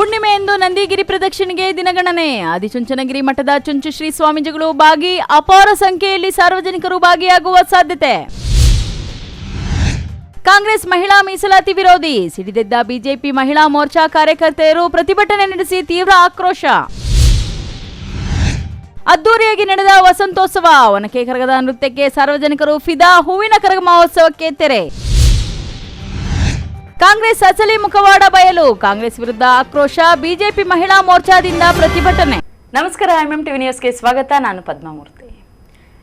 ಹುಣ್ಣಿಮೆಯಂದು ನಂದಿಗಿರಿ ಪ್ರದಕ್ಷಿಣೆಗೆ ದಿನಗಣನೆ. ಆದಿಚುಂಚನಗಿರಿ ಮಠದ ಚುಂಚು ಶ್ರೀ ಸ್ವಾಮೀಜಿಗಳು ಭಾಗಿ, ಅಪಾರ ಸಂಖ್ಯೆಯಲ್ಲಿ ಸಾರ್ವಜನಿಕರು ಭಾಗಿಯಾಗುವ ಸಾಧ್ಯತೆ. ಕಾಂಗ್ರೆಸ್ ಮಹಿಳಾ ಮೀಸಲಾತಿ ವಿರೋಧಿ, ಸಿಡಿದೆದ್ದ ಬಿಜೆಪಿ ಮಹಿಳಾ ಮೋರ್ಚಾ ಕಾರ್ಯಕರ್ತೆಯರು ಪ್ರತಿಭಟನೆ ನಡೆಸಿ ತೀವ್ರ ಆಕ್ರೋಶ. ಅದ್ದೂರಿಯಾಗಿ ನಡೆದ ವಸಂತೋತ್ಸವ, ಒನಕೆ ಕರಗದ ನೃತ್ಯಕ್ಕೆ ಸಾರ್ವಜನಿಕರು ಫಿದಾ, ಹೂವಿನ ಕರಗ ಮಹೋತ್ಸವಕ್ಕೆ ತೆರೆ. ಕಾಂಗ್ರೆಸ್ ಅಸಲಿ ಮುಖವಾಡ ಬಯಲು, ಕಾಂಗ್ರೆಸ್ ವಿರುದ್ಧ ಆಕ್ರೋಶ, ಬಿಜೆಪಿ ಮಹಿಳಾ ಮೋರ್ಚಾದಿಂದ ಪ್ರತಿಭಟನೆ. ನಮಸ್ಕಾರ, ಎಂಎಂ ಟಿವಿ ನ್ಯೂಸ್ಗೆ ಸ್ವಾಗತ. ನಾನು ಪದ್ಮಾಮೂರ್ತಿ.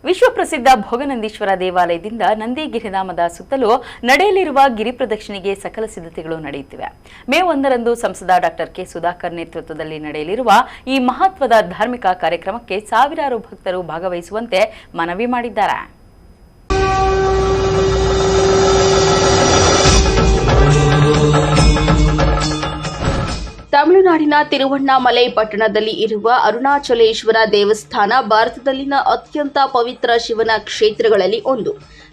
ವಿಶ್ವಪ್ರಸಿದ್ಧ ಭೋಗನಂದೀಶ್ವರ ದೇವಾಲಯದಿಂದ ನಂದಿಗಿರಿಧಾಮದ ಸುತ್ತಲೂ ನಡೆಯಲಿರುವ ಗಿರಿ ಪ್ರದಕ್ಷಿಣೆಗೆ ಸಕಲ ಸಿದ್ಧತೆಗಳು ನಡೆಯುತ್ತಿವೆ. ಮೇ 1ರಂದು ಸಂಸದ ಡಾಕ್ಟರ್ ಕೆ ಸುಧಾಕರ್ ನೇತೃತ್ವದಲ್ಲಿ ನಡೆಯಲಿರುವ ಈ ಮಹತ್ವದ ಧಾರ್ಮಿಕ ಕಾರ್ಯಕ್ರಮಕ್ಕೆ ಸಾವಿರಾರು ಭಕ್ತರು ಭಾಗವಹಿಸುವಂತೆ ಮನವಿ ಮಾಡಿದ್ದಾರೆ. ತಮಿಳುನಾಡಿನ ತಿರುವಣ್ಣಾಮಲೈ ಪಟ್ಟಣದಲ್ಲಿ ಇರುವ ಅರುಣಾಚಲೇಶ್ವರ ದೇವಸ್ಥಾನ ಭಾರತದಲ್ಲಿನ ಅತ್ಯಂತ ಪವಿತ್ರ ಶಿವನ ಕ್ಷೇತ್ರಗಳಲ್ಲಿ ಒಂದು.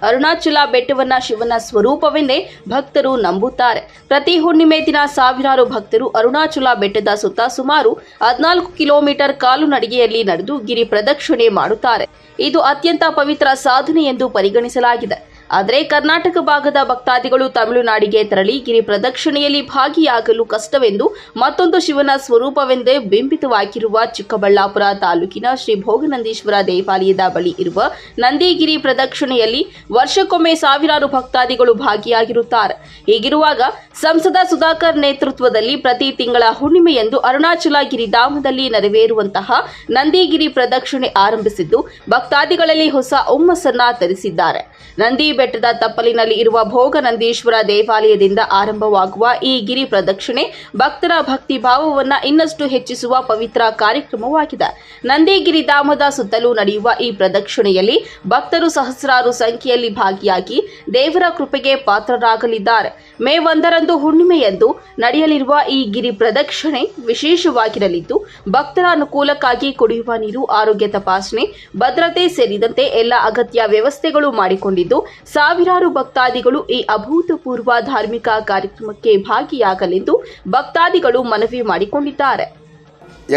ಅರುಣಾಚಲ ಬೆಟ್ಟವನ್ನ ಶಿವನ ಸ್ವರೂಪವೆಂದೇ ಭಕ್ತರು ನಂಬುತ್ತಾರೆ. ಪ್ರತಿ ಹುಣ್ಣಿಮೆ ದಿನ ಸಾವಿರಾರು ಭಕ್ತರು ಅರುಣಾಚಲ ಬೆಟ್ಟದ ಸುತ್ತ ಸುಮಾರು 14 ಕಿಲೋಮೀಟರ್ ಕಾಲು ನಡಿಗೆಯಲ್ಲಿ ನಡೆದು ಗಿರಿ ಪ್ರದಕ್ಷಿಣೆ ಮಾಡುತ್ತಾರೆ. ಇದು ಅತ್ಯಂತ ಪವಿತ್ರ ಸಾಧನೆ ಎಂದು ಪರಿಗಣಿಸಲಾಗಿದೆ. ಆದರೆ ಕರ್ನಾಟಕ ಭಾಗದ ಭಕ್ತಾದಿಗಳು ತಮಿಳುನಾಡಿಗೆ ತೆರಳಿ ಗಿರಿ ಪ್ರದಕ್ಷಿಣೆಯಲ್ಲಿ ಭಾಗಿಯಾಗಲು ಕಷ್ಟವೆಂದು ಮತ್ತೊಂದು ಶಿವನ ಸ್ವರೂಪವೆಂದೇ ಬಿಂಬಿತವಾಗಿರುವ ಚಿಕ್ಕಬಳ್ಳಾಪುರ ತಾಲೂಕಿನ ಶ್ರೀ ಭೋಗನಂದೀಶ್ವರ ದೇವಾಲಯದ ಬಳಿ ಇರುವ ನಂದಿಗಿರಿ ಪ್ರದಕ್ಷಿಣೆಯಲ್ಲಿ ವರ್ಷಕ್ಕೊಮ್ಮೆ ಸಾವಿರಾರು ಭಕ್ತಾದಿಗಳು ಭಾಗಿಯಾಗಿರುತ್ತಾರೆ. ಹೀಗಿರುವಾಗ ಸಂಸದ ಸುಧಾಕರ್ ನೇತೃತ್ವದಲ್ಲಿ ಪ್ರತಿ ತಿಂಗಳ ಹುಣ್ಣಿಮೆಯಂದು ಅರುಣಾಚಲ ಗಿರಿಧಾಮದಲ್ಲಿ ನೆರವೇರುವಂತಹ ನಂದಿಗಿರಿ ಪ್ರದಕ್ಷಿಣೆ ಆರಂಭಿಸಿದ್ದು ಭಕ್ತಾದಿಗಳಲ್ಲಿ ಹೊಸ ಹುಮ್ಮಸ್ಸನ್ನ ತರಿಸಿದ್ದಾರೆ. ನಂದಿ ಬೆಟ್ಟದ ತಪ್ಪಲಿನಲ್ಲಿ ಇರುವ ಭೋಗನಂದೀಶ್ವರ ದೇವಾಲಯದಿಂದ ಆರಂಭವಾಗುವ ಈ ಗಿರಿ ಪ್ರದಕ್ಷಿಣೆ ಭಕ್ತರ ಭಕ್ತಿ ಭಾವವನ್ನ ಇನ್ನಷ್ಟು ಹೆಚ್ಚಿಸುವ ಪವಿತ್ರ ಕಾರ್ಯಕ್ರಮವಾಗಿದೆ. ನಂದಿಗಿರಿಧಾಮದ ಸುತ್ತಲೂ ನಡೆಯುವ ಈ ಪ್ರದಕ್ಷಿಣೆಯಲ್ಲಿ ಭಕ್ತರು ಸಹಸ್ರಾರು ಸಂಖ್ಯೆಯಲ್ಲಿ ಭಾಗಿಯಾಗಿ ದೇವರ ಕೃಪೆಗೆ ಪಾತ್ರರಾಗಲಿದ್ದಾರೆ. ಮೇ 1ರಂದು ಹುಣ್ಣಿಮೆಯಂದು ನಡೆಯಲಿರುವ ಈ ಗಿರಿ ಪ್ರದಕ್ಷಿಣೆ ವಿಶೇಷವಾಗಿರಲಿದ್ದು ಭಕ್ತರ ಅನುಕೂಲಕ್ಕಾಗಿ ಕುಡಿಯುವ ನೀರು, ಆರೋಗ್ಯ ತಪಾಸಣೆ, ಭದ್ರತೆ ಸೇರಿದಂತೆ ಎಲ್ಲ ಅಗತ್ಯ ವ್ಯವಸ್ಥೆಗಳು ಮಾಡಿಕೊಂಡಿದ್ದು ಸಾವಿರಾರು ಭಕ್ತಾದಿಗಳು ಈ ಅಭೂತಪೂರ್ವ ಧಾರ್ಮಿಕ ಕಾರ್ಯಕ್ರಮಕ್ಕೆ ಭಾಗಿಯಾಗಲೆಂದು ಭಕ್ತಾದಿಗಳು ಮನವಿ ಮಾಡಿಕೊಂಡಿದ್ದಾರೆ.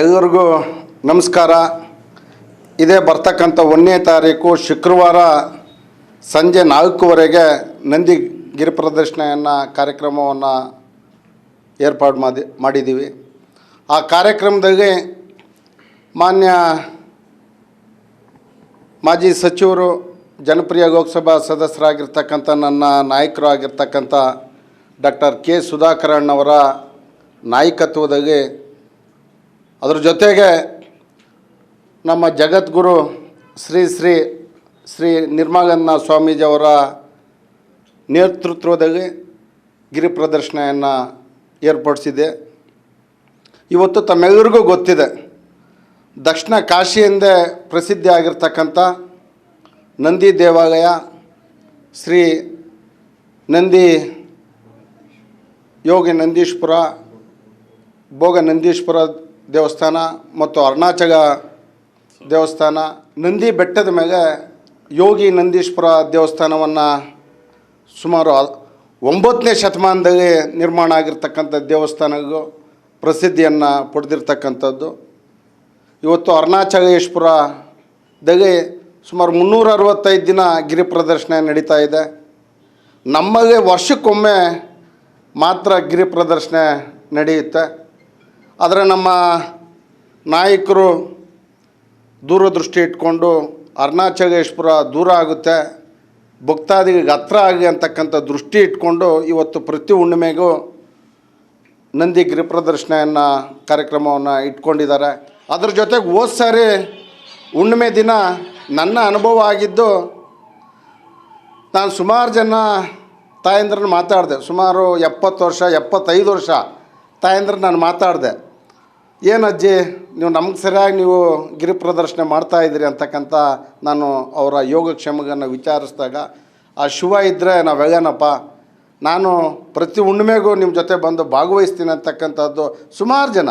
ಎಲ್ಲರಿಗೂ ನಮಸ್ಕಾರ. ಇದೇ ಬರ್ತಕ್ಕಂಥ 1ನೇ ತಾರೀಕು ಶುಕ್ರವಾರ ಸಂಜೆ 4ವರೆಗೆ ನಂದಿ ಗಿರಿ ಪ್ರದರ್ಶನೆಯನ್ನು ಕಾರ್ಯಕ್ರಮವನ್ನು ಏರ್ಪಾಡು ಮಾಡಿದ್ದೀವಿ. ಆ ಕಾರ್ಯಕ್ರಮದಲ್ಲಿ ಮಾನ್ಯ ಮಾಜಿ ಸಚಿವರು, ಜನಪ್ರಿಯ ಲೋಕಸಭಾ ಸದಸ್ಯರಾಗಿರ್ತಕ್ಕಂಥ ನನ್ನ ನಾಯಕರು ಆಗಿರ್ತಕ್ಕಂಥ ಡಾಕ್ಟರ್ ಕೆ ಸುಧಾಕರಣ್ಣವರ ನಾಯಕತ್ವದಲ್ಲಿ, ಅದರ ಜೊತೆಗೆ ನಮ್ಮ ಜಗದ್ಗುರು ಶ್ರೀ ನಿರ್ಮಲಾನಂದ ಸ್ವಾಮೀಜಿಯವರ ನೇತೃತ್ವದಲ್ಲಿ ಗಿರಿ ಪ್ರದರ್ಶನೆಯನ್ನು ಏರ್ಪಡಿಸಿದೆ. ಇವತ್ತು ತಮ್ಮೆಲ್ಲರಿಗೂ ಗೊತ್ತಿದೆ, ದಕ್ಷಿಣ ಕಾಶಿ ಎಂದೇ ಪ್ರಸಿದ್ಧಿ ಆಗಿರ್ತಕ್ಕಂಥ ನಂದಿ ದೇವಾಲಯ, ಶ್ರೀ ನಂದಿ ಯೋಗಿ ನಂದೀಶ್ವರ, ಭೋಗನಂದೀಶ್ವರ ದೇವಸ್ಥಾನ ಮತ್ತು ಅರುಣಾಚಲ ದೇವಸ್ಥಾನ, ನಂದಿ ಬೆಟ್ಟದ ಮೇಲೆ ಯೋಗಿ ನಂದೀಶ್ವರ ದೇವಸ್ಥಾನವನ್ನು ಸುಮಾರು 9ನೇ ಶತಮಾನದಲ್ಲಿ ನಿರ್ಮಾಣ ಆಗಿರ್ತಕ್ಕಂಥ ದೇವಸ್ಥಾನಗಳು ಪ್ರಸಿದ್ಧಿಯನ್ನು ಪಡೆದಿರ್ತಕ್ಕಂಥದ್ದು. ಇವತ್ತು ಅರುಣಾಚಲೇಶ್ವರದಲ್ಲಿ ಸುಮಾರು 365 ದಿನ ಗಿರಿ ಪ್ರದರ್ಶನ ನಡೀತಾ ಇದೆ. ನಮ್ಮಲ್ಲಿ ವರ್ಷಕ್ಕೊಮ್ಮೆ ಮಾತ್ರ ಗಿರಿ ಪ್ರದರ್ಶನ ನಡೆಯುತ್ತೆ. ಆದರೆ ನಮ್ಮ ನಾಯಕರು ದೂರದೃಷ್ಟಿ ಇಟ್ಕೊಂಡು ಅರುಣಾಚಲೇಶ್ವರ ದೂರ ಆಗುತ್ತೆ, ಭಕ್ತಾದಿಗಳಿಗೆ ಹತ್ರ ಆಗಿ ಅಂತಕ್ಕಂಥ ದೃಷ್ಟಿ ಇಟ್ಕೊಂಡು ಇವತ್ತು ಪ್ರತಿ ಹುಣ್ಣಿಮೆಗೂ ನಂದಿ ಗಿರಿ ಪ್ರದರ್ಶನೆಯನ್ನು ಕಾರ್ಯಕ್ರಮವನ್ನು ಇಟ್ಕೊಂಡಿದ್ದಾರೆ. ಅದ್ರ ಜೊತೆಗೆ ಹೋದ ಸಾರಿ ಹುಣ್ಣಿಮೆ ದಿನ ನನ್ನ ಅನುಭವ ಆಗಿದ್ದು, ನಾನು ಸುಮಾರು ಜನ ತಾಯಂದ್ರನ್ನ ಮಾತಾಡಿದೆ. ಸುಮಾರು 70 ವರ್ಷ 75 ವರ್ಷ ತಾಯಂದ್ರ ನಾನು ಮಾತಾಡಿದೆ, ಏನಜ್ಜಿ ನೀವು ನಮ್ಗೆ ಸರಿಯಾಗಿ ನೀವು ಗಿರಿ ಪ್ರದರ್ಶನ ಮಾಡ್ತಾಯಿದ್ದೀರಿ ಅಂತಕ್ಕಂಥ ನಾನು ಅವರ ಯೋಗಕ್ಷೇಮಗಳನ್ನು ವಿಚಾರಿಸಿದಾಗ, ಆ ಶಿವ ಇದ್ದರೆ ನಾವೆಲ್ಲನಪ್ಪ, ನಾನು ಪ್ರತಿ ಹುಣ್ಣಿಮೆಗೂ ನಿಮ್ಮ ಜೊತೆ ಬಂದು ಭಾಗವಹಿಸ್ತೀನಿ ಅಂತಕ್ಕಂಥದ್ದು ಸುಮಾರು ಜನ.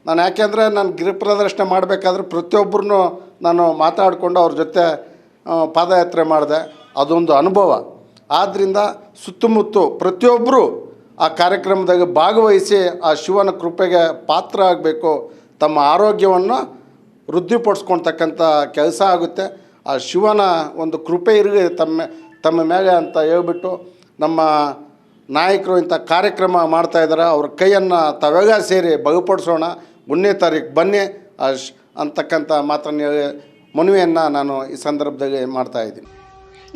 ನಾನು ಯಾಕೆಂದರೆ ನಾನು ಗಿರಿ ಪ್ರದರ್ಶನ ಮಾಡಬೇಕಾದ್ರೆ ಪ್ರತಿಯೊಬ್ಬರನ್ನು ನಾನು ಮಾತಾಡಿಕೊಂಡು ಅವ್ರ ಜೊತೆ ಪಾದಯಾತ್ರೆ ಮಾಡಿದೆ. ಅದೊಂದು ಅನುಭವ. ಆದ್ದರಿಂದ ಸುತ್ತಮುತ್ತ ಪ್ರತಿಯೊಬ್ಬರು ಆ ಕಾರ್ಯಕ್ರಮದಾಗ ಭಾಗವಹಿಸಿ ಆ ಶಿವನ ಕೃಪೆಗೆ ಪಾತ್ರ ಆಗಬೇಕು. ತಮ್ಮ ಆರೋಗ್ಯವನ್ನು ವೃದ್ಧಿಪಡಿಸ್ಕೊಳ್ತಕ್ಕಂಥ ಕೆಲಸ ಆಗುತ್ತೆ. ಆ ಶಿವನ ಒಂದು ಕೃಪೆ ಇರಲಿ ತಮ್ಮ ಮೇಲೆ ಅಂತ ಹೇಳ್ಬಿಟ್ಟು ನಮ್ಮ ನಾಯಕರು ಇಂಥ ಕಾರ್ಯಕ್ರಮ ಮಾಡ್ತಾಯಿದ್ದಾರೆ. ಅವ್ರ ಕೈಯನ್ನು ತಾವೆಲ್ಲ ಸೇರಿ ಬಲಪಡಿಸೋಣ. 1ನೇ ತಾರೀಕು ಬನ್ನಿ ಅಂತಕ್ಕಂಥ ಮಾತನ್ನು ಮನವಿಯನ್ನು ನಾನು ಈ ಸಂದರ್ಭದಲ್ಲಿ ಮಾಡ್ತಾಯಿದ್ದೀನಿ.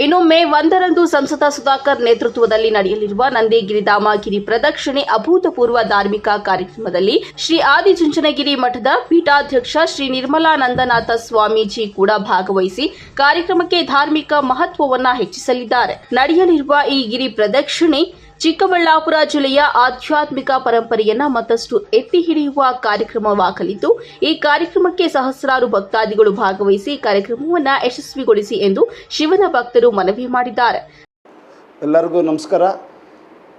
ಇನ್ನು ಮೇ 1ರಂದು ಸಂಸದ ಸುಧಾಕರ್ ನೇತೃತ್ವದಲ್ಲಿ ನಡೆಯಲಿರುವ ನಂದಿಗಿರಿಧಾಮ ಗಿರಿ ಪ್ರದಕ್ಷಿಣೆ ಅಭೂತಪೂರ್ವ ಧಾರ್ಮಿಕ ಕಾರ್ಯಕ್ರಮದಲ್ಲಿ ಶ್ರೀ ಆದಿಚುಂಚನಗಿರಿ ಮಠದ ಪೀಠಾಧ್ಯಕ್ಷ ಶ್ರೀ ನಿರ್ಮಲಾನಂದನಾಥ ಸ್ವಾಮೀಜಿ ಕೂಡ ಭಾಗವಹಿಸಿ ಕಾರ್ಯಕ್ರಮಕ್ಕೆ ಧಾರ್ಮಿಕ ಮಹತ್ವವನ್ನು ಹೆಚ್ಚಿಸಲಿದ್ದಾರೆ. ನಡೆಯಲಿರುವ ಈ ಗಿರಿ ಪ್ರದಕ್ಷಿಣೆ ಚಿಕ್ಕಬಳ್ಳಾಪುರ ಜಿಲ್ಲೆಯ ಆಧ್ಯಾತ್ಮಿಕ ಪರಂಪರೆಯನ್ನ ಮತ್ತಷ್ಟು ಎತ್ತಿ ಹಿಡಿಯುವ ಕಾರ್ಯಕ್ರಮವಾಗಲಿದ್ದು, ಈ ಕಾರ್ಯಕ್ರಮಕ್ಕೆ ಸಹಸ್ರಾರು ಭಕ್ತಾದಿಗಳು ಭಾಗವಹಿಸಿ ಕಾರ್ಯಕ್ರಮವನ್ನು ಯಶಸ್ವಿಗೊಳಿಸಿ ಎಂದು ಶಿವನ ಭಕ್ತರು ಮನವಿ ಮಾಡಿದ್ದಾರೆ. ಎಲ್ಲರಿಗೂ ನಮಸ್ಕಾರ.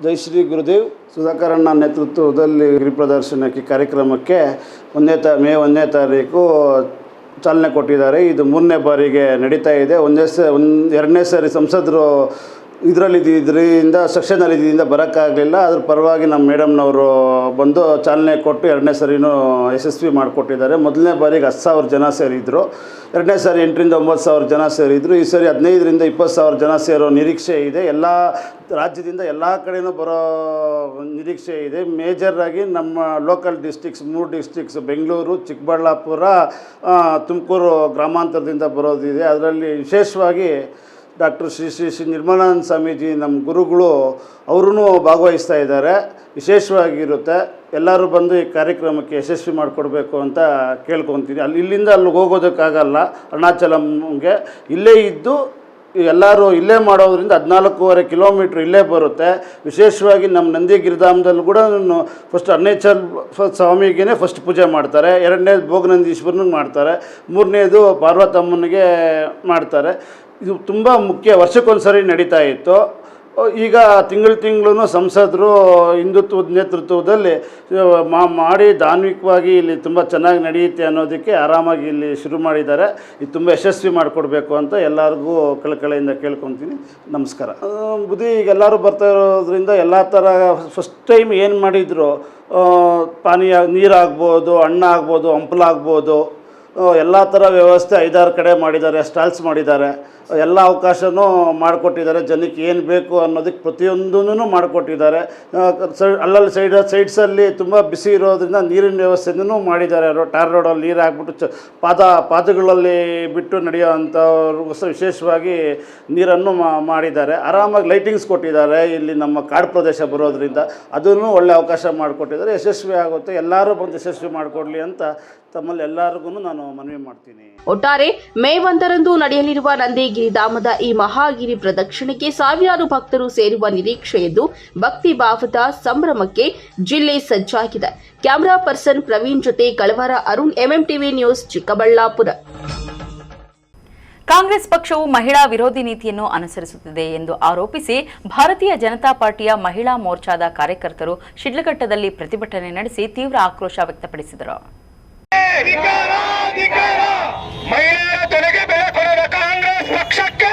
ಜೈ ಶ್ರೀ ಗುರುದೇವ್. ಸುಧಾಕರಣ್ಣ ನೇತೃತ್ವದಲ್ಲಿ ಗಿರಿ ಪ್ರದರ್ಶನಕ್ಕೆ ಕಾರ್ಯಕ್ರಮಕ್ಕೆ ಮೇ 1ನೇ ತಾರೀಕು ಚಾಲನೆ ಕೊಟ್ಟಿದ್ದಾರೆ. ಇದು 3ನೇ ಬಾರಿಗೆ ನಡೀತಾ ಇದೆ. 2ನೇ ಸಾರಿ ಸಂಸದರು ಇದರಿಂದ ಸೆಕ್ಷನಲ್ಲಿ ಇದರಿಂದ ಬರೋಕ್ಕಾಗಲಿಲ್ಲ. ಅದ್ರ ಪರವಾಗಿ ನಮ್ಮ ಮೇಡಮ್ನವರು ಬಂದು ಚಾಲನೆ ಕೊಟ್ಟು 2ನೇ ಸರಿನೂ ಯಶಸ್ವಿ ಮಾಡಿಕೊಟ್ಟಿದ್ದಾರೆ. 1ನೇ ಬಾರಿಗೆ 10,000 ಜನ ಸೇರಿದರು. 2ನೇ ಸಾರಿ 8ರಿಂದ 9,000 ಜನ ಸೇರಿದರು. ಈ ಸಾರಿ 15ರಿಂದ 20,000 ಜನ ಸೇರೋ ನಿರೀಕ್ಷೆ ಇದೆ. ಎಲ್ಲ ರಾಜ್ಯದಿಂದ ಎಲ್ಲ ಕಡೆಯೂ ಬರೋ ನಿರೀಕ್ಷೆ ಇದೆ. ಮೇಜರಾಗಿ ನಮ್ಮ local districts 3 districts Bengaluru, Chikkaballapur, Tumakuru ಗ್ರಾಮಾಂತರದಿಂದ ಬರೋದಿದೆ. ಅದರಲ್ಲಿ ವಿಶೇಷವಾಗಿ ಡಾಕ್ಟರ್ ಶ್ರೀ ನಿರ್ಮಲಾನಂದ ಸ್ವಾಮೀಜಿ ನಮ್ಮ ಗುರುಗಳು ಅವರೂ ಭಾಗವಹಿಸ್ತಾ ಇದ್ದಾರೆ. ವಿಶೇಷವಾಗಿರುತ್ತೆ. ಎಲ್ಲರೂ ಬಂದು ಈ ಕಾರ್ಯಕ್ರಮಕ್ಕೆ ಯಶಸ್ವಿ ಮಾಡಿಕೊಡ್ಬೇಕು ಅಂತ ಕೇಳ್ಕೊತೀನಿ. ಇಲ್ಲಿಂದ ಅಲ್ಲಿಗೆ ಹೋಗೋದಕ್ಕಾಗಲ್ಲ. ಅರುಣಾಚಲಂಗೆ ಇಲ್ಲೇ ಇದ್ದು ಎಲ್ಲರೂ ಇಲ್ಲೇ ಮಾಡೋದ್ರಿಂದ 14.5 ಕಿಲೋಮೀಟ್ರ್ ಇಲ್ಲೇ ಬರುತ್ತೆ. ವಿಶೇಷವಾಗಿ ನಮ್ಮ ನಂದಿಗಿರಿಧಾಮದಲ್ಲಿ ಕೂಡ ಫಸ್ಟ್ ಅರುಣಾಚಲ ಸ್ವಾಮಿಗೆ ಫಸ್ಟ್ ಪೂಜೆ ಮಾಡ್ತಾರೆ. 2ನೇದು ಭೋಗನಂದೀಶ್ವರನಿಗೆ ಮಾಡ್ತಾರೆ. 3ನೇದು ಪಾರ್ವತಮ್ಮನಿಗೆ ಮಾಡ್ತಾರೆ. ಇದು ತುಂಬ ಮುಖ್ಯ. ವರ್ಷಕ್ಕೊಂದು ಸರಿ ನಡೀತಾ ಇತ್ತು. ಈಗ ತಿಂಗಳು ಸಂಸದರು ಹಿಂದುತ್ವದ ನೇತೃತ್ವದಲ್ಲಿ ಮಾಡಿ ಧಾರ್ಮಿಕವಾಗಿ ಇಲ್ಲಿ ತುಂಬ ಚೆನ್ನಾಗಿ ನಡೆಯುತ್ತೆ ಅನ್ನೋದಕ್ಕೆ ಆರಾಮಾಗಿ ಇಲ್ಲಿ ಶುರು ಮಾಡಿದ್ದಾರೆ. ಇದು ತುಂಬ ಯಶಸ್ವಿ ಮಾಡಿಕೊಡ್ಬೇಕು ಅಂತ ಎಲ್ಲರಿಗೂ ಕಳಕಳಿಯಿಂದ ಕೇಳ್ಕೊತೀನಿ. ನಮಸ್ಕಾರ. ಬುದ್ಧಿ ಈಗ ಎಲ್ಲರೂ ಬರ್ತಾ ಇರೋದ್ರಿಂದ ಎಲ್ಲ ಥರ ಫಸ್ಟ್ ಟೈಮ್ ಏನು ಮಾಡಿದ್ರು, ಪಾನೀಯ ನೀರಾಗ್ಬೋದು, ಹಣ್ಣಾಗ್ಬೋದು, ಹಂಪಲಾಗ್ಬೋದು, ಎಲ್ಲ ಥರ ವ್ಯವಸ್ಥೆ 5-6 ಕಡೆ ಮಾಡಿದ್ದಾರೆ. ಸ್ಟಾಲ್ಸ್ ಮಾಡಿದ್ದಾರೆ. ಎಲ್ಲ ಅವಕಾಶನೂ ಮಾಡಿಕೊಟ್ಟಿದ್ದಾರೆ. ಜನಕ್ಕೆ ಏನು ಬೇಕು ಅನ್ನೋದಕ್ಕೆ ಪ್ರತಿಯೊಂದೂ ಮಾಡಿಕೊಟ್ಟಿದ್ದಾರೆ. ಅಲ್ಲಲ್ಲಿ ಸೈಡ್ಸಲ್ಲಿ ತುಂಬ ಬಿಸಿ ಇರೋದ್ರಿಂದ ನೀರಿನ ವ್ಯವಸ್ಥೆನೂ ಮಾಡಿದ್ದಾರೆ. ಟಾರ್ ರೋಡಲ್ಲಿ ನೀರು ಹಾಕ್ಬಿಟ್ಟು ಪಾದಗಳಲ್ಲಿ ಬಿಟ್ಟು ನಡೆಯೋ ಅಂಥವ್ರಿಗೋಸ್ಕರ ವಿಶೇಷವಾಗಿ ನೀರನ್ನು ಮಾಡಿದ್ದಾರೆ. ಆರಾಮಾಗಿ ಲೈಟಿಂಗ್ಸ್ ಕೊಟ್ಟಿದ್ದಾರೆ. ಇಲ್ಲಿ ನಮ್ಮ ಕಾಡು ಪ್ರದೇಶ ಬರೋದ್ರಿಂದ ಅದನ್ನು ಒಳ್ಳೆ ಅವಕಾಶ ಮಾಡಿಕೊಟ್ಟಿದ್ದಾರೆ. ಯಶಸ್ವಿ ಆಗುತ್ತೆ. ಎಲ್ಲರೂ ಬಂದು ಯಶಸ್ವಿ ಮಾಡಿಕೊಡ್ಲಿ ಅಂತ ತಮ್ಮಲ್ಲಿ ಎಲ್ಲರಿಗೂ ನಾನು ಮನವಿ ಮಾಡ್ತೀನಿ. ಒಟ್ಟಾರೆ ಮೇ 1ರಂದು ನಡೆಯಲಿರುವ ನಂದಿಗಿರಿಧಾಮದ ಈ ಮಹಾಗಿರಿ ಪ್ರದಕ್ಷಿಣೆಗೆ ಸಾವಿರಾರು ಭಕ್ತರು ಸೇರುವ ನಿರೀಕ್ಷೆ ಎಂದು ಭಕ್ತಿ ಭಾವದ ಸಂಭ್ರಮಕ್ಕೆ ಜಿಲ್ಲೆ ಸಜ್ಜಾಗಿದೆ. ಕ್ಯಾಮರಾ ಪರ್ಸನ್ ಪ್ರವೀಣ್ ಜೊತೆ ಕಳವಾರ ಅರುಣ್, ಎಂಎಂಟಿವಿ ನ್ಯೂಸ್, ಚಿಕ್ಕಬಳ್ಳಾಪುರ. ಕಾಂಗ್ರೆಸ್ ಪಕ್ಷವು ಮಹಿಳಾ ವಿರೋಧಿ ನೀತಿಯನ್ನು ಅನುಸರಿಸುತ್ತಿದೆ ಎಂದು ಆರೋಪಿಸಿ ಭಾರತೀಯ ಜನತಾ ಪಾರ್ಟಿಯ ಮಹಿಳಾ ಮೋರ್ಚಾದ ಕಾರ್ಯಕರ್ತರು ಶಿಡ್ಲಘಟ್ಟದಲ್ಲಿ ಪ್ರತಿಭಟನೆ ನಡೆಸಿ ತೀವ್ರ ಆಕ್ರೋಶ ವ್ಯಕ್ತಪಡಿಸಿದರು. ಮಹಿಳೆಯರ ತೊಲೆಗೆ ಬೆಲೆ ಕೊಡದ ಕಾಂಗ್ರೆಸ್ ಪಕ್ಷಕ್ಕೆ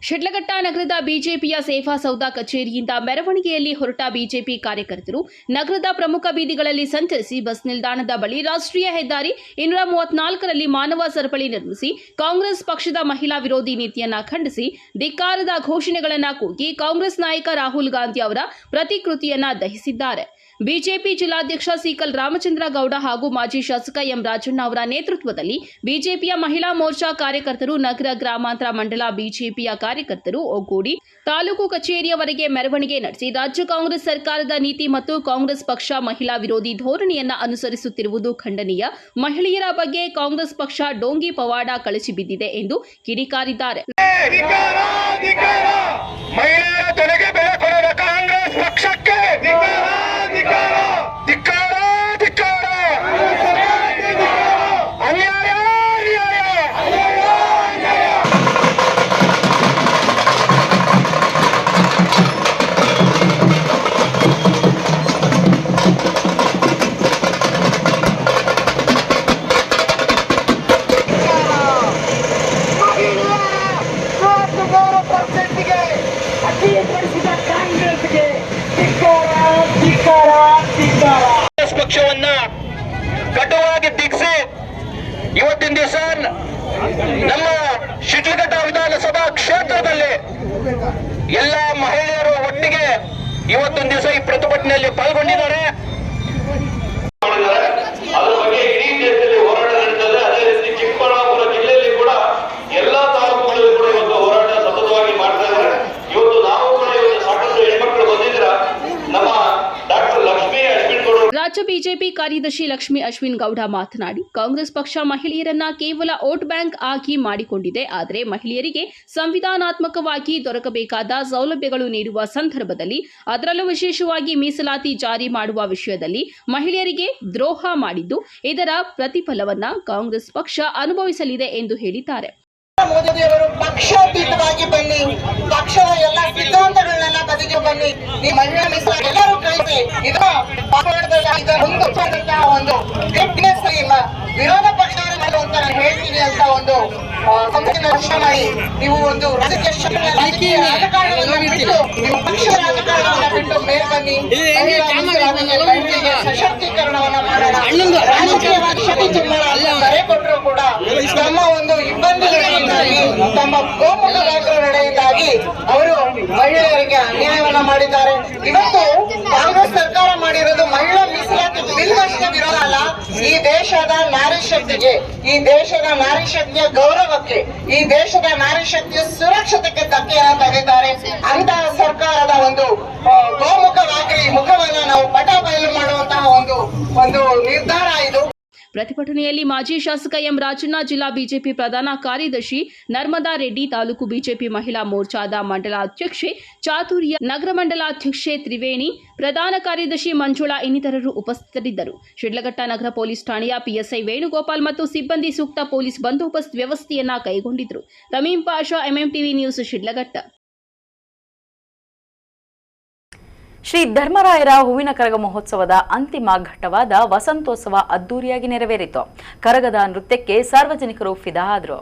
ಶಿಡ್ಲಘಟ್ಟ ನಗರದ ಬಿಜೆಪಿಯ ಸೇಫಾ ಸೌಧ ಕಚೇರಿಯಿಂದ ಮೆರವಣಿಗೆಯಲ್ಲಿ ಹೊರಟ ಬಿಜೆಪಿ ಕಾರ್ಯಕರ್ತರು ನಗರದ ಪ್ರಮುಖ ಬೀದಿಗಳಲ್ಲಿ ಸಂಚರಿಸಿ ಬಸ್ ನಿಲ್ದಾಣದ ಬಳಿ ರಾಷ್ಟ್ರೀಯ ಹೆದ್ದಾರಿ 234ರಲ್ಲಿ ಮಾನವ ಸರಪಳಿ ನಿರ್ಮಿಸಿ ಕಾಂಗ್ರೆಸ್ ಪಕ್ಷದ ಮಹಿಳಾ ವಿರೋಧಿ ನೀತಿಯನ್ನ ಖಂಡಿಸಿ ಧಿಕ್ಕಾರದ ಘೋಷಣೆಗಳನ್ನು ಕೂಗಿ ಕಾಂಗ್ರೆಸ್ ನಾಯಕ ರಾಹುಲ್ ಗಾಂಧಿ ಅವರ ಪ್ರತಿಕೃತಿಯನ್ನ ದಹಿಸಿದ್ದಾರೆ. ಬಿಜೆಪಿ ಜಿಲ್ಲಾಧ್ಯಕ್ಷ ಸಿಕಲ್ ರಾಮಚಂದ್ರ ಗೌಡ ಹಾಗೂ ಮಾಜಿ ಶಾಸಕ ಎಂ ರಾಜಣ್ಣ ಅವರ ನೇತೃತ್ವದಲ್ಲಿ ಬಿಜೆಪಿಯ ಮಹಿಳಾ ಮೋರ್ಚಾ ಕಾರ್ಯಕರ್ತರು ನಗರ ಗ್ರಾಮಾಂತರ ಮಂಡಲ ಬಿಜೆಪಿಯ ಕಾರ್ಯಕರ್ತರು ಒಗ್ಗೂಡಿ ತಾಲೂಕು ಕಚೇರಿಯವರೆಗೆ ಮೆರವಣಿಗೆ ನಡೆಸಿ ರಾಜ್ಯ ಕಾಂಗ್ರೆಸ್ ಸರ್ಕಾರದ ನೀತಿ ಮತ್ತು ಕಾಂಗ್ರೆಸ್ ಪಕ್ಷ ಮಹಿಳಾ ವಿರೋಧಿ ಧೋರಣೆಯನ್ನ ಅನುಸರಿಸುತ್ತಿರುವುದು ಖಂಡನೀಯ. ಮಹಿಳೆಯರ ಬಗ್ಗೆ ಕಾಂಗ್ರೆಸ್ ಪಕ್ಷ ಡೋಂಗಿ ಪವಾಡ ಕಳಚಿ ಬಿದ್ದಿದೆ ಎಂದು ಕಿಡಿಕಾರಿದ್ದಾರೆ. ಮಹಿಳೆಯರ ತೊಲೆಗೆ ಬೆಲೆ ಕೊಡದ ಕಾಂಗ್ರೆಸ್ ಪಕ್ಷಕ್ಕೆ ಕ್ಷೇತ್ರದಲ್ಲಿ ಎಲ್ಲ ಮಹಿಳೆಯರು ಒಟ್ಟಿಗೆ ಇವತ್ತೊಂದು ದಿವಸ ಈ ಪ್ರತಿಭಟನೆಯಲ್ಲಿ ಪಾಲ್ಗೊಂಡಿದ್ದಾರೆ. ಅದ್ರ ಬಗ್ಗೆ ಇಡೀ ದೇಶದಲ್ಲಿ ಹೋರಾಟ ನಡೀತದೆ. ಅದೇ ರೀತಿ ಚಿಕ್ಕಬಳ್ಳಾಪುರ ಜಿಲ್ಲೆಯಲ್ಲಿ ಕೂಡ ಎಲ್ಲಾ ತಾಲೂಕುಗಳಲ್ಲಿ ಕೂಡ ಇವತ್ತು ಹೋರಾಟ ಸತತವಾಗಿ ಮಾಡ್ತಾ ಇದ್ದಾರೆ. ಇವತ್ತು ನಾವು ಕೂಡ ಇವತ್ತು ಸಾಕಷ್ಟು ಹೆಣ್ಮಕ್ಳು ಬಂದಿದ್ದೀರ. ನಮ್ಮ ಡಾಕ್ಟರ್ ಲಕ್ಷ್ಮೀ ಅಶ್ವಿನ್ ಗೌಡ ರಾಜ್ಯ ಬಿಜೆಪಿ ಕಾರ್ಯದರ್ಶಿ ಲಕ್ಷ್ಮೀ ಅಶ್ವಿನ್ ಗೌಡ ಮಾತನಾಡಿ, ಕಾಂಗ್ರೆಸ್ ಪಕ್ಷ ಮಹಿಳೆಯರನ್ನ ಕೇವಲ ವೋಟ್ ಬ್ಯಾಂಕ್ ಆಗಿ ಮಾಡಿಕೊಂಡಿದೆ. ಆದರೆ ಮಹಿಳೆಯರಿಗೆ ಸಂವಿಧಾನಾತ್ಮಕವಾಗಿ ದೊರಕಬೇಕಾದ ಸೌಲಭ್ಯಗಳು ನೀಡುವ ಸಂದರ್ಭದಲ್ಲಿ, ಅದರಲ್ಲೂ ವಿಶೇಷವಾಗಿ ಮೀಸಲಾತಿ ಜಾರಿ ಮಾಡುವ ವಿಷಯದಲ್ಲಿ ಮಹಿಳೆಯರಿಗೆ ದ್ರೋಹ ಮಾಡಿದ್ದು, ಇದರ ಪ್ರತಿಫಲವನ್ನ ಕಾಂಗ್ರೆಸ್ ಪಕ್ಷ ಅನುಭವಿಸಲಿದೆ ಎಂದು ಹೇಳಿದ್ದಾರೆ. ಮೋದಿಯವರು ಪಕ್ಷಾತೀತವಾಗಿ ಬನ್ನಿ, ಪಕ್ಷದ ಎಲ್ಲ ಸಿದ್ಧಾಂತಗಳನ್ನೆಲ್ಲ ಬದಿಗೆ ಬನ್ನಿ, ಈ ಮಹಿಳಾ ಮೀಸಲಾತಿ ಎಲ್ಲರೂ ಕಳಿಸಿ. ಇದು ಒಂದು ವಿರೋಧ ಪಕ್ಷದವರು ಮಾಡುವಂತ ಹೇಳ್ತೀನಿ ಅಂತ ಒಂದು ಸಂಸ್ಥೆ ಮಾಡಿ ನೀವು ಒಂದು ರಾಜಕೀಯ ರಾಜಕಾರಣವನ್ನು ಬಿಟ್ಟು, ನಿಮ್ಮ ಪಕ್ಷದ ರಾಜಕಾರಣವನ್ನ ಬಿಟ್ಟು ಮೇಲ್ ಬನ್ನಿ. ಮಹಿಳೆಗೆ ಸಶಕ್ತೀಕರಣವನ್ನ ಮಾಡೋಣ. ರಾಜಕೀಯವಾಗಿ ಶಕ್ತಿ ತುಂಬಾಣ ಕರೆ ಕೊಟ್ಟರು ಕೂಡ ತಮ್ಮ ಒಂದು ಇಬ್ಬಂದಿಗಳಿಂದಾಗಿ, ತಮ್ಮ ಗೋಮುಖ ನಡೆಯಿಂದಾಗಿ ಅವರು ಮಹಿಳೆಯರಿಗೆ ಅನ್ಯಾಯವನ್ನ ಮಾಡಿದ್ದಾರೆ. ಇವತ್ತು ಕಾಂಗ್ರೆಸ್ ಸರ್ಕಾರ ಮಾಡಿರೋದು ಮಹಿಳಾ ಮೀಸಲಾತಿ ಬಿಲ್ ಅಷ್ಟೇ ವಿರೋಧ ಅಲ್ಲ, ಈ ದೇಶದ ನಾರಿ ಶಕ್ತಿಗೆ, ಈ ದೇಶದ ನಾರಿ ಶಕ್ತಿಯ ಗೌರವಕ್ಕೆ, ಈ ದೇಶದ ನಾರಿ ಶಕ್ತಿಯ ಸುರಕ್ಷತೆಗೆ ಧಕ್ಕೆಯನ್ನು ತೆಗೆದಿದ್ದಾರೆ. ಅಂತಹ ಸರ್ಕಾರದ ಒಂದು ಗೋಮುಖವಾಗಿ ಮುಖವನ್ನು ನಾವು ಪಟ ಬಯಲು ಮಾಡುವಂತಹ ಒಂದು ನಿರ್ಧಾರ ಇದು. ಪ್ರತಿಭಟನೆಯಲ್ಲಿ ಮಾಜಿ ಶಾಸಕ ಎಂ ರಾಜಣ್ಣ, ಜಿಲ್ಲಾ ಬಿಜೆಪಿ ಪ್ರಧಾನ ಕಾರ್ಯದರ್ಶಿ ನರ್ಮದಾ ರೆಡ್ಡಿ, ತಾಲೂಕು ಬಿಜೆಪಿ ಮಹಿಳಾ ಮೋರ್ಚಾದ ಮಂಡಲಾಧ್ಯಕ್ಷೆ ಚಾತುರ್ಯ, ನಗರ ಮಂಡಲಾಧ್ಯಕ್ಷೆ ತ್ರಿವೇಣಿ, ಪ್ರಧಾನ ಕಾರ್ಯದರ್ಶಿ ಮಂಜುಳಾ ಇನ್ನಿತರರು ಉಪಸ್ಥಿತರಿದ್ದರು. ಶಿಡ್ಲಘಟ್ಟ ನಗರ ಪೊಲೀಸ್ ಠಾಣೆಯ ಪಿಎಸ್ಐ ವೇಣುಗೋಪಾಲ್ ಮತ್ತು ಸಿಬ್ಬಂದಿ ಸೂಕ್ತ ಪೊಲೀಸ್ ಬಂದೋಬಸ್ತ್ ವ್ಯವಸ್ಥೆಯನ್ನ ಕೈಗೊಂಡಿದ್ದರು. ತಮೀಂ ಪಾಷಾ, ಎಂಎಂಟಿವಿ ನ್ಯೂಸ್, ಶಿಡ್ಲಘಟ್ಟ. ಶ್ರೀ ಧರ್ಮರಾಯರ ಹೂವಿನ ಕರಗ ಮಹೋತ್ಸವದ ಅಂತಿಮ ಘಟ್ಟವಾದ ವಸಂತೋತ್ಸವ ಅದ್ದೂರಿಯಾಗಿ ನೆರವೇರಿತು. ಕರಗದ ನೃತ್ಯಕ್ಕೆ ಸಾರ್ವಜನಿಕರು ಫಿದಾ ಆದರು.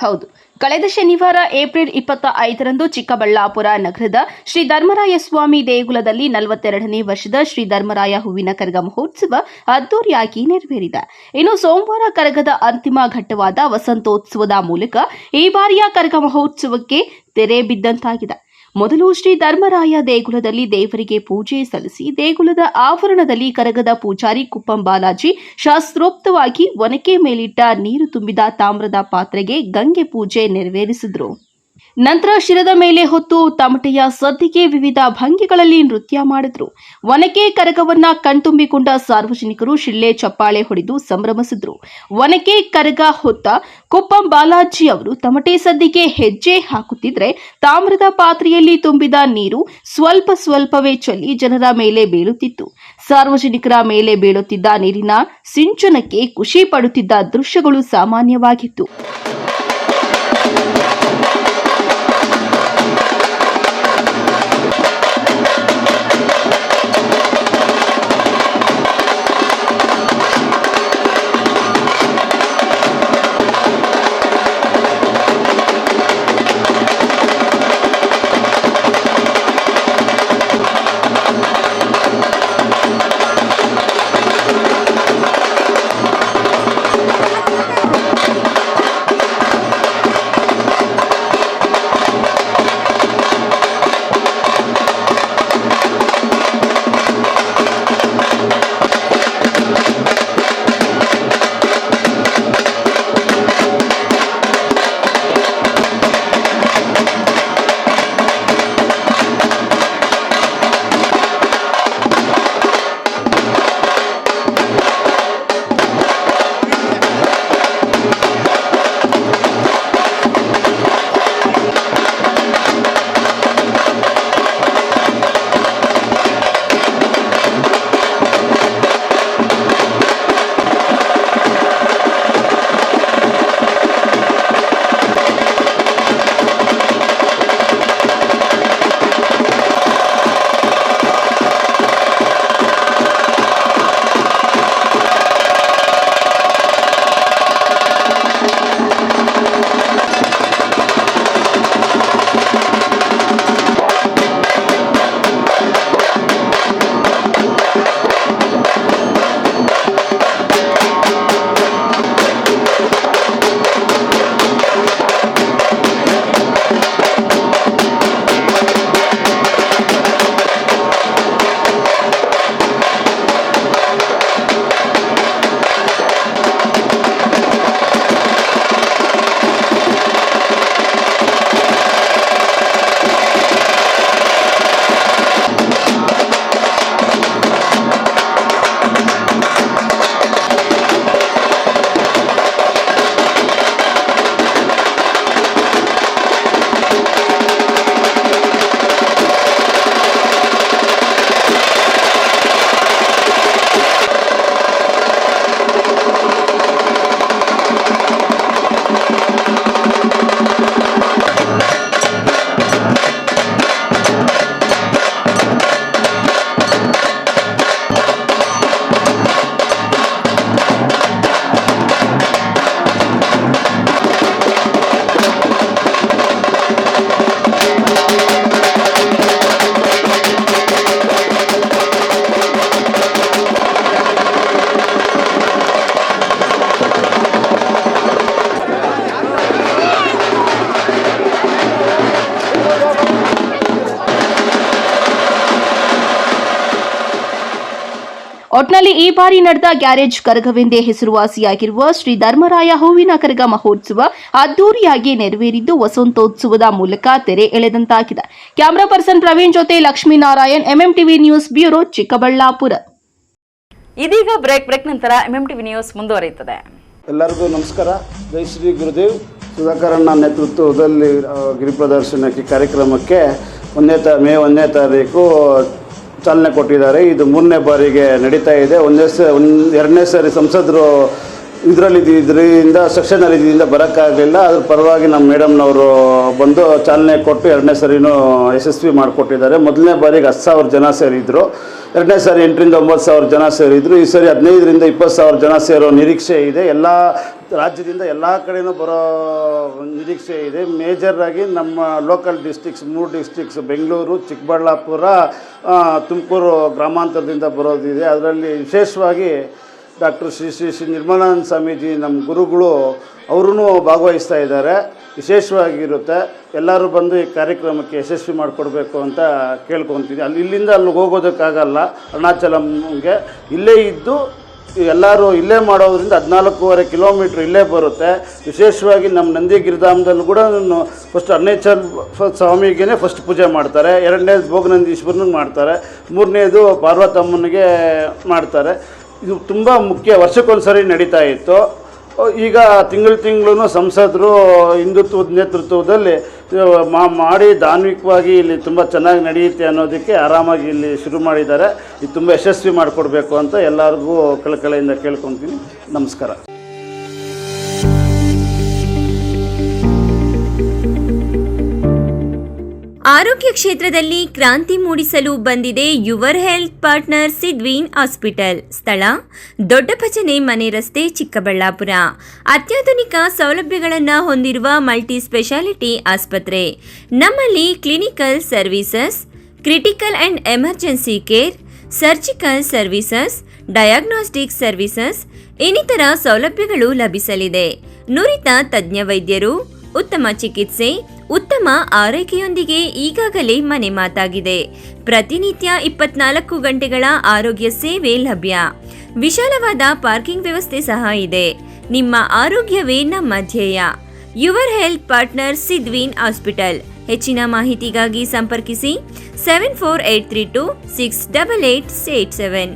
ಹೌದು, ಕಳೆದ ಶನಿವಾರ ಏಪ್ರಿಲ್ 25ರಂದು ಚಿಕ್ಕಬಳ್ಳಾಪುರ ನಗರದ ಶ್ರೀ ಧರ್ಮರಾಯ ಸ್ವಾಮಿ ದೇಗುಲದಲ್ಲಿ 42ನೇ ವರ್ಷದ ಶ್ರೀ ಧರ್ಮರಾಯ ಹೂವಿನ ಕರಗ ಮಹೋತ್ಸವ ಅದ್ದೂರಿಯಾಗಿ ನೆರವೇರಿದೆ. ಇನ್ನು ಸೋಮವಾರ ಕರಗದ ಅಂತಿಮ ಘಟ್ಟವಾದ ವಸಂತೋತ್ಸವದ ಮೂಲಕ ಈ ಬಾರಿಯ ಕರಗ ಮಹೋತ್ಸವಕ್ಕೆ ತೆರೆ ಬಿದ್ದಂತಾಗಿದೆ. ಮೊದಲು ಶ್ರೀ ಧರ್ಮರಾಯ ದೇಗುಲದಲ್ಲಿ ದೇವರಿಗೆ ಪೂಜೆ ಸಲ್ಲಿಸಿ, ದೇಗುಲದ ಆವರಣದಲ್ಲಿ ಕರಗದ ಪೂಜಾರಿ ಕುಪ್ಪಂ ಬಾಲಾಜಿ ಶಾಸ್ತ್ರೋಕ್ತವಾಗಿ ಒನಕೆ ಮೇಲಿಟ್ಟ ನೀರು ತುಂಬಿದ ತಾಮ್ರದ ಪಾತ್ರೆಗೆ ಗಂಗೆ ಪೂಜೆ ನೆರವೇರಿಸಿದರು. ನಂತರ ಶಿರದ ಮೇಲೆ ಹೊತ್ತು ತಮಟೆಯ ಸದ್ದಿಗೆ ವಿವಿಧ ಭಂಗಿಗಳಲ್ಲಿ ನೃತ್ಯ ಮಾಡಿದ್ರು. ಒನಕೆ ಕರಗವನ್ನ ಕಣ್ತುಂಬಿಕೊಂಡ ಸಾರ್ವಜನಿಕರು ಶಿಳ್ಳೆ ಚಪ್ಪಾಳೆ ಹೊಡೆದು ಸಂಭ್ರಮಿಸಿದ್ರು. ಒನಕೆ ಕರಗ ಹೊತ್ತ ಕುಪ್ಪಂ ಬಾಲಾಜಿ ಅವರು ತಮಟೆ ಸದ್ದಿಗೆ ಹೆಜ್ಜೆ ಹಾಕುತ್ತಿದ್ರೆ, ತಾಮ್ರದ ಪಾತ್ರೆಯಲ್ಲಿ ತುಂಬಿದ ನೀರು ಸ್ವಲ್ಪ ಸ್ವಲ್ಪವೇ ಚೆಲ್ಲಿ ಜನರ ಮೇಲೆ ಬೀಳುತ್ತಿತ್ತು. ಸಾರ್ವಜನಿಕರ ಮೇಲೆ ಬೀಳುತ್ತಿದ್ದ ನೀರಿನ ಸಿಂಚನಕ್ಕೆ ಖುಷಿ ಪಡುತ್ತಿದ್ದ ದೃಶ್ಯಗಳು ಸಾಮಾನ್ಯವಾಗಿತ್ತು. ಒಟ್ನಲ್ಲಿ ಈ ಬಾರಿ ನಡೆದ ಗ್ಯಾರೇಜ್ ಕರಗವೆಂದೇ ಹೆಸರುವಾಸಿಯಾಗಿರುವ ಶ್ರೀ ಧರ್ಮರಾಯ ಹೂವಿನ ಕರಗ ಮಹೋತ್ಸವ ಅದ್ದೂರಿಯಾಗಿ ನೆರವೇರಿದ್ದು ವಸಂತೋತ್ಸವದ ಮೂಲಕ ತೆರೆ ಎಳೆದಂತಾಗಿದೆ. ಕ್ಯಾಮರಾ ಪರ್ಸನ್ ಪ್ರವೀಣ್ ಜೊತೆ Lakshminarayan, MMTV news bureau, Chikkaballapur. ಇದೀಗ ಬ್ರೇಕ್ ನಂತರ ಎಂಎಂಟಿವಿ ನ್ಯೂಸ್ ಮುಂದುವರಿಯುತ್ತದೆ. ಎಲ್ಲರಿಗೂ ನಮಸ್ಕಾರ. ಜೈ ಶ್ರೀ ಗುರುದೇವ್. ಸುಧಾಕರಣ್ಣ ನೇತೃತ್ವದಲ್ಲಿ ಗಿರಿಪ್ರದರ್ಶನಕ್ಕೆ ಕಾರ್ಯಕ್ರಮಕ್ಕೆ ಮೇ 1ನೇ ತಾರೀಕು ಚಾಲನೆ ಕೊಟ್ಟಿದ್ದಾರೆ. ಇದು 3ನೇ ಬಾರಿಗೆ ನಡೀತಾ ಇದೆ. 2ನೇ ಸಾರಿ ಸಂಸದರು ಇದರಿಂದ ಸೆಕ್ಷನಲ್ಲಿ ಇದರಿಂದ ಬರೋಕ್ಕಾಗಲಿಲ್ಲ. ಅದ್ರ ಪರವಾಗಿ ನಮ್ಮ ಮೇಡಮ್ನವರು ಬಂದು ಚಾಲನೆ ಕೊಟ್ಟು 2ನೇ ಸಾರಿನೂ ಯಶಸ್ವಿ ಮಾಡಿಕೊಟ್ಟಿದ್ದಾರೆ. ಮೊದಲನೇ ಬಾರಿಗೆ 10,000 ಜನ ಸೇರಿದ್ರು. 2ನೇ ಸಾರಿ 8,000 ರಿಂದ 9,000 ಜನ ಸೇರಿದ್ರು. ಈ ಸಾರಿ 15,000 ರಿಂದ 20,000 ಜನ ಸೇರೋ ನಿರೀಕ್ಷೆ ಇದೆ. ಎಲ್ಲ ರಾಜ್ಯದಿಂದ ಎಲ್ಲ ಕಡೆಯೂ ಬರೋ ನಿರೀಕ್ಷೆ ಇದೆ. ಮೇಜರಾಗಿ ನಮ್ಮ local districts 3 districts Bengaluru, Chikkaballapur, Tumakuru ಗ್ರಾಮಾಂತರದಿಂದ ಬರೋದಿದೆ. ಅದರಲ್ಲಿ ವಿಶೇಷವಾಗಿ ಡಾಕ್ಟರ್ ಶ್ರೀ ನಿರ್ಮಲಾನಂದ ಸ್ವಾಮೀಜಿ ನಮ್ಮ ಗುರುಗಳು ಅವರೂ ಭಾಗವಹಿಸ್ತಾ ಇದ್ದಾರೆ. ವಿಶೇಷವಾಗಿರುತ್ತೆ. ಎಲ್ಲರೂ ಬಂದು ಈ ಕಾರ್ಯಕ್ರಮಕ್ಕೆ ಯಶಸ್ವಿ ಮಾಡಿಕೊಡ್ಬೇಕು ಅಂತ ಕೇಳ್ಕೊತೀನಿ. ಇಲ್ಲಿಂದ ಅಲ್ಲಿಗೆ ಹೋಗೋದಕ್ಕಾಗಲ್ಲ. ಅರುಣಾಚಲಂಗೆ ಇಲ್ಲೇ ಇದ್ದು ಎಲ್ಲರೂ ಇಲ್ಲೇ ಮಾಡೋದ್ರಿಂದ 14.5 ಕಿಲೋಮೀಟ್ರ್ ಇಲ್ಲೇ ಬರುತ್ತೆ. ವಿಶೇಷವಾಗಿ ನಮ್ಮ ನಂದಿ ಗಿರಿಧಾಮದಲ್ಲೂ ಕೂಡ ಫಸ್ಟ್ ಅರುಣಾಚಲ ಸ್ವಾಮಿಗೆ ಫಸ್ಟ್ ಪೂಜೆ ಮಾಡ್ತಾರೆ. 2ನೇದು ಭೋಗನಂದೀಶ್ವರನಿಗೆ ಮಾಡ್ತಾರೆ. 3ನೇದು ಪಾರ್ವತಮ್ಮನಿಗೆ ಮಾಡ್ತಾರೆ. ಇದು ತುಂಬ ಮುಖ್ಯ. ವರ್ಷಕ್ಕೊಂದು ಸರಿ ನಡೀತಾ ಇತ್ತು. ಈಗ ತಿಂಗಳು ಸಂಸದರು ಹಿಂದುತ್ವದ ನೇತೃತ್ವದಲ್ಲಿ ಮಾಡಿ ಧಾರ್ಮಿಕವಾಗಿ ಇಲ್ಲಿ ತುಂಬ ಚೆನ್ನಾಗಿ ನಡೆಯುತ್ತೆ ಅನ್ನೋದಕ್ಕೆ ಆರಾಮಾಗಿ ಇಲ್ಲಿ ಶುರು ಮಾಡಿದ್ದಾರೆ. ಇದು ತುಂಬ ಯಶಸ್ವಿ ಮಾಡಿಕೊಡ್ಬೇಕು ಅಂತ ಎಲ್ಲರಿಗೂ ಕಳಕಳಿಯಿಂದ ಕೇಳ್ಕೊತೀನಿ. ನಮಸ್ಕಾರ. ಆರೋಗ್ಯ ಕ್ಷೇತ್ರದಲ್ಲಿ ಕ್ರಾಂತಿ ಮೂಡಿಸಲು ಬಂದಿದೆ your health partner Sidwin hospital. ಸ್ಥಳ ದೊಡ್ಡಭಜನೆ ಮನೆ ರಸ್ತೆ, ಚಿಕ್ಕಬಳ್ಳಾಪುರ. ಅತ್ಯಾಧುನಿಕ ಸೌಲಭ್ಯಗಳನ್ನು ಹೊಂದಿರುವ ಮಲ್ಟಿ ಸ್ಪೆಷಾಲಿಟಿ ಆಸ್ಪತ್ರೆ. ನಮ್ಮಲ್ಲಿ clinical services, critical and emergency care, surgical services, diagnostic services ಇನ್ನಿತರ ಸೌಲಭ್ಯಗಳು ಲಭಿಸಲಿದೆ. ನುರಿತ ತಜ್ಞ ವೈದ್ಯರು, ಉತ್ತಮ ಚಿಕಿತ್ಸೆ, ಉತ್ತಮ ಆರೈಕೆಯೊಂದಿಗೆ ಈಗಾಗಲೇ ಮನೆ ಮಾತಾಗಿದೆ. ಪ್ರತಿನಿತ್ಯ 24 ಗಂಟೆಗಳ ಆರೋಗ್ಯ ಸೇವೆ ಲಭ್ಯ. ವಿಶಾಲವಾದ ಪಾರ್ಕಿಂಗ್ ವ್ಯವಸ್ಥೆ ಸಹ ಇದೆ. ನಿಮ್ಮ ಆರೋಗ್ಯವೇ ನಮ್ಮ ಧ್ಯೇಯ. Your health partner Sidwin hospital. ಹೆಚ್ಚಿನ ಮಾಹಿತಿಗಾಗಿ ಸಂಪರ್ಕಿಸಿ 74832 68887.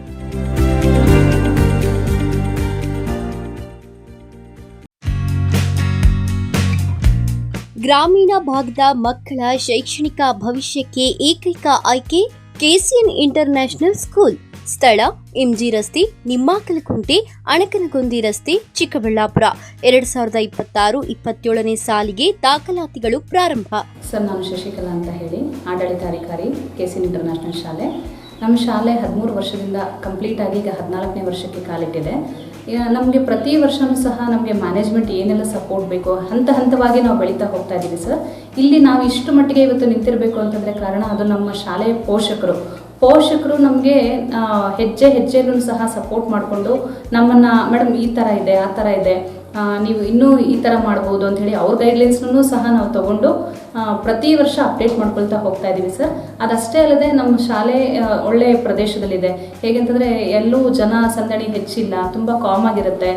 ಗ್ರಾಮೀಣ ಭಾಗದ ಮಕ್ಕಳ ಶೈಕ್ಷಣಿಕ ಭವಿಷ್ಯಕ್ಕೆ ಏಕೈಕ ಆಯ್ಕೆ ಕೆಸಿಎನ್ ಇಂಟರ್ನ್ಯಾಷನಲ್ ಸ್ಕೂಲ್. ಸ್ಥಳ ಎಂಜಿ ರಸ್ತೆ, ನಿಮ್ಮಾಕಲಕುಂಟೆ, ಅಣಕನಗೊಂದಿ ರಸ್ತೆ, ಚಿಕ್ಕಬಳ್ಳಾಪುರ. 2026-27ನೇ ಸಾಲಿಗೆ ದಾಖಲಾತಿಗಳು ಪ್ರಾರಂಭ. ಸರ್, ನಾನು ಶಶಿಕಲಾ ಅಂತ ಹೇಳಿ, ಆಡಳಿತಾಧಿಕಾರಿ ಕೆಸಿಎನ್ ಇಂಟರ್ನ್ಯಾಷನಲ್ ಶಾಲೆ. ನಮ್ಮ ಶಾಲೆ 13 ವರ್ಷದಿಂದ ಕಂಪ್ಲೀಟ್ ಆಗಿ ಈಗ 14ನೇ ವರ್ಷಕ್ಕೆ ಕಾಲಿಟ್ಟಿದೆ. ನಮಗೆ ಪ್ರತಿ ವರ್ಷವೂ ಸಹ ನಮಗೆ ಮ್ಯಾನೇಜ್ಮೆಂಟ್ ಏನೆಲ್ಲ ಸಪೋರ್ಟ್ ಬೇಕು ಹಂತವಾಗಿ ನಾವು ಬೆಳೀತಾ ಹೋಗ್ತಾ ಇದ್ದೀವಿ ಸರ್. ಇಲ್ಲಿ ನಾವು ಇಷ್ಟು ಮಟ್ಟಿಗೆ ಇವತ್ತು ನಿಂತಿರಬೇಕು ಅಂತಂದರೆ ಕಾರಣ ಅದು ನಮ್ಮ ಶಾಲೆಯ ಪೋಷಕರು ನಮಗೆ ಹೆಜ್ಜೆಯಲ್ಲೂ ಸಹ ಸಪೋರ್ಟ್ ಮಾಡಿಕೊಂಡು ನಮ್ಮನ್ನು ಮೇಡಮ್ ಈ ಥರ ಇದೆ, ಆ ಥರ ಇದೆ, ನೀವು ಇನ್ನೂ ಈ ಥರ ಮಾಡ್ಬೋದು ಅಂಥೇಳಿ ಅವ್ರ ಗೈಡ್ಲೈನ್ಸ್ನೂ ಸಹ ನಾವು ತೊಗೊಂಡು ಪ್ರತಿ ವರ್ಷ ಅಪ್ಡೇಟ್ ಮಾಡ್ಕೊಳ್ತಾ ಹೋಗ್ತಾ ಇದ್ದೀವಿ ಸರ್. ಅದಷ್ಟೇ ಅಲ್ಲದೆ ನಮ್ಮ ಶಾಲೆ ಒಳ್ಳೆಯ ಪ್ರದೇಶದಲ್ಲಿದೆ. ಹೇಗೆಂತಂದರೆ ಎಲ್ಲೂ ಜನ ಸಂದಣಿ ಹೆಚ್ಚಿಲ್ಲ, ತುಂಬ ಕಾಮ್ ಆಗಿರುತ್ತೆ.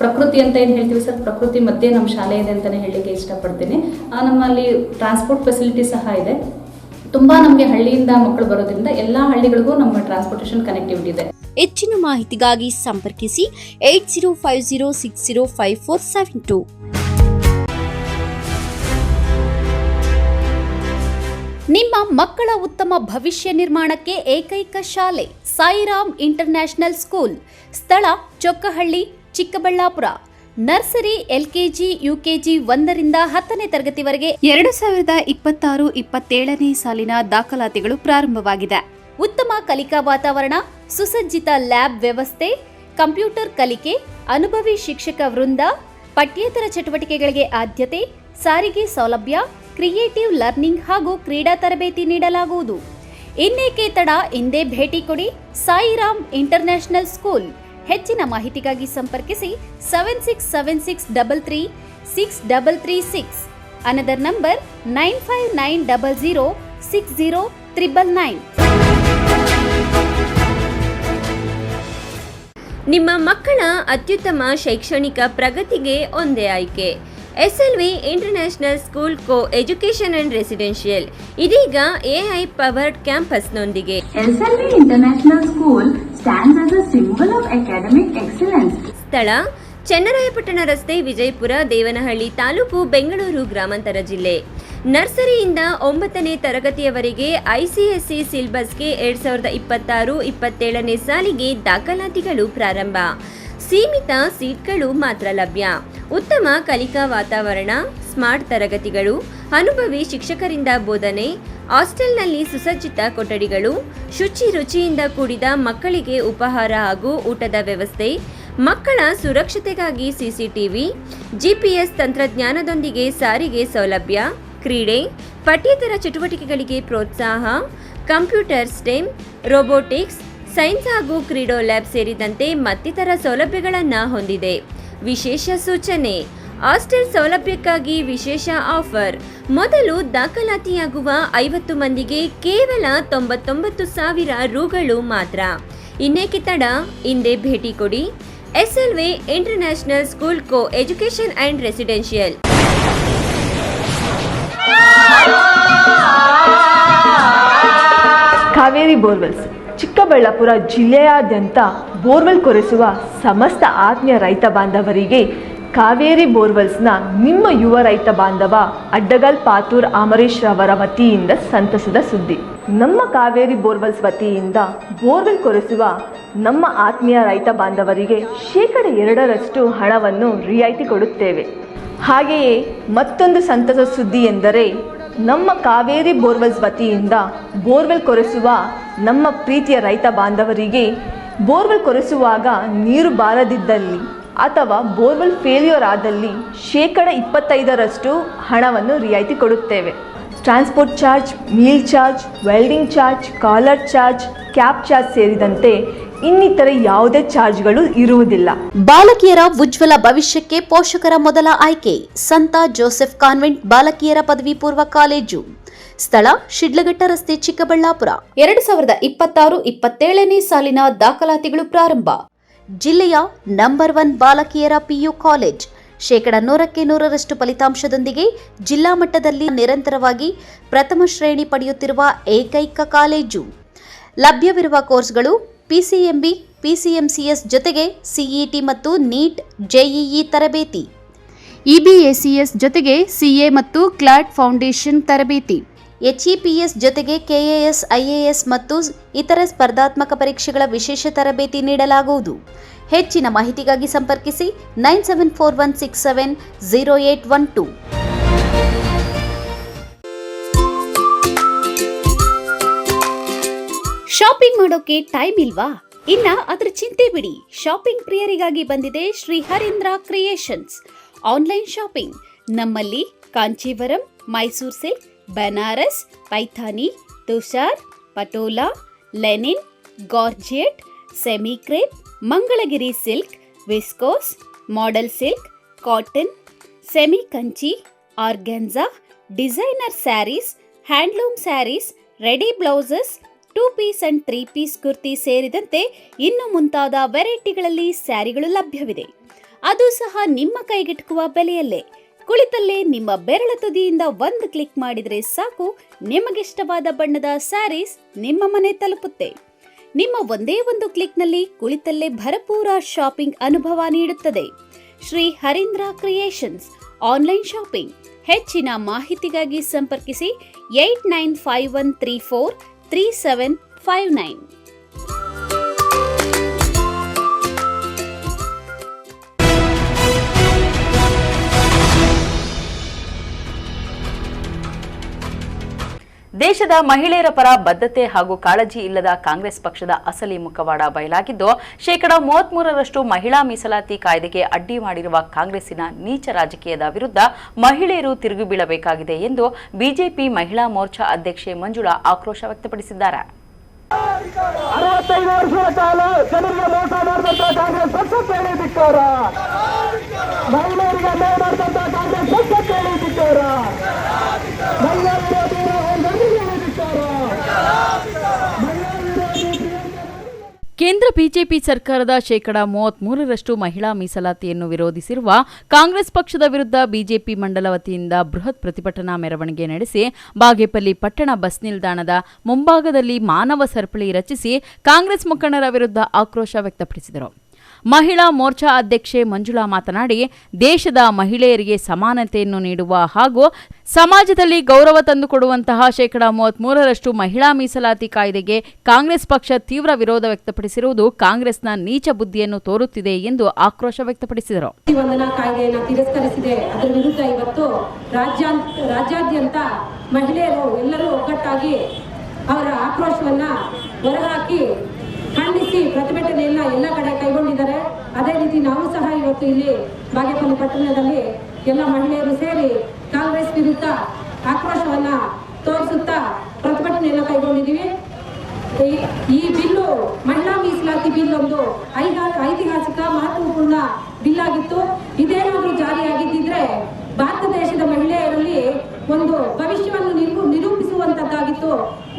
ಪ್ರಕೃತಿ ಅಂತ ಏನು ಹೇಳ್ತೀವಿ ಸರ್, ಪ್ರಕೃತಿ ಮಧ್ಯೆ ನಮ್ಮ ಶಾಲೆ ಇದೆ ಅಂತಲೇ ಹೇಳಲಿಕ್ಕೆ ಇಷ್ಟಪಡ್ತೀನಿ. ನಮ್ಮಲ್ಲಿ ಟ್ರಾನ್ಸ್ಪೋರ್ಟ್ ಫೆಸಿಲಿಟಿ ಸಹ ಇದೆ. ತುಂಬ ನಮಗೆ ಹಳ್ಳಿಯಿಂದ ಮಕ್ಕಳು ಬರೋದ್ರಿಂದ ಎಲ್ಲ ಹಳ್ಳಿಗಳಿಗೂ ನಮ್ಮ ಟ್ರಾನ್ಸ್ಪೋರ್ಟೇಷನ್ ಕನೆಕ್ಟಿವಿಟಿ ಇದೆ. ಹೆಚ್ಚಿನ ಮಾಹಿತಿಗಾಗಿ ಸಂಪರ್ಕಿಸಿ 8050605472. ನಿಮ್ಮ ಮಕ್ಕಳ ಉತ್ತಮ ಭವಿಷ್ಯ ನಿರ್ಮಾಣಕ್ಕೆ ಏಕೈಕ ಶಾಲೆ ಸಾಯಿರಾಮ್ ಇಂಟರ್ನ್ಯಾಷನಲ್ ಸ್ಕೂಲ್. ಸ್ಥಳ Chokkahalli, Chikkaballapur. Nursery, LKG, UKG 1ರಿಂದ 10ನೇ ತರಗತಿವರೆಗೆ 2026-27ನೇ ಸಾಲಿನ ದಾಖಲಾತಿಗಳು ಪ್ರಾರಂಭವಾಗಿದೆ. ಉತ್ತಮ ಕಲಿಕಾ ವಾತಾವರಣ, ಸುಸಜ್ಜಿತ ಲ್ಯಾಬ್ ವ್ಯವಸ್ಥೆ, ಕಂಪ್ಯೂಟರ್ ಕಲಿಕೆ, ಅನುಭವಿ ಶಿಕ್ಷಕ ವೃಂದ, ಪಠ್ಯೇತರ ಚಟುವಟಿಕೆಗಳಿಗೆ ಆದ್ಯತೆ, ಸಾರಿಗೆ ಸೌಲಭ್ಯ, ಕ್ರಿಯೇಟಿವ್ ಲರ್ನಿಂಗ್ ಹಾಗೂ ಕ್ರೀಡಾ ತರಬೇತಿ ನೀಡಲಾಗುವುದು. ಇನ್ನೇಕೆ ತಡ, ಇಂದೇ ಭೇಟಿ ಕೊಡಿ ಸಾಯಿರಾಮ್ ಇಂಟರ್ನ್ಯಾಷನಲ್ ಸ್ಕೂಲ್. ಹೆಚ್ಚಿನ ಮಾಹಿತಿಗಾಗಿ ಸಂಪರ್ಕಿಸಿ 7676336336. Another number 9590060999. ನಿಮ್ಮ ಮಕ್ಕಳ ಅತ್ಯುತ್ತಮ ಶೈಕ್ಷಣಿಕ ಪ್ರಗತಿಗೆ ಒಂದೇ ಆಯ್ಕೆ. SLV international school co education and residential ಇದೀಗ AI ಪವರ್ಡ್ ಕ್ಯಾಂಪಸ್ನೊಂದಿಗೆ. SLV international school stands as a symbol of academic excellence. ಸ್ಥಳ ಚನ್ನರಾಯಪಟ್ಟಣ ರಸ್ತೆ, ವಿಜಯಪುರ, ದೇವನಹಳ್ಳಿ ತಾಲೂಕು, ಬೆಂಗಳೂರು ಗ್ರಾಮಾಂತರ ಜಿಲ್ಲೆ. ನರ್ಸರಿಯಿಂದ 9ನೇ ತರಗತಿಯವರೆಗೆ ICSE ಸಿಲೆಬಸ್ಗೆ 2026-27ನೇ ಸಾಲಿಗೆ ದಾಖಲಾತಿಗಳು ಪ್ರಾರಂಭ. ಸೀಮಿತ ಸೀಟ್ಗಳು ಮಾತ್ರ ಲಭ್ಯ. ಉತ್ತಮ ಕಲಿಕಾ ವಾತಾವರಣ, ಸ್ಮಾರ್ಟ್ ತರಗತಿಗಳು, ಅನುಭವಿ ಶಿಕ್ಷಕರಿಂದ ಬೋಧನೆ, ಹಾಸ್ಟೆಲ್ನಲ್ಲಿ ಸುಸಜ್ಜಿತ ಕೊಠಡಿಗಳು, ರುಚಿಯಿಂದ ಕೂಡಿದ ಮಕ್ಕಳಿಗೆ ಉಪಹಾರ ಹಾಗೂ ಊಟದ ವ್ಯವಸ್ಥೆ, ಮಕ್ಕಳ ಸುರಕ್ಷತೆಗಾಗಿ CCTV, GPS ತಂತ್ರಜ್ಞಾನದೊಂದಿಗೆ ಸಾರಿಗೆ ಸೌಲಭ್ಯ, ಕ್ರೀಡೆ, ಪಠ್ಯೇತರ ಚಟುವಟಿಕೆಗಳಿಗೆ ಪ್ರೋತ್ಸಾಹ, ಕಂಪ್ಯೂಟರ್, ಸ್ಟೆಮ್, ರೋಬೋಟಿಕ್ಸ್, ಸೈನ್ಸ್ ಹಾಗೂ ಕ್ರೀಡೋ ಲ್ಯಾಬ್ ಸೇರಿದಂತೆ ಮತ್ತಿತರ ಸೌಲಭ್ಯಗಳನ್ನು ಹೊಂದಿದೆ. ವಿಶೇಷ ಸೂಚನೆ: ಹಾಸ್ಟೆಲ್ ಸೌಲಭ್ಯಕ್ಕಾಗಿ ವಿಶೇಷ ಆಫರ್. ಮೊದಲು ದಾಖಲಾತಿಯಾಗುವ 50 ಮಂದಿಗೆ ಕೇವಲ 99,000 ರೂಗಳು ಮಾತ್ರ. ಇನ್ನೇಕೆ ತಡ? ಹಿಂದೆ ಭೇಟಿ ಕೊಡಿ. SLV international school co education and residential. Kaveri borewells Chikkaballapur ಜಿಲ್ಲೆಯಾದ್ಯಂತ ಬೋರ್ವೆಲ್ ಕೊರೆಸುವ ಸಮಸ್ತ ಆತ್ಮೀಯ ರೈತ ಬಾಂಧವರಿಗೆ ಕಾವೇರಿ ಬೋರ್ವೆಲ್ಸ್ನ ನಿಮ್ಮ ಯುವ ರೈತ ಬಾಂಧವ ಅಡ್ಡಗಲ್ ಪಾತೂರ್ ಅಮರೇಶ್ ರವರ ವತಿಯಿಂದ ಸಂತಸದ ಸುದ್ದಿ. ನಮ್ಮ ಕಾವೇರಿ ಬೋರ್ವೆಲ್ಸ್ ವತಿಯಿಂದ ಬೋರ್ವೆಲ್ ಕೊರೆಸುವ ನಮ್ಮ ಆತ್ಮೀಯ ರೈತ ಬಾಂಧವರಿಗೆ 2% ಹಣವನ್ನು ರಿಯಾಯಿತಿ ಕೊಡುತ್ತೇವೆ. ಹಾಗೆಯೇ ಮತ್ತೊಂದು ಸಂತಸ ಸುದ್ದಿ ಎಂದರೆ ನಮ್ಮ ಕಾವೇರಿ ಬೋರ್ವೆಲ್ಸ್ ವತಿಯಿಂದ ಬೋರ್ವೆಲ್ ಕೊರೆಸುವ ನಮ್ಮ ಪ್ರೀತಿಯ ರೈತ ಬಾಂಧವರಿಗೆ ಬೋರ್ವೆಲ್ ಕೊರೆಸುವಾಗ ನೀರು ಬಾರದಿದ್ದಲ್ಲಿ ಅಥವಾ ಬೋರ್ವೆಲ್ ಫೇಲ್ಯೂರ್ ಆದಲ್ಲಿ 25% ಹಣವನ್ನು ರಿಯಾಯಿತಿ ಕೊಡುತ್ತೇವೆ. Transport charge, meal charge, welding charge, collar charge, cab charge ಸೇರಿದಂತೆ ಇನ್ನಿತರ ಯಾವುದೇ ಚಾರ್ಜ್ಗಳು ಇರುವುದಿಲ್ಲ. ಬಾಲಕಿಯರ ಉಜ್ವಲ ಭವಿಷ್ಯಕ್ಕೆ ಪೋಷಕರ ಮೊದಲ ಆಯ್ಕೆ ಸಂತ ಜೋಸೆಫ್ ಕಾನ್ವೆಂಟ್ ಬಾಲಕಿಯರ ಪದವಿ ಪೂರ್ವ ಕಾಲೇಜು. ಸ್ಥಳ ಶಿಡ್ಲಘಟ್ಟ ರಸ್ತೆ, ಚಿಕ್ಕಬಳ್ಳಾಪುರ. 2026-27ನೇ ಸಾಲಿನ ದಾಖಲಾತಿಗಳು ಪ್ರಾರಂಭ. ಜಿಲ್ಲೆಯ ನಂಬರ್ 1 ಬಾಲಕಿಯರ PU ಕಾಲೇಜ್. 100% ಫಲಿತಾಂಶದೊಂದಿಗೆ ಜಿಲ್ಲಾ ಮಟ್ಟದಲ್ಲಿ ನಿರಂತರವಾಗಿ ಪ್ರಥಮ ಶ್ರೇಣಿ ಪಡೆಯುತ್ತಿರುವ ಏಕೈಕ ಕಾಲೇಜು. ಲಭ್ಯವಿರುವ ಕೋರ್ಸ್ಗಳು PCMB, PCMCS ಜೊತೆಗೆ CET ಮತ್ತು NEET, JEE ತರಬೇತಿ. EBACS ಜೊತೆಗೆ CA ಮತ್ತು ಕ್ಲಾಟ್ ಫೌಂಡೇಶನ್ ತರಬೇತಿ. HEPS ಜೊತೆಗೆ KAS, IAS ಮತ್ತು ಇತರ ಸ್ಪರ್ಧಾತ್ಮಕ ಪರೀಕ್ಷೆಗಳ ವಿಶೇಷ ತರಬೇತಿ ನೀಡಲಾಗುವುದು. ಹೆಚ್ಚಿನ ಮಾಹಿತಿಗಾಗಿ ಸಂಪರ್ಕಿಸಿ 9741670812. ಶಾಪಿಂಗ್ ಮಾಡೋಕೆ ಟೈಮ್ ಇಲ್ವಾ? ಇನ್ನ ಅದರ ಚಿಂತೆ ಬಿಡಿ. ಶಾಪಿಂಗ್ ಪ್ರಿಯರಿಗಾಗಿ ಬಂದಿದೆ Shri Harindra creations. Online shopping ನಮ್ಮಲ್ಲಿ Kanjeevaram, Mysuru silk, Banaras, Paithani, Tussar, Patola, linen, georgette, semi crepe, Mangalagiri silk, viscose, model silk, cotton, semi Kanchi, organza, designer saris, handloom saris, ready blouses, 2 piece and 3 piece kurti ಸೇರಿದಂತೆ ಇನ್ನು ಮುಂತಾದ ವೆರೈಟಿಗಳಲ್ಲಿ ಸ್ಯಾರಿಗಳು ಲಭ್ಯವಿದೆ. ಅದು ಸಹ ನಿಮ್ಮ ಕೈಗೆಟುಕುವ ಬೆಲೆಯಲ್ಲೇ. ಕುಳಿತಲ್ಲೇ ನಿಮ್ಮ ಬೆರಳ ತುದಿಯಿಂದ ಒಂದು ಕ್ಲಿಕ್ ಮಾಡಿದರೆ ಸಾಕು, ನಿಮಗಿಷ್ಟವಾದ ಬಣ್ಣದ ಸ್ಯಾರೀಸ್ ನಿಮ್ಮ ಮನೆ ತಲುಪುತ್ತೆ. ನಿಮ್ಮ ಒಂದೇ ಒಂದು ಕ್ಲಿಕ್ನಲ್ಲಿ ಕುಳಿತಲ್ಲೇ ಭರಪೂರ ಶಾಪಿಂಗ್ ಅನುಭವ ನೀಡುತ್ತದೆ. Shri Harindra creations online shopping. ಹೆಚ್ಚಿನ ಮಾಹಿತಿಗಾಗಿ ಸಂಪರ್ಕಿಸಿ 8951343759. ದೇಶದ ಮಹಿಳೆಯರ ಪರ ಬದ್ಧತೆ ಹಾಗೂ ಕಾಳಜಿ ಇಲ್ಲದ ಕಾಂಗ್ರೆಸ್ ಪಕ್ಷದ ಅಸಲಿ ಮುಖವಾಡ ಬಯಲಾಗಿದ್ದು, 33% ಮಹಿಳಾ ಮೀಸಲಾತಿ ಕಾಯ್ದೆಗೆ ಅಡ್ಡಿ ಮಾಡಿರುವ ಕಾಂಗ್ರೆಸ್ಸಿನ ನೀಚ ರಾಜಕೀಯದ ವಿರುದ್ಧ ಮಹಿಳೆಯರು ತಿರುಗಿ ಬೀಳಬೇಕಾಗಿದೆ ಎಂದು ಬಿಜೆಪಿ ಮಹಿಳಾ ಮೋರ್ಚಾ ಅಧ್ಯಕ್ಷೆ ಮಂಜುಳಾ ಆಕ್ರೋಶ ವ್ಯಕ್ತಪಡಿಸಿದ್ದಾರೆ. 65 ವರ್ಷಗಳ ಕಾಲ ಜನರಿಗೆ ಮೋಸ ಮಾಡಿದಂತ ಕಾಂಗ್ರೆಸ್ ಪಕ್ಷಕ್ಕೆ ಧಿಕ್ಕಾರ, ಮಹಿಳೆಯರಿಗೆ ಅನ್ಯಾಯ ಮಾಡಿದಂತ ಕಾಂಗ್ರೆಸ್ ಪಕ್ಷಕ್ಕೆ ಧಿಕ್ಕಾರ, ಮಹಿಳಾ ವಿರೋಧಿ ಧಿಕ್ಕಾರ. ಕೇಂದ್ರ ಬಿಜೆಪಿ ಸರ್ಕಾರದ 33% ಮಹಿಳಾ ಮೀಸಲಾತಿಯನ್ನು ವಿರೋಧಿಸಿರುವ ಕಾಂಗ್ರೆಸ್ ಪಕ್ಷದ ವಿರುದ್ಧ ಬಿಜೆಪಿ ಮಂಡಲ ವತಿಯಿಂದ ಬೃಹತ್ ಪ್ರತಿಭಟನಾ ಮೆರವಣಿಗೆ ನಡೆಸಿ ಬಾಗೇಪಲ್ಲಿ ಪಟ್ಟಣ ಬಸ್ ನಿಲ್ದಾಣದ ಮುಂಭಾಗದಲ್ಲಿ ಮಾನವ ಸರಪಳಿ ರಚಿಸಿ ಕಾಂಗ್ರೆಸ್ ಮುಖಂಡರ ವಿರುದ್ಧ ಆಕ್ರೋಶ ವ್ಯಕ್ತಪಡಿಸಿದರು. ಮಹಿಳಾ ಮೋರ್ಚಾ ಅಧ್ಯಕ್ಷೆ ಮಂಜುಳಾ ಮಾತನಾಡಿ, ದೇಶದ ಮಹಿಳೆಯರಿಗೆ ಸಮಾನತೆಯನ್ನು ನೀಡುವ ಹಾಗೂ ಸಮಾಜದಲ್ಲಿ ಗೌರವ ತಂದುಕೊಡುವಂತಹ 33% ಮಹಿಳಾ ಮೀಸಲಾತಿ ಕಾಯ್ದೆಗೆ ಕಾಂಗ್ರೆಸ್ ಪಕ್ಷ ತೀವ್ರ ವಿರೋಧ ವ್ಯಕ್ತಪಡಿಸಿರುವುದು ಕಾಂಗ್ರೆಸ್ನ ನೀಚ ಬುದ್ಧಿಯನ್ನು ತೋರುತ್ತಿದೆ ಎಂದು ಆಕ್ರೋಶ ವ್ಯಕ್ತಪಡಿಸಿದರು. ವಂದನಾ ಕಾಯ್ದೆಯನ್ನು ತಿರಸ್ಕರಿಸಿದೆ. ಅದರ ವಿರುದ್ಧ ಇವತ್ತು ರಾಜ್ಯಾದ್ಯಂತ ಮಹಿಳೆಯರು ಎಲ್ಲರೂ ಒಗ್ಗಟ್ಟಾಗಿ ಅವರ ಆಕ್ರೋಶವನ್ನ ಹೊರಹಾಕಿ ಖಂಡಿಸಿ ಪ್ರತಿಭಟನೆಯನ್ನ ಎಲ್ಲ ಕಡೆ ಕೈಗೊಂಡಿದ್ದಾರೆ. ಅದೇ ರೀತಿ ನಾವು ಸಹ ಇವತ್ತು ಇಲ್ಲಿ ಬಾಗೇಪಲ್ಲಿ ಪಟ್ಟಣದಲ್ಲಿ ಎಲ್ಲ ಮಹಿಳೆಯರು ಸೇರಿ ಕಾಂಗ್ರೆಸ್ ವಿರುದ್ಧ ಆಕ್ರೋಶವನ್ನ ತೋರಿಸುತ್ತಾ ಪ್ರತಿಭಟನೆಯನ್ನ ಕೈಗೊಂಡಿದ್ದೀವಿ. ಈ ಬಿಲ್ಲು ಮಹಿಳಾ ಮೀಸಲಾತಿ ಬಿಲ್ ಒಂದು ಐತಿಹಾಸಿಕ ಮಹತ್ವಪೂರ್ಣ ಬಿಲ್ ಆಗಿತ್ತು. ಇದೇನಾದ್ರೂ ಜಾರಿಯಾಗಿದ್ದಿದ್ರೆ ಭಾರತ ದೇಶದ ಮಹಿಳೆಯರಲ್ಲಿ ಒಂದು ಭವಿಷ್ಯವನ್ನು ನಿರೂಪಿಸುವಂತದ್ದಾಗಿತ್ತು,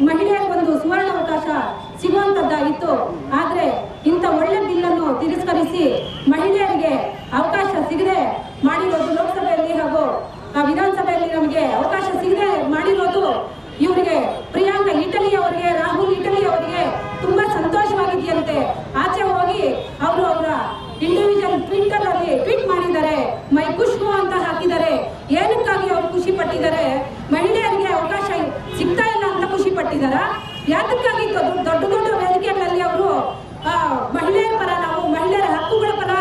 ಮಹಿಳೆಯರಿಗೊಂದು ಸುವರ್ಣಾವಕಾಶ ಸಿಗುವಂತದ್ದಾಗಿತ್ತು. ಆದ್ರೆ ಇಂಥ ಒಳ್ಳೆ ಬಿಲ್ಲನ್ನು ತಿರಸ್ಕರಿಸಿ ಮಹಿಳೆಯರಿಗೆ ಅವಕಾಶ ಸಿಗದೆ ಮಾಡಿರೋದು, ಲೋಕಸಭೆಯಲ್ಲಿ ಹಾಗೂ ವಿಧಾನಸಭೆಯಲ್ಲಿ ನಮಗೆ ಅವಕಾಶ ಸಿಗದೆ ಮಾಡಿರೋದು ಇವರಿಗೆ ಪ್ರಿಯಾಂಕಾ ಇಟಲಿ ಅವರಿಗೆ, ರಾಹುಲ್ ಇಟಲಿ ಅವರಿಗೆ ತುಂಬಾ ಸಂತೋಷವಾಗಿದೆಯಂತೆ. ಆಚೆ ಹೋಗಿ ಅವರು ಅವರ ಇಂಡಿವಿಜುವಲ್ ಟ್ವಿಟರ್ ಅಲ್ಲಿ ಟ್ವೀಟ್ ಮಾಡಿದ್ದಾರೆ, ಮೈ ಖುಷು ಅಂತ ಹಾಕಿದ್ದಾರೆ. ಏನಕ್ಕಾಗಿ ಅವರು ಖುಷಿ ಪಟ್ಟಿದ್ದಾರೆ? ಮಹಿಳೆಯರಿಗೆ ಅವಕಾಶ ಸಿಗ್ತಾ ಇಲ್ಲ ಅಂತ ಖುಷಿ ಪಟ್ಟಿದಾರ? ಯಾತಕ್ಕಾಗಿ ದೊಡ್ಡ ದೊಡ್ಡ ವೇದಿಕೆಗಳಲ್ಲಿ ಅವರು ಮಹಿಳೆಯರ ಪರ, ನಾವು ಮಹಿಳೆಯರ ಹಕ್ಕುಗಳ ಪರ,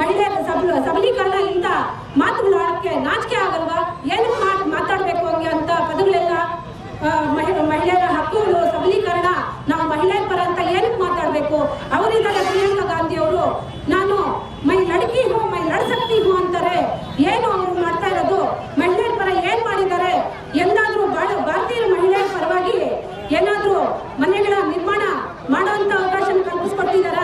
ಮಹಿಳೆಯರ ಸಬಲೀಕರಣ ಇಂತ ಮಾತುಗಳು ಆಡಕ್ಕೆ ನಾಚಿಕೆ ಆಗಲ್ವಾ? ಏನಕ್ಕೆ ಮಾತಾಡ್ಬೇಕು ಹಂಗೆ ಅಂತ ಪದಗಳೆಲ್ಲ ಮಹಿಳೆಯರ ಹಕ್ಕುಗಳು, ಸಬಲೀಕರಣ, ನಾವು ಮಹಿಳೆಯರ ಪರ ಅಂತ ಏನಕ್ಕೆ ಮಾತಾಡ್ಬೇಕು? ಅವರಿದ್ದಾರೆ ಪ್ರಿಯಾಂಕಾ ಗಾಂಧಿ ಅವರು, ನಾನು ಮೈ ಲಡ್ಕಿ ಹೂ ಮೈ ಲಡ್ಸಕ್ತಿ ಹೂ ಅಂತಾರೆ. ಏನು ಅವರು ಮಾಡ್ತಾ ಇರೋದು? ಮಹಿಳೆಯರ ಪರ ಏನ್ ಮಾಡಿದ್ದಾರೆ? ಎಲ್ಲಾದ್ರೂ ಭಾರತೀಯ ಮಹಿಳೆಯರ ಪರವಾಗಿ ಏನಾದ್ರೂ ಮನೆಗಳ ನಿರ್ಮಾಣ ಮಾಡುವಂತ ಅವಕಾಶ ಕಲ್ಪಿಸಿಕೊಟ್ಟಿದ್ದಾರ?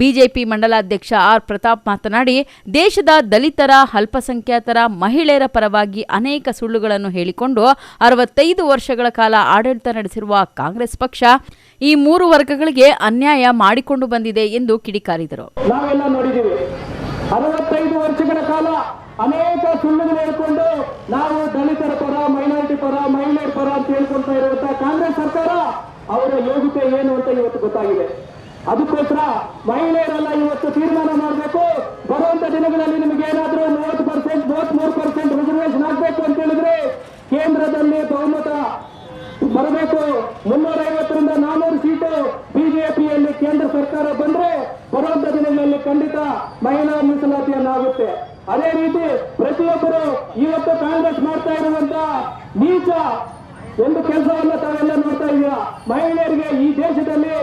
ಬಿಜೆಪಿ ಮಂಡಲಾಧ್ಯಕ್ಷ ಆರ್ ಪ್ರತಾಪ್ ಮಾತನಾಡಿ, ದೇಶದ ದಲಿತರ, ಅಲ್ಪಸಂಖ್ಯಾತರ, ಮಹಿಳೆಯರ ಪರವಾಗಿ ಅನೇಕ ಸುಳ್ಳುಗಳನ್ನು ಹೇಳಿಕೊಂಡು 65 ವರ್ಷಗಳ ಕಾಲ ಆಡಳಿತ ನಡೆಸಿರುವ ಕಾಂಗ್ರೆಸ್ ಪಕ್ಷ ಈ 3 ವರ್ಗಗಳಿಗೆ ಅನ್ಯಾಯ ಮಾಡಿಕೊಂಡು ಬಂದಿದೆ ಎಂದು ಕಿಡಿಕಾರಿದರು. ನಾವೆಲ್ಲ ನೋಡಿದ್ದೀವಿ, 65 ವರ್ಷಗಳ ಕಾಲ ಅನೇಕ ಸುಳ್ಳುಗಳು ಹೇಳಿಕೊಂಡು ನಾವು ದಲಿತರ ಪರ, ಮೈನಾರಿಟಿ ಪರ, ಮಹಿಳೆಯರ ಪರ ಅಂತ ಹೇಳ್ಕೊಳ್ತಾ ಇರುವಂತಹ ಕಾಂಗ್ರೆಸ್ ಸರ್ಕಾರ ಅವರ ಯೋಗ್ಯತೆ ಏನು ಅಂತ ಇವತ್ತು ಗೊತ್ತಾಗಿದೆ. ಅದಕ್ಕೋಸ್ಕರ ಮಹಿಳೆಯರೆಲ್ಲ ಇವತ್ತು ತೀರ್ಮಾನ ಮಾಡಬೇಕು. ಬರುವಂತ ದಿನಗಳಲ್ಲಿ ನಿಮಗೆ ಏನಾದರೂ 30%, 33% ರಿಸರ್ವೇಶನ್ ಆಗಬೇಕು ಅಂತ ಹೇಳಿದ್ರೆ ಕೇಂದ್ರದಲ್ಲಿ ಬಹುಮತ ಬರಬೇಕು. 350ರಿಂದ 400 ಸೀಟು ಬಿಜೆಪಿಯಲ್ಲಿ ಕೇಂದ್ರ ಸರ್ಕಾರ ಬಂದ್ರೆ ಬರುವಂತ ದಿನಗಳಲ್ಲಿ ಖಂಡಿತ ಮಹಿಳಾ ಮೀಸಲಾತಿಯನ್ನಾಗುತ್ತೆ. ಅದೇ ರೀತಿ ಪ್ರತಿಯೊಬ್ಬರು ಇವತ್ತು ಕಾಂಗ್ರೆಸ್ ಮಾಡ್ತಾ ಇರುವಂತ ನೀಚ ಒಂದು ಕೆಲಸವನ್ನ ತಾವೆಲ್ಲ ನೋಡ್ತಾ ಇದ್ದೀರಾ. ಮಹಿಳೆಯರಿಗೆ ಈ ದೇಶದಲ್ಲಿ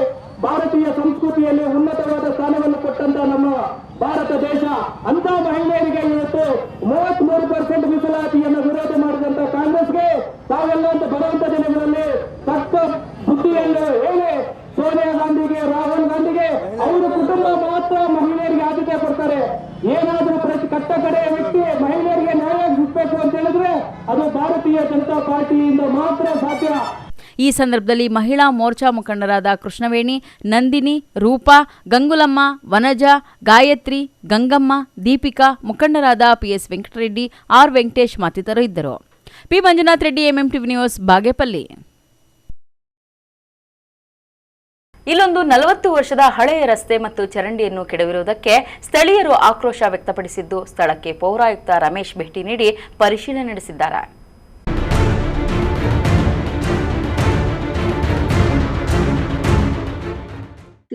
ಭಾರತೀಯ ಸಂಸ್ಕೃತಿಯಲ್ಲಿ ಉನ್ನತವಾದ ಸ್ಥಾನವನ್ನು ಕೊಟ್ಟಂತ ನಮ್ಮ ಭಾರತ ದೇಶ, ಅಂತ ಮಹಿಳೆಯರಿಗೆ ಇವತ್ತು 33% ಮೀಸಲಾತಿಯನ್ನು ವಿರೋಧ ಮಾಡಿದಂತ ಕಾಂಗ್ರೆಸ್ಗೆ ತಾವೆಲ್ಲ ಅಂತ ಬರುವಂತ ದಿನಗಳಲ್ಲಿ ತಕ್ಕ ಬುದ್ಧಿಯನ್ನು ಹೇಳಿ ಸೋನಿಯಾ ಗಾಂಧಿಗೆ, ರಾಹುಲ್ ಗಾಂಧಿಗೆ ಅವರ ಕುಟುಂಬ ಮಾತ್ರ ಮಹಿಳೆಯರಿಗೆ ಆದ್ಯತೆ ಕೊಡ್ತಾರೆ. ಏನಾದ್ರೂ ಕಟ್ಟ ಕಡೆಯ ವ್ಯಕ್ತಿ ಮಹಿಳೆಯರಿಗೆ ನ್ಯಾಯ ಸಿಗಬೇಕು ಅಂತ ಹೇಳಿದ್ರೆ ಅದು ಭಾರತೀಯ ಜನತಾ ಪಾರ್ಟಿಯಿಂದ ಮಾತ್ರ ಸಾಧ್ಯ. ಈ ಸಂದರ್ಭದಲ್ಲಿ ಮಹಿಳಾ ಮೋರ್ಚಾ ಮುಖಂಡರಾದ ಕೃಷ್ಣವೇಣಿ, ನಂದಿನಿ, ರೂಪಾ, ಗಂಗುಲಮ್ಮ, ವನಜಾ, ಗಾಯತ್ರಿ, ಗಂಗಮ್ಮ, ದೀಪಿಕಾ, ಮುಖಂಡರಾದ ಪಿಎಸ್ ವೆಂಕಟರೆಡ್ಡಿ, ಆರ್ ವೆಂಕಟೇಶ್ ಮತ್ತಿತರರು ಇದ್ದರು. P Manjunath Reddy, MMTV news, Bagepalli. ಇಲ್ಲೊಂದು 40 ವರ್ಷದ ಹಳೆಯ ರಸ್ತೆ ಮತ್ತು ಚರಂಡಿಯನ್ನು ಕೆಡವಿರುವುದಕ್ಕೆ ಸ್ಥಳೀಯರು ಆಕ್ರೋಶ ವ್ಯಕ್ತಪಡಿಸಿದ್ದು, ಸ್ಥಳಕ್ಕೆ ಪೌರಾಯುಕ್ತ ರಮೇಶ್ ಭೇಟಿ ನೀಡಿ ಪರಿಶೀಲನೆ ನಡೆಸಿದ್ದಾರೆ.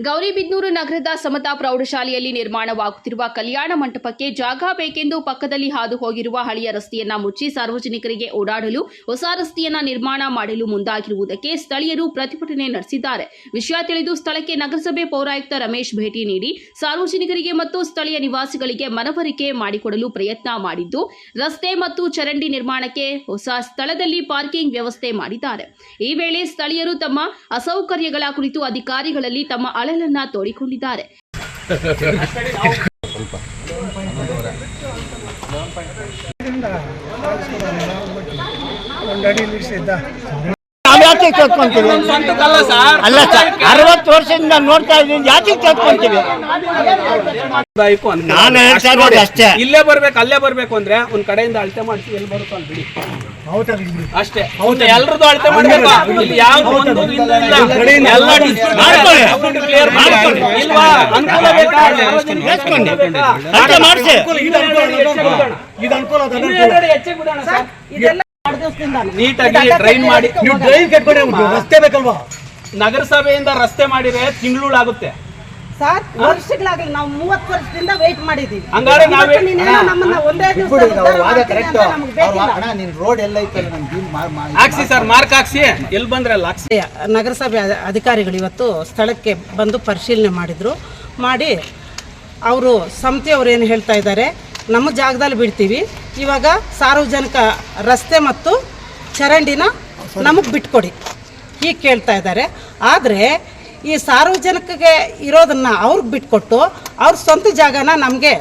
ಗೌರಿಬಿದನೂರು ನಗರದ ಸಮತಾ ಪ್ರೌಢಶಾಲೆಯಲ್ಲಿ ನಿರ್ಮಾಣವಾಗುತ್ತಿರುವ ಕಲ್ಯಾಣ ಮಂಟಪಕ್ಕೆ ಜಾಗ ಬೇಕೆಂದು ಪಕ್ಕದಲ್ಲಿ ಹಾದು ಹೋಗಿರುವ ಹಳೆಯ ರಸ್ತೆಯನ್ನ ಮುಚ್ಚಿ ಸಾರ್ವಜನಿಕರಿಗೆ ಓಡಾಡಲು ಹೊಸ ರಸ್ತೆಯನ್ನ ನಿರ್ಮಾಣ ಮಾಡಲು ಮುಂದಾಗಿರುವುದಕ್ಕೆ ಸ್ಥಳೀಯರು ಪ್ರತಿಭಟನೆ ನಡೆಸಿದ್ದಾರೆ. ವಿಷಯ ತಿಳಿದು ಸ್ಥಳಕ್ಕೆ ನಗರಸಭೆ ಪೌರಾಯುಕ್ತ ರಮೇಶ್ ಭೇಟಿ ನೀಡಿ ಸಾರ್ವಜನಿಕರಿಗೆ ಮತ್ತು ಸ್ಥಳೀಯ ನಿವಾಸಿಗಳಿಗೆ ಮನವರಿಕೆ ಮಾಡಿಕೊಡಲು ಪ್ರಯತ್ನ ಮಾಡಿದ್ದು, ರಸ್ತೆ ಮತ್ತು ಚರಂಡಿ ನಿರ್ಮಾಣಕ್ಕೆ ಹೊಸ ಸ್ಥಳದಲ್ಲಿ ಪಾರ್ಕಿಂಗ್ ವ್ಯವಸ್ಥೆ ಮಾಡಿದ್ದಾರೆ. ಈ ವೇಳೆ ಸ್ಥಳೀಯರು ತಮ್ಮ ಅಸೌಕರ್ಯಗಳ ಕುರಿತು ಅಧಿಕಾರಿಗಳಲ್ಲಿ ತಮ್ಮ ಅಳಲನ್ನ ತೋಡಿಕೊಂಡಿದ್ದಾರೆ. ನಾವ್ಯಾಕೆ ಜಾತಿಗೆ ತೋತ್ಕೊಂತೀವಿ? ಅಲ್ಲ ಸರ್, 60 ವರ್ಷದಿಂದ ನೋಡ್ತಾ ಇದ್ದೀನಿ, ಜಾತಿಗೆ ತೋತ್ಕೊಂತೀವಿ. ನಾನು ಹೇಳ್ತಾ ಇರೋದು ಅಷ್ಟೇ. ಇಲ್ಲೇ ಬರ್ಬೇಕು ಅಲ್ಲೇ ಬರ್ಬೇಕು ಅಂದ್ರೆ ಒಂದ್ ಕಡೆಯಿಂದ ಅಳತೆ ಮಾಡಿಸಿ ಎಲ್ಲಿ ಬರುತ್ತೋ ಅಲ್ಲಿ ಬಿಡಿ ಅಷ್ಟೇ. ಎಲ್ರದ್ದು ಅಳತೆ ಮಾಡ್ಬೇಕು. ಇಲ್ಲಿ ಯಾವ್ದು ಒಂದು ಇಲ್ಲ ಎಲ್ಲ ಕ್ಲಿಯರ್ ಇಲ್ವಾ? ಅನುಕೂಲ ಬೇಕಾ? ನೀಟಾಗಿ ಡ್ರೈನ್ ಮಾಡಿ, ರಸ್ತೆ ಬೇಕಲ್ವಾ? ನಗರಸಭೆಯಿಂದ ರಸ್ತೆ ಮಾಡಿದ್ರೆ ತಿಂಗಳಾಗುತ್ತೆ ಸರ್. ವರ್ಷಗಳಾಗಲಿ, ನಾವು 30 ವರ್ಷದಿಂದ ವೇಟ್ ಮಾಡಿದೀವಿ. ಹಂಗಾರೆ ನಾವೇ ನಮ್ಮನ್ನ ಒಂದೇ ದಿವಸ ರೋಡ್ ಎಲ್ಲ ಐತಲ್ಲ, ಹಾಕ್ಸಿ ಸರ್, ಮಾರ್ಕ್ ಹಾಕ್ಸಿ. ಎಲ್ಲಿ ಬಂದ್ರಲ್ಲ ಹಾಕ್ಸಿ. ನಗರಸಭೆ ಅಧಿಕಾರಿಗಳು ಇವತ್ತು ಸ್ಥಳಕ್ಕೆ ಬಂದು ಪರಿಶೀಲನೆ ಮಾಡಿ ಅವರು ಸಮಿತಿಯವರು ಏನು ಹೇಳ್ತಾ ಇದ್ದಾರೆ, ನಮ್ಮ ಜಾಗದಲ್ಲಿ ಬಿಡ್ತೀವಿ, ಇವಾಗ ಸಾರ್ವಜನಿಕ ರಸ್ತೆ ಮತ್ತು ಚರಂಡಿನ ನಮಗೆ ಬಿಟ್ಕೊಡಿ ಹೀಗೆ ಕೇಳ್ತಾ ಇದ್ದಾರೆ. ಆದರೆ ಈ ಸಾರ್ವಜನಿಕರಿಗೆ ಇರೋದನ್ನು ಅವ್ರಿಗೆ ಬಿಟ್ಕೊಟ್ಟು ಅವ್ರ ಸ್ವಂತ ಜಾಗನ ನಮಗೆ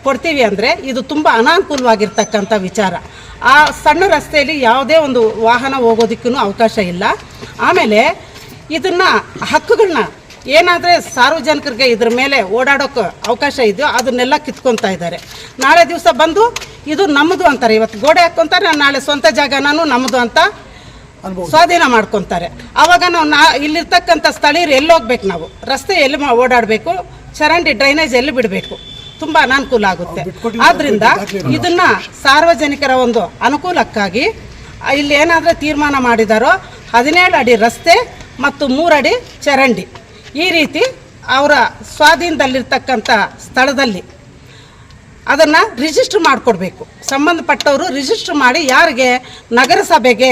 ಕೊಡ್ತೀವಿ ಅಂದರೆ ಇದು ತುಂಬ ಅನಾನುಕೂಲವಾಗಿರ್ತಕ್ಕಂಥ ವಿಚಾರ. ಆ ಸಣ್ಣ ರಸ್ತೆಯಲ್ಲಿ ಯಾವುದೇ ಒಂದು ವಾಹನ ಹೋಗೋದಕ್ಕೂ ಅವಕಾಶ ಇಲ್ಲ. ಆಮೇಲೆ ಇದನ್ನು ಹಕ್ಕುಗಳನ್ನ ಏನಾದರೆ ಸಾರ್ವಜನಿಕರಿಗೆ ಇದ್ರ ಮೇಲೆ ಓಡಾಡೋಕ್ಕೆ ಅವಕಾಶ ಇದೆಯೋ ಅದನ್ನೆಲ್ಲ ಕಿತ್ಕೊತಾ ಇದ್ದಾರೆ. ನಾಳೆ ದಿವಸ ಬಂದು ಇದು ನಮ್ಮದು ಅಂತಾರೆ. ಇವತ್ತು ಗೋಡೆ ಹಾಕ್ಕೊಂತಾರೆ, ನಾಳೆ ಸ್ವಂತ ಜಾಗನೂ ನಮ್ಮದು ಅಂತ ಸ್ವಾಧೀನ ಮಾಡ್ಕೊತಾರೆ. ಆವಾಗ ನಾವು ಇಲ್ಲಿರ್ತಕ್ಕಂಥ ಸ್ಥಳೀಯರು ಎಲ್ಲಿ ಹೋಗ್ಬೇಕು, ನಾವು ರಸ್ತೆ ಎಲ್ಲಿ ಓಡಾಡಬೇಕು, ಚರಂಡಿ ಡ್ರೈನೇಜ್ ಎಲ್ಲಿ ಬಿಡಬೇಕು, ತುಂಬ ಅನಾನುಕೂಲ ಆಗುತ್ತೆ. ಆದ್ದರಿಂದ ಇದನ್ನು ಸಾರ್ವಜನಿಕರ ಒಂದು ಅನುಕೂಲಕ್ಕಾಗಿ ಇಲ್ಲಿ ಏನಾದರೂ ತೀರ್ಮಾನ ಮಾಡಿದಾರೋ 17 ಅಡಿ ರಸ್ತೆ ಮತ್ತು 3 ಅಡಿ ಚರಂಡಿ ಈ ರೀತಿ ಅವರ ಸ್ವಾಧೀನದಲ್ಲಿರ್ತಕ್ಕಂಥ ಸ್ಥಳದಲ್ಲಿ ಅದನ್ನು ರಿಜಿಸ್ಟ್ರ್ ಮಾಡಿಕೊಡ್ಬೇಕು. ಸಂಬಂಧಪಟ್ಟವರು ರಿಜಿಸ್ಟ್ರ್ ಮಾಡಿ ಯಾರಿಗೆ, ನಗರಸಭೆಗೆ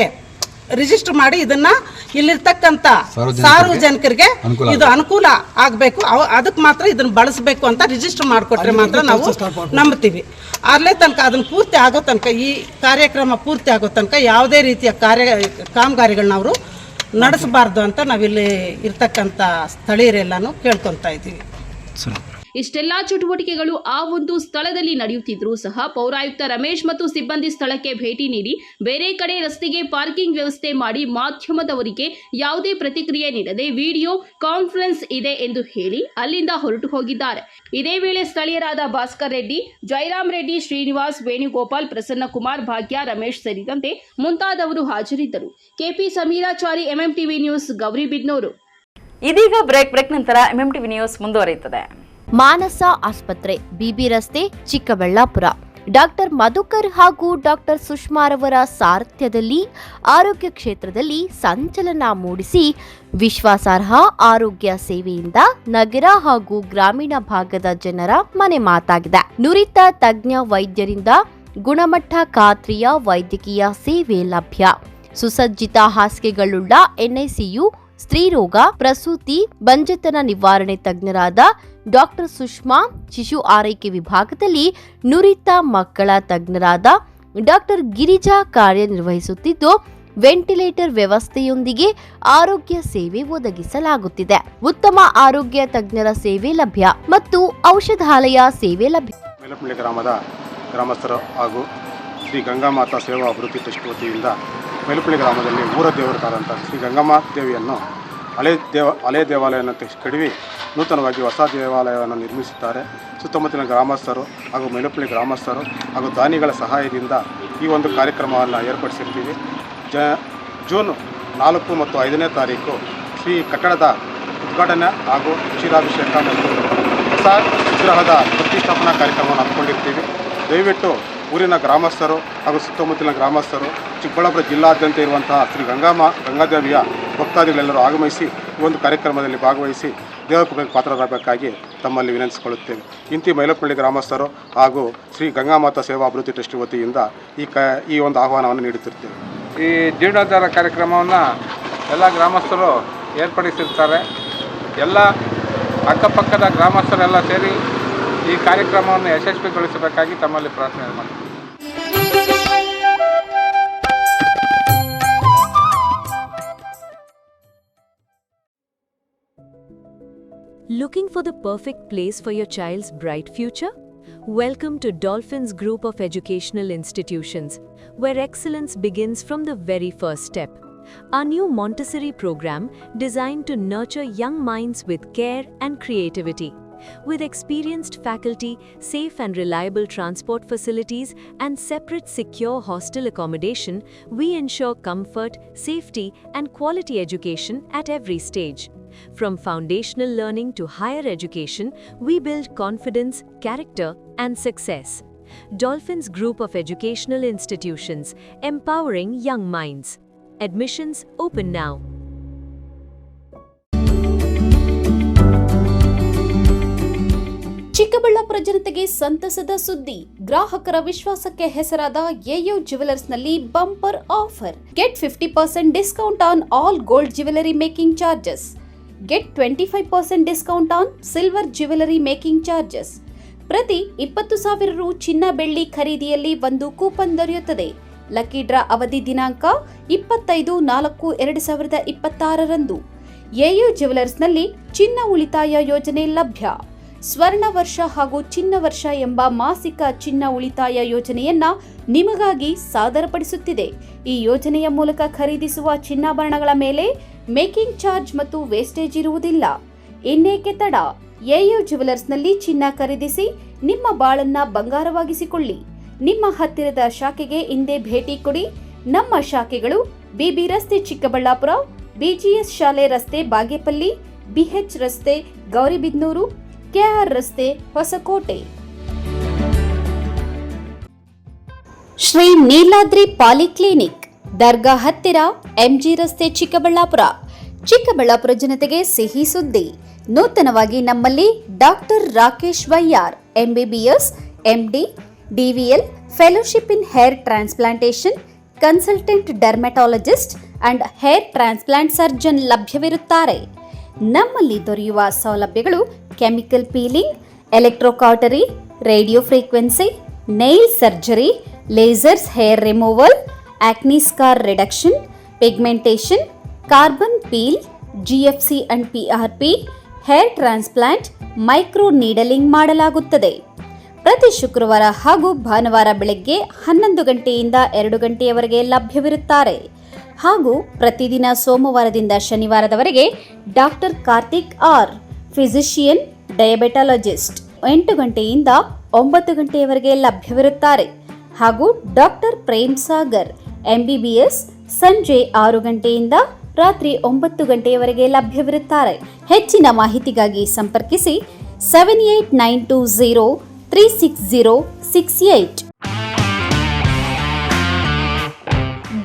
ರಿಜಿಸ್ಟರ್ ಮಾಡಿ ಇದನ್ನು ಇಲ್ಲಿರ್ತಕ್ಕಂಥ ಸಾರ್ವಜನಿಕರಿಗೆ ಇದು ಅನುಕೂಲ ಆಗಬೇಕು, ಅದಕ್ಕೆ ಮಾತ್ರ ಇದನ್ನು ಬಳಸಬೇಕು ಅಂತ ರಿಜಿಸ್ಟರ್ ಮಾಡಿಕೊಟ್ರೆ ಮಾತ್ರ ನಾವು ನಂಬ್ತೀವಿ. ಅಲ್ಲೇ ತನಕ ಅದನ್ನು ಪೂರ್ತಿ ಆಗೋ ತನಕ, ಈ ಕಾರ್ಯಕ್ರಮ ಪೂರ್ತಿ ಆಗೋ ತನಕ ಯಾವುದೇ ರೀತಿಯ ಕಾಮಗಾರಿಗಳನ್ನ ಅವರು ನಡೆಸಬಾರ್ದು ಅಂತ ನಾವಿಲ್ಲಿ ಇರ್ತಕ್ಕಂಥ ಸ್ಥಳೀಯರೆಲ್ಲನೂ ಕೇಳ್ಕೊತಾ ಇದ್ದೀವಿ. ಇಷ್ಟೆಲ್ಲಾ ಚಟುವಟಿಕೆಗಳು ಆ ಒಂದು ಸ್ಥಳದಲ್ಲಿ ನಡೆಯುತ್ತಿದ್ರೂ ಸಹ ಪೌರಾಯುಕ್ತ ರಮೇಶ್ ಮತ್ತು ಸಿಬ್ಬಂದಿ ಸ್ಥಳಕ್ಕೆ ಭೇಟಿ ನೀಡಿ ಬೇರೆ ಕಡೆ ರಸ್ತೆಗೆ ಪಾರ್ಕಿಂಗ್ ವ್ಯವಸ್ಥೆ ಮಾಡಿ ಮಾಧ್ಯಮದವರಿಗೆ ಯಾವುದೇ ಪ್ರತಿಕ್ರಿಯೆ ನೀಡದೆ ವಿಡಿಯೋ ಕಾನ್ಫರೆನ್ಸ್ ಇದೆ ಎಂದು ಹೇಳಿ ಅಲ್ಲಿಂದ ಹೊರಟು ಹೋಗಿದ್ದಾರೆ. ಇದೇ ವೇಳೆ ಸ್ಥಳೀಯರಾದ ಭಾಸ್ಕರ್ ರೆಡ್ಡಿ, ಜಯರಾಮ್ ರೆಡ್ಡಿ, ಶ್ರೀನಿವಾಸ್, ವೇಣುಗೋಪಾಲ್, ಪ್ರಸನ್ನಕುಮಾರ್, ಭಾಗ್ಯ, ರಮೇಶ್ ಸೇರಿದಂತೆ ಮುಂತಾದವರು ಹಾಜರಿದ್ದರು. KP Sameerachari, MMTV news, Gauribidanur. ಇದೀಗ ಬ್ರೇಕ್ ನಂತರ ಎಂಎಂಟಿವಿ ನ್ಯೂಸ್ ಮುಂದುವರಿಯುತ್ತದೆ. ಮಾನಸ ಆಸ್ಪತ್ರೆ, ಬಿಬಿ ರಸ್ತೆ, ಚಿಕ್ಕಬಳ್ಳಾಪುರ. ಡಾಕ್ಟರ್ ಮಧುಕರ್ ಹಾಗೂ ಡಾಕ್ಟರ್ ಸುಷ್ಮಾರವರ ಸಾರಥ್ಯದಲ್ಲಿ ಆರೋಗ್ಯ ಕ್ಷೇತ್ರದಲ್ಲಿ ಸಂಚಲನ ಮೂಡಿಸಿ ವಿಶ್ವಾಸಾರ್ಹ ಆರೋಗ್ಯ ಸೇವೆಯಿಂದ ನಗರ ಹಾಗೂ ಗ್ರಾಮೀಣ ಭಾಗದ ಜನರ ಮನೆ ಮಾತಾಗಿದೆ. ನುರಿತ ತಜ್ಞ ವೈದ್ಯರಿಂದ ಗುಣಮಟ್ಟ ಖಾತ್ರಿಯ ವೈದ್ಯಕೀಯ ಸೇವೆ ಲಭ್ಯ. ಸುಸಜ್ಜಿತ ಹಾಸಿಗೆಗಳುಳ್ಳ ಎನ್ಐಸಿಯು, ಸ್ತ್ರೀರೋಗ, ಪ್ರಸೂತಿ, ಬಂಜೆತನ ನಿವಾರಣೆ ತಜ್ಞರಾದ ಡಾಕ್ಟರ್ ಸುಷ್ಮಾ, ಶಿಶು ಆರೈಕೆ ವಿಭಾಗದಲ್ಲಿ ನುರಿತ ಮಕ್ಕಳ ತಜ್ಞರಾದ ಡಾಕ್ಟರ್ ಗಿರಿಜಾ ಕಾರ್ಯನಿರ್ವಹಿಸುತ್ತಿದ್ದು, ವೆಂಟಿಲೇಟರ್ ವ್ಯವಸ್ಥೆಯೊಂದಿಗೆ ಆರೋಗ್ಯ ಸೇವೆ ಒದಗಿಸಲಾಗುತ್ತಿದೆ. ಉತ್ತಮ ಆರೋಗ್ಯ ತಜ್ಞರ ಸೇವೆ ಲಭ್ಯ ಮತ್ತು ಔಷಧಾಲಯ ಸೇವೆ ಲಭ್ಯ. ಮೇಲಪಳ್ಳಿ ಗ್ರಾಮದ ಗ್ರಾಮಸ್ಥರು ಹಾಗೂ ಶ್ರೀ ಗಂಗಾಮಾತಾ ಸೇವಾ ಅಭಿವೃದ್ಧಿ ಟ್ರಸ್ಟ್ ವತಿಯಿಂದ ಮೇಲಪಳ್ಳಿ ಗ್ರಾಮದಲ್ಲಿ ಊರ ದೇವರಾದಂಥ ಶ್ರೀ ಗಂಗಮ್ಮ ದೇವಿಯನ್ನು ಹಳೆ ದೇವಾಲಯವನ್ನು ಕೆಡವಿ ನೂತನವಾಗಿ ಹೊಸ ದೇವಾಲಯವನ್ನು ನಿರ್ಮಿಸಿದ್ದಾರೆ. ಸುತ್ತಮುತ್ತಲಿನ ಗ್ರಾಮಸ್ಥರು ಹಾಗೂ ಮೇಲಪಳ್ಳಿ ಗ್ರಾಮಸ್ಥರು ಹಾಗೂ ದಾನಿಗಳ ಸಹಾಯದಿಂದ ಈ ಒಂದು ಕಾರ್ಯಕ್ರಮವನ್ನು ಏರ್ಪಡಿಸಿರ್ತೀವಿ. ಜೂನ್ 4 ಮತ್ತು 5ನೇ ತಾರೀಕು ಶ್ರೀ ಕಟ್ಟಡದ ಉದ್ಘಾಟನೆ ಹಾಗೂ ಕ್ಷೀರಾಭಿಷೇಕ ಮತ್ತು ಹೊಸ ವಿಗ್ರಹದ ಪ್ರತಿಷ್ಠಾಪನಾ ಕಾರ್ಯಕ್ರಮವನ್ನು ಹಮ್ಮಿಕೊಂಡಿರ್ತೀವಿ. ದಯವಿಟ್ಟು ಊರಿನ ಗ್ರಾಮಸ್ಥರು ಹಾಗೂ ಸುತ್ತಮುತ್ತಲಿನ ಗ್ರಾಮಸ್ಥರು, ಚಿಕ್ಕಬಳ್ಳಾಪುರ ಜಿಲ್ಲಾದ್ಯಂತ ಇರುವಂತಹ ಶ್ರೀ ಗಂಗಾದೇವಿಯ ಭಕ್ತಾದಿಗಳೆಲ್ಲರೂ ಆಗಮಿಸಿ ಈ ಒಂದು ಕಾರ್ಯಕ್ರಮದಲ್ಲಿ ಭಾಗವಹಿಸಿ ದೇವಕೃಪೆಗೆ ಪಾತ್ರರಾಗಬೇಕಾಗಿ ತಮ್ಮಲ್ಲಿ ವಿನಂತಿಸಿಕೊಳ್ಳುತ್ತೇವೆ. ಇಂತಿ ಮೈಲಪಳ್ಳಿ ಗ್ರಾಮಸ್ಥರು ಹಾಗೂ ಶ್ರೀ ಗಂಗಾಮಾತಾ ಸೇವಾ ಅಭಿವೃದ್ಧಿ ಟ್ರಸ್ಟ್ ವತಿಯಿಂದ ಈ ಒಂದು ಆಹ್ವಾನವನ್ನು ನೀಡುತ್ತಿರ್ತೇವೆ. ಈ ಜೀರ್ಣೋದ್ಧಾರ ಕಾರ್ಯಕ್ರಮವನ್ನು ಎಲ್ಲ ಗ್ರಾಮಸ್ಥರು ಏರ್ಪಡಿಸಿರ್ತಾರೆ. ಎಲ್ಲ ಅಕ್ಕಪಕ್ಕದ ಗ್ರಾಮಸ್ಥರೆಲ್ಲ ಸೇರಿ ಈ ಕಾರ್ಯಕ್ರಮವನ್ನು ಯಶಸ್ವಿಗೊಳಿಸಬೇಕಾಗಿ ತಮ್ಮಲ್ಲಿ ಪ್ರಾರ್ಥನೆ ಮಾಡ್ತೀವಿ. Looking for the perfect place for your child's bright future? Welcome to Dolphins Group of Educational Institutions, where excellence begins from the very first step. Our new Montessori program designed to nurture young minds with care and creativity. With experienced faculty, safe and reliable transport facilities, and separate secure hostel accommodation, we ensure comfort, safety, and quality education at every stage. From foundational learning to higher education, we build confidence, character, and success. Dolphins Group of Educational Institutions, empowering young minds. Admissions open now. Chikkaballapur ಜನತೆಗೆ ಸಂತಸದ ಸುದ್ದಿ. ಗ್ರಾಹಕರ ವಿಶ್ವಾಸಕ್ಕೆ ಹೆಸರಾದ A ಜ್ಯುವೆಲರ್ಸ್ನಲ್ಲಿ bumper offer. Get 50% discount on all gold jewellery making charges. Get 25% discount on silver jewellery making charges. ಪ್ರತಿ 20,000 ರು ಚಿನ್ನ ಬೆಳ್ಳಿ ಖರೀದಿಯಲ್ಲಿ ಒಂದು ಕೂಪನ್ ದೊರೆಯುತ್ತದೆ. ಲಕ್ಕಿ ಡ್ರಾ ಅವಧಿ ದಿನಾಂಕ 25/4/2026 ಎಯು ಜ್ಯುವೆಲರ್ಸ್ನಲ್ಲಿ ಚಿನ್ನ ಉಳಿತಾಯ ಯೋಜನೆ ಲಭ್ಯ. ಸ್ವರ್ಣ ವರ್ಷ ಹಾಗೂ ಚಿನ್ನ ವರ್ಷ ಎಂಬ ಮಾಸಿಕ ಚಿನ್ನ ಉಳಿತಾಯ ಯೋಜನೆಯನ್ನ ನಿಮಗಾಗಿ ಸಾದರಪಡಿಸುತ್ತಿದೆ. ಈ ಯೋಜನೆಯ ಮೂಲಕ ಖರೀದಿಸುವ ಚಿನ್ನಾಭರಣಗಳ ಮೇಲೆ ಮೇಕಿಂಗ್ ಚಾರ್ಜ್ ಮತ್ತು ವೇಸ್ಟೇಜ್ ಇರುವುದಿಲ್ಲ. ಇನ್ನೇಕೆ ತಡ? ಎಯು ಜ್ಯುವೆಲರ್ಸ್ನಲ್ಲಿ ಚಿನ್ನ ಖರೀದಿಸಿ ನಿಮ್ಮ ಬಾಳನ್ನ ಬಂಗಾರವಾಗಿಸಿಕೊಳ್ಳಿ. ನಿಮ್ಮ ಹತ್ತಿರದ ಶಾಖೆಗೆ ಇಂದೇ ಭೇಟಿ ಕೊಡಿ. ನಮ್ಮ ಶಾಖೆಗಳು ಬಿಬಿ ರಸ್ತೆ ಚಿಕ್ಕಬಳ್ಳಾಪುರ, ಬಿಜಿಎಸ್ ಶಾಲೆ ರಸ್ತೆ ಬಾಗೇಪಲ್ಲಿ, ಬಿಎಚ್ ರಸ್ತೆ ಗೌರಿಬಿದನೂರು, ಕೆಆರ್ ರಸ್ತೆ ಹೊಸಕೋಟೆ. ಶ್ರೀ ನೀಲಾದ್ರಿ ಪಾಲಿಕ್ಲಿನಿಕ್, ದರ್ಗಾ ಹತ್ತಿರ, ಎಂಜಿ ರಸ್ತೆ ಚಿಕ್ಕಬಳ್ಳಾಪುರ. ಚಿಕ್ಕಬಳ್ಳಾಪುರ ಜನತೆಗೆ ಸಿಹಿ ಸುದ್ದಿ. ನೂತನವಾಗಿ ನಮ್ಮಲ್ಲಿ doctor Rakesh YR MBBS, MD, DVL, fellowship in hair transplantation, consultant dermatologist and hair transplant surgeon ಲಭ್ಯವಿರುತ್ತಾರೆ. ನಮ್ಮಲ್ಲಿ ದೊರೆಯುವ ಸೌಲಭ್ಯಗಳು chemical peeling, electrocautery, radio frequency, nail surgery, lasers hair removal, acne scar reduction, pigmentation, carbon peel, GFC and PRP, hair transplant, micro needling ಮಾಡಲಾಗುತ್ತದೆ. ಪ್ರತಿ ಶುಕ್ರವಾರ ಹಾಗೂ ಭಾನುವಾರ ಬೆಳಗ್ಗೆ 11 ಗಂಟೆಯಿಂದ 2 ಗಂಟೆಯವರೆಗೆ ಲಭ್ಯವಿರುತ್ತಾರೆ. ಹಾಗೂ ಪ್ರತಿದಿನ ಸೋಮವಾರದಿಂದ ಶನಿವಾರದವರೆಗೆ ಡಾಕ್ಟರ್ ಕಾರ್ತಿಕ್ ಆರ್, ಫಿಸಿಷಿಯನ್, ಡಯಾಬೆಟಾಲಜಿಸ್ಟ್ 8 ಗಂಟೆಯಿಂದ 9 ಗಂಟೆಯವರೆಗೆ ಲಭ್ಯವಿರುತ್ತಾರೆ. ಹಾಗೂ ಡಾಕ್ಟರ್ ಪ್ರೇಮ್ ಸಾಗರ್ ಎಂಬಿಬಿಎಸ್ ಸಂಜೆ 6 ಗಂಟೆಯಿಂದ ರಾತ್ರಿ 9 ಗಂಟೆಯವರೆಗೆ ಲಭ್ಯವಿರುತ್ತಾರೆ. ಹೆಚ್ಚಿನ ಮಾಹಿತಿಗಾಗಿ ಸಂಪರ್ಕಿಸಿ 7892036068.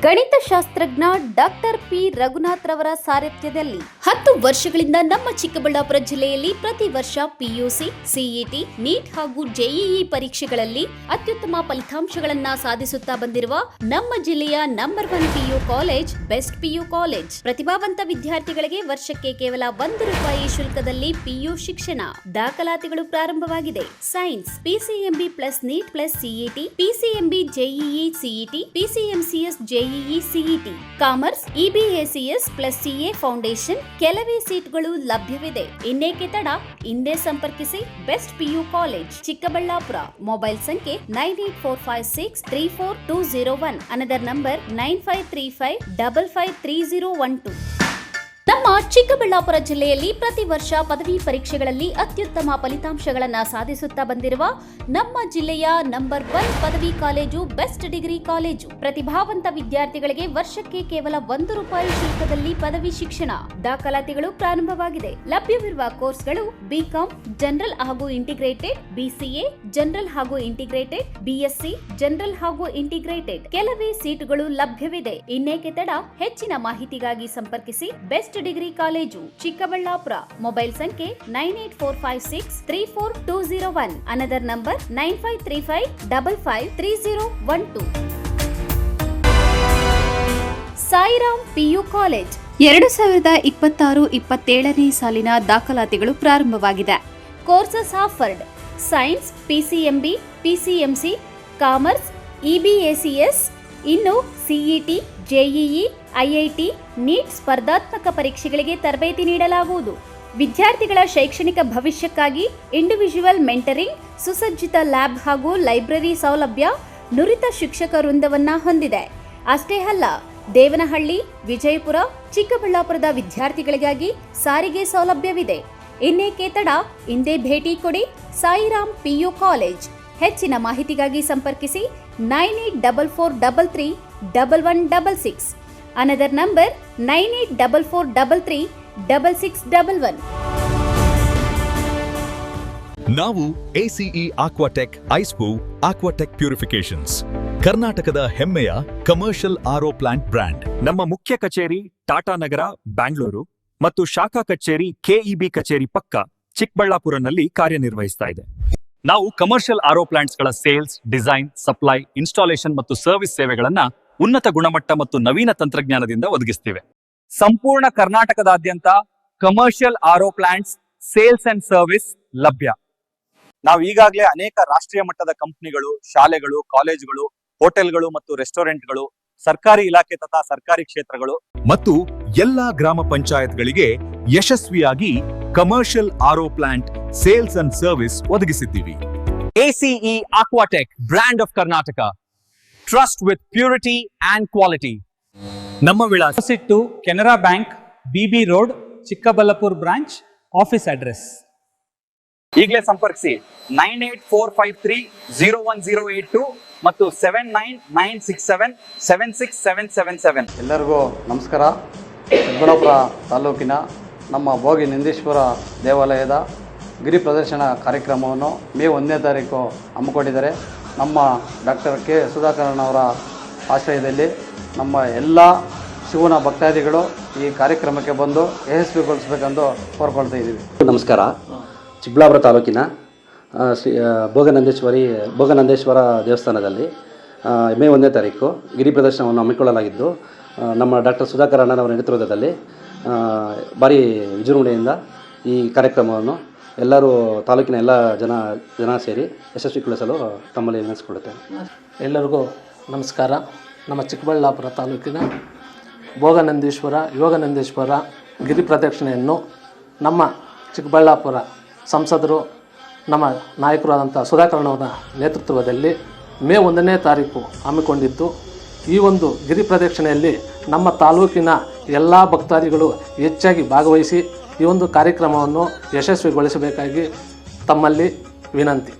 ಗಣಿತಶಾಸ್ತ್ರಜ್ಞ ಡಾಕ್ಟರ್ ಪಿ ರಘುನಾಥ್ ರವರ ಸಾರಥ್ಯದಲ್ಲಿ 10 ವರ್ಷಗಳಿಂದ ನಮ್ಮ ಚಿಕ್ಕಬಳ್ಳಾಪುರ ಜಿಲ್ಲೆಯಲ್ಲಿ ಪ್ರತಿ ವರ್ಷ ಪಿಯುಸಿ, ಸಿಇಟಿ, ನೀಟ್ ಹಾಗೂ ಜೆಇಇ ಪರೀಕ್ಷೆಗಳಲ್ಲಿ ಅತ್ಯುತ್ತಮ ಫಲಿತಾಂಶಗಳನ್ನ ಸಾಧಿಸುತ್ತಾ ಬಂದಿರುವ ನಮ್ಮ ಜಿಲ್ಲೆಯ number 1 PU college best PU college. ಪ್ರತಿಭಾವಂತ ವಿದ್ಯಾರ್ಥಿಗಳಿಗೆ ವರ್ಷಕ್ಕೆ ಕೇವಲ ₹1 ಶುಲ್ಕದಲ್ಲಿ ಪಿಯು ಶಿಕ್ಷಣ. ದಾಖಲಾತಿಗಳು ಪ್ರಾರಂಭವಾಗಿದೆ. Science PCMB plus NEET plus CET, PCMB JEE CET, PCMCS JEE CET, commerce EBACS plus CA foundation. ಕೆಲವೇ ಸೀಟ್ಗಳು ಲಭ್ಯವಿದೆ. ಇನ್ನೇಕೆ ತಡ? ಹಿಂದೆ ಸಂಪರ್ಕಿಸಿ best PU college Chikkaballapur. Mobile ಸಂಖ್ಯೆ 9845634201. Another number 9535553012. ನಮ್ಮ ಚಿಕ್ಕಬಳ್ಳಾಪುರ ಜಿಲ್ಲೆಯಲ್ಲಿ ಪ್ರತಿ ವರ್ಷ ಪದವಿ ಪರೀಕ್ಷೆಗಳಲ್ಲಿ ಅತ್ಯುತ್ತಮ ಫಲಿತಾಂಶಗಳನ್ನು ಸಾಧಿಸುತ್ತಾ ಬಂದಿರುವ ನಮ್ಮ ಜಿಲ್ಲೆಯ ನಂಬರ್ 1 ಪದವಿ ಕಾಲೇಜು ಬೆಸ್ಟ್ ಡಿಗ್ರಿ ಕಾಲೇಜು. ಪ್ರತಿಭಾವಂತ ವಿದ್ಯಾರ್ಥಿಗಳಿಗೆ ವರ್ಷಕ್ಕೆ ಕೇವಲ ₹1 ಶುಲ್ಕದಲ್ಲಿ ಪದವಿ ಶಿಕ್ಷಣ. ದಾಖಲಾತಿಗಳು ಪ್ರಾರಂಭವಾಗಿದೆ. ಲಭ್ಯವಿರುವ ಕೋರ್ಸ್ಗಳು ಬಿಕಾಂ ಜನರಲ್ ಹಾಗೂ ಇಂಟಿಗ್ರೇಟೆಡ್, ಬಿಸಿಎ ಜನರಲ್ ಹಾಗೂ ಇಂಟಿಗ್ರೇಟೆಡ್, ಬಿಎಸ್ಸಿ ಜನರಲ್ ಹಾಗೂ ಇಂಟಿಗ್ರೇಟೆಡ್. ಕೆಲವೇ ಸೀಟುಗಳು ಲಭ್ಯವಿದೆ. ಇನ್ನೇಕೆ ತಡ? ಹೆಚ್ಚಿನ ಮಾಹಿತಿಗಾಗಿ ಸಂಪರ್ಕಿಸಿ best degree college Chikkaballapur. Mobile ಸಂಖ್ಯೆ 9845634201. Another number 9535553012. Sairam PU college 2026-27ನೇ ಸಾಲಿನ ದಾಖಲಾತಿಗಳು ಪ್ರಾರಂಭವಾಗಿದೆ. Courses offered: science, PCMB, PCMC, commerce, EBACS. ಇನ್ನು ಸಿಇಟಿ, ಜೆಇಇ, ಐಐಟಿ, ನೀಟ್ ಸ್ಪರ್ಧಾತ್ಮಕ ಪರೀಕ್ಷೆಗಳಿಗೆ ತರಬೇತಿ ನೀಡಲಾಗುವುದು. ವಿದ್ಯಾರ್ಥಿಗಳ ಶೈಕ್ಷಣಿಕ ಭವಿಷ್ಯಕ್ಕಾಗಿ ಇಂಡಿವಿಜುವಲ್ ಮೆಂಟರಿಂಗ್, ಸುಸಜ್ಜಿತ ಲ್ಯಾಬ್ ಹಾಗೂ ಲೈಬ್ರರಿ ಸೌಲಭ್ಯ, ನುರಿತ ಶಿಕ್ಷಕ ವೃಂದವನ್ನ ಹೊಂದಿದೆ. ಅಷ್ಟೇ ಅಲ್ಲ, ದೇವನಹಳ್ಳಿ, ವಿಜಯಪುರ, ಚಿಕ್ಕಬಳ್ಳಾಪುರದ ವಿದ್ಯಾರ್ಥಿಗಳಿಗಾಗಿ ಸಾರಿಗೆ ಸೌಲಭ್ಯವಿದೆ. ಇನ್ನೇಕೆ ತಡ, ಇಂದೇ ಭೇಟಿ ಕೊಡಿ ಸಾಯಿರಾಮ್ PU ಕಾಲೇಜ್. ಹೆಚ್ಚಿನ ಮಾಹಿತಿಗಾಗಿ ಸಂಪರ್ಕಿಸಿ 9844331166. Another number 9844336611. ನಾವು ACE Aquatech ಐಸ್ಪೂ Aquatech Purifications, ಕರ್ನಾಟಕದ ಹೆಮ್ಮೆಯ ಕಮರ್ಷಿಯಲ್ RO ಪ್ಲಾಂಟ್ ಬ್ರ್ಯಾಂಡ್. ನಮ್ಮ ಮುಖ್ಯ ಕಚೇರಿ ಟಾಟಾ ನಗರ, ಬ್ಯಾಂಗ್ಳೂರು ಮತ್ತು ಶಾಖಾ ಕಚೇರಿ KEB ಕಚೇರಿ ಪಕ್ಕ ಚಿಕ್ಕಬಳ್ಳಾಪುರನಲ್ಲಿ ಕಾರ್ಯನಿರ್ವಹಿಸ್ತಾ ಇದೆ. ನಾವು ಕಮರ್ಷಿಯಲ್ RO ಪ್ಲಾಂಟ್ಸ್ಗಳ ಸೇಲ್ಸ್, ಡಿಸೈನ್, ಸಪ್ಲೈ, ಇನ್ಸ್ಟಾಲೇಷನ್ ಮತ್ತು ಸರ್ವಿಸ್ ಸೇವೆಗಳನ್ನ ಉನ್ನತ ಗುಣಮಟ್ಟ ಮತ್ತು ನವೀನ ತಂತ್ರಜ್ಞಾನದಿಂದ ಒದಗಿಸ್ತಿವೆ. ಸಂಪೂರ್ಣ ಕರ್ನಾಟಕದಾದ್ಯಂತ commercial RO plants sales and service ಲಭ್ಯ. ನಾವು ಈಗಾಗಲೇ ಅನೇಕ ರಾಷ್ಟ್ರೀಯ ಮಟ್ಟದ ಕಂಪನಿಗಳು, ಶಾಲೆಗಳು, ಕಾಲೇಜುಗಳು, ಹೋಟೆಲ್ಗಳು ಮತ್ತು ರೆಸ್ಟೋರೆಂಟ್ಗಳು, ಸರ್ಕಾರಿ ಇಲಾಖೆ ತಥಾ ಸರ್ಕಾರಿ ಕ್ಷೇತ್ರಗಳು ಮತ್ತು ಎಲ್ಲಾ ಗ್ರಾಮ ಪಂಚಾಯತ್ಗಳಿಗೆ ಯಶಸ್ವಿಯಾಗಿ commercial RO plant sales and service ಒದಗಿಸಿದ್ದೀವಿ. ACE Aquatech, brand of Karnataka, trust with purity and quality. ನಮ್ಮ ವಿಳಾಸ to Canara bank, BB road, Chikkaballapur branch, office address. ಈಗಲೇ ಸಂಪರ್ಕಿಸಿ 9845301082 ಮತ್ತು 799677676777. ಎಲ್ಲರಿಗೂ ನಮಸ್ಕಾರ. ಚಿಕ್ಕಬಳ್ಳಾಪುರ ತಾಲೂಕಿನ ನಮ್ಮ ಭೋಗಿ ನಂದೀಶ್ವರ ದೇವಾಲಯದ ಗಿರಿ ಪ್ರದರ್ಶನ ಕಾರ್ಯಕ್ರಮವನ್ನು ಮೇ 1ನೇ ತಾರೀಕು ಹಮ್ಮಿಕೊಂಡಿದ್ದಾರೆ. ನಮ್ಮ ಡಾಕ್ಟರ್ ಕೆ ಸುಧಾಕರಣ್ಣವರ ಆಶ್ರಯದಲ್ಲಿ ನಮ್ಮ ಎಲ್ಲ ಶಿವನ ಭಕ್ತಾದಿಗಳು ಈ ಕಾರ್ಯಕ್ರಮಕ್ಕೆ ಬಂದು ಯಶಸ್ವಿಗೊಳಿಸಬೇಕೆಂದು ಕೋರ್ಕೊಳ್ತಾ ಇದ್ದೀವಿ. ನಮಸ್ಕಾರ. ಚಿಕ್ಕಬಳ್ಳಾಪುರ ತಾಲೂಕಿನ ಶ್ರೀ ಭೋಗನಂದೇಶ್ವರ ದೇವಸ್ಥಾನದಲ್ಲಿ ಮೇ 1ನೇ ತಾರೀಕು ಗಿರಿ ಪ್ರದರ್ಶನವನ್ನು ಹಮ್ಮಿಕೊಳ್ಳಲಾಗಿದ್ದು, ನಮ್ಮ ಡಾಕ್ಟರ್ ಸುಧಾಕರ್ ಅಣ್ಣನವರ ನೇತೃತ್ವದಲ್ಲಿ ಭಾರಿ ವಿಜೃಂಭಣೆಯಿಂದ ಈ ಕಾರ್ಯಕ್ರಮವನ್ನು ಎಲ್ಲರೂ ತಾಲೂಕಿನ ಎಲ್ಲ ಜನ ಸೇರಿ ಯಶಸ್ವಿಗೊಳಿಸಲು ತಮ್ಮಲ್ಲಿ ವಿನಂತಿಸಿಕೊಳ್ಳುತ್ತೇನೆ. ಎಲ್ಲರಿಗೂ ನಮಸ್ಕಾರ. ನಮ್ಮ ಚಿಕ್ಕಬಳ್ಳಾಪುರ ತಾಲೂಕಿನ ಭೋಗನಂದೀಶ್ವರ ಯೋಗನಂದೀಶ್ವರ ಗಿರಿ ಪ್ರದಕ್ಷಿಣೆಯನ್ನು ನಮ್ಮ ಚಿಕ್ಕಬಳ್ಳಾಪುರ ಸಂಸದರು, ನಮ್ಮ ನಾಯಕರಾದಂಥ ಸುಧಾಕರಣ್ಣವರ ನೇತೃತ್ವದಲ್ಲಿ ಮೇ 1ನೇ ತಾರೀಕು ಹಮ್ಮಿಕೊಂಡಿದ್ದು, ಈ ಒಂದು ಗಿರಿ ಪ್ರದಕ್ಷಿಣೆಯಲ್ಲಿ ನಮ್ಮ ತಾಲೂಕಿನ ಎಲ್ಲ ಭಕ್ತಾದಿಗಳು ಹೆಚ್ಚಾಗಿ ಭಾಗವಹಿಸಿ ಈ ಒಂದು ಕಾರ್ಯಕ್ರಮವನ್ನು ಯಶಸ್ವಿಗೊಳಿಸಬೇಕಾಗಿ ತಮ್ಮಲ್ಲಿ ವಿನಂತಿ.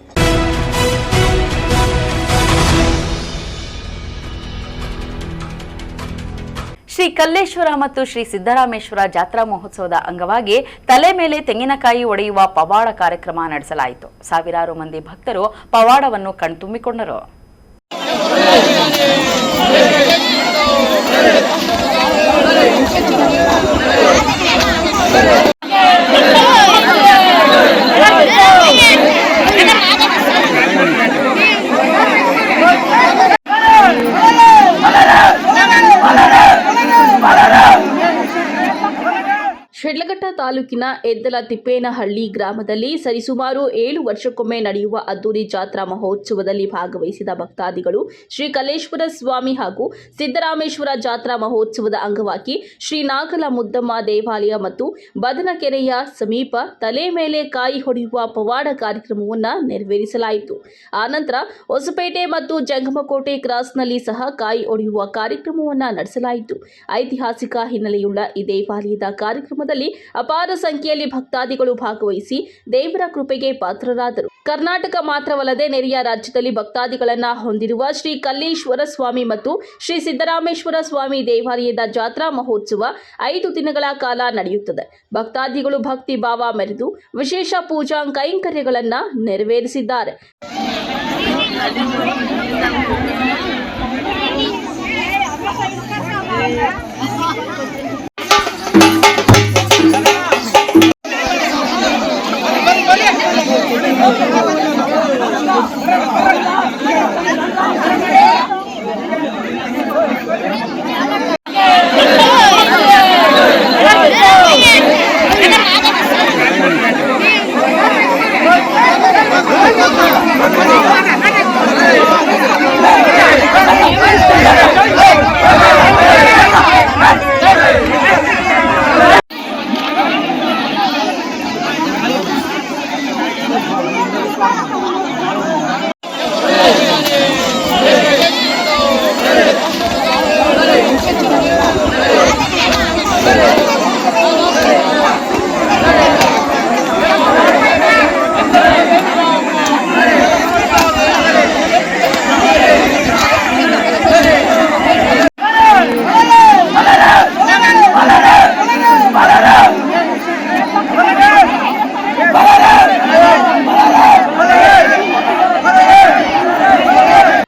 ಶ್ರೀ ಕಲ್ಲೇಶ್ವರ ಮತ್ತು ಶ್ರೀ ಸಿದ್ದರಾಮೇಶ್ವರ ಜಾತ್ರಾ ಮಹೋತ್ಸವದ ಅಂಗವಾಗಿ ತಲೆ ಮೇಲೆ ತೆಂಗಿನಕಾಯಿ ಒಡೆಯುವ ಪವಾಡ ಕಾರ್ಯಕ್ರಮ ನಡೆಸಲಾಯಿತು. ಸಾವಿರಾರು ಮಂದಿ ಭಕ್ತರು ಪವಾಡವನ್ನು ಕಣ್ತುಂಬಿಕೊಂಡರು. ಶಿಡ್ಲಘಟ್ಟ ತಾಲೂಕಿನ ಎದ್ದಲ ತಿಪ್ಪೇನಹಳ್ಳಿ ಗ್ರಾಮದಲ್ಲಿ ಸರಿಸುಮಾರು 7 ವರ್ಷಕ್ಕೊಮ್ಮೆ ನಡೆಯುವ ಅದ್ದೂರಿ ಜಾತ್ರಾ ಮಹೋತ್ಸವದಲ್ಲಿ ಭಾಗವಹಿಸಿದ ಭಕ್ತಾದಿಗಳು ಶ್ರೀ ಕಲ್ಲೇಶ್ವರ ಸ್ವಾಮಿ ಹಾಗೂ ಸಿದ್ದರಾಮೇಶ್ವರ ಜಾತ್ರಾ ಮಹೋತ್ಸವದ ಅಂಗವಾಗಿ ಶ್ರೀ ನಾಗಲ ಮುದ್ದಮ್ಮ ದೇವಾಲಯ ಮತ್ತು ಬದನಕೆರೆಯ ಸಮೀಪ ತಲೆ ಮೇಲೆ ಕಾಯಿ ಹೊಡೆಯುವ ಪವಾಡ ಕಾರ್ಯಕ್ರಮವನ್ನು ನೆರವೇರಿಸಲಾಯಿತು. ಆನಂತರ ಹೊಸಪೇಟೆ ಮತ್ತು ಜಂಗಮಕೋಟೆ ಕ್ರಾಸ್ನಲ್ಲಿ ಸಹ ಕಾಯಿ ಹೊಡೆಯುವ ಕಾರ್ಯಕ್ರಮವನ್ನು ನಡೆಸಲಾಯಿತು. ಐತಿಹಾಸಿಕ ಹಿನ್ನೆಲೆಯುಳ್ಳ ಈ ದೇವಾಲಯದ ಕಾರ್ಯಕ್ರಮದಲ್ಲಿ ಅಪಾರ ಸಂಖ್ಯೆಯಲ್ಲಿ ಭಕ್ತಾದಿಗಳು ಭಾಗವಹಿಸಿ ದೇವರ ಕೃಪೆಗೆ ಪಾತ್ರರಾದರು. ಕರ್ನಾಟಕ ಮಾತ್ರವಲ್ಲದೆ ನೆರೆಯ ರಾಜ್ಯದಲ್ಲಿ ಭಕ್ತಾದಿಗಳನ್ನ ಹೊಂದಿರುವ ಶ್ರೀ ಕಲ್ಲೇಶ್ವರ ಸ್ವಾಮಿ ಮತ್ತು ಶ್ರೀ ಸಿದ್ದರಾಮೇಶ್ವರ ಸ್ವಾಮಿ ದೇವಾಲಯದ ಜಾತ್ರಾ ಮಹೋತ್ಸವ 5 ದಿನಗಳ ಕಾಲ ನಡೆಯುತ್ತದೆ. ಭಕ್ತಾದಿಗಳು ಭಕ್ತಿ ಭಾವ ಮೆರೆದು ವಿಶೇಷ ಪೂಜಾ ಕೈಂಕರ್ಯಗಳನ್ನು ನೆರವೇರಿಸಿದ್ದಾರೆ.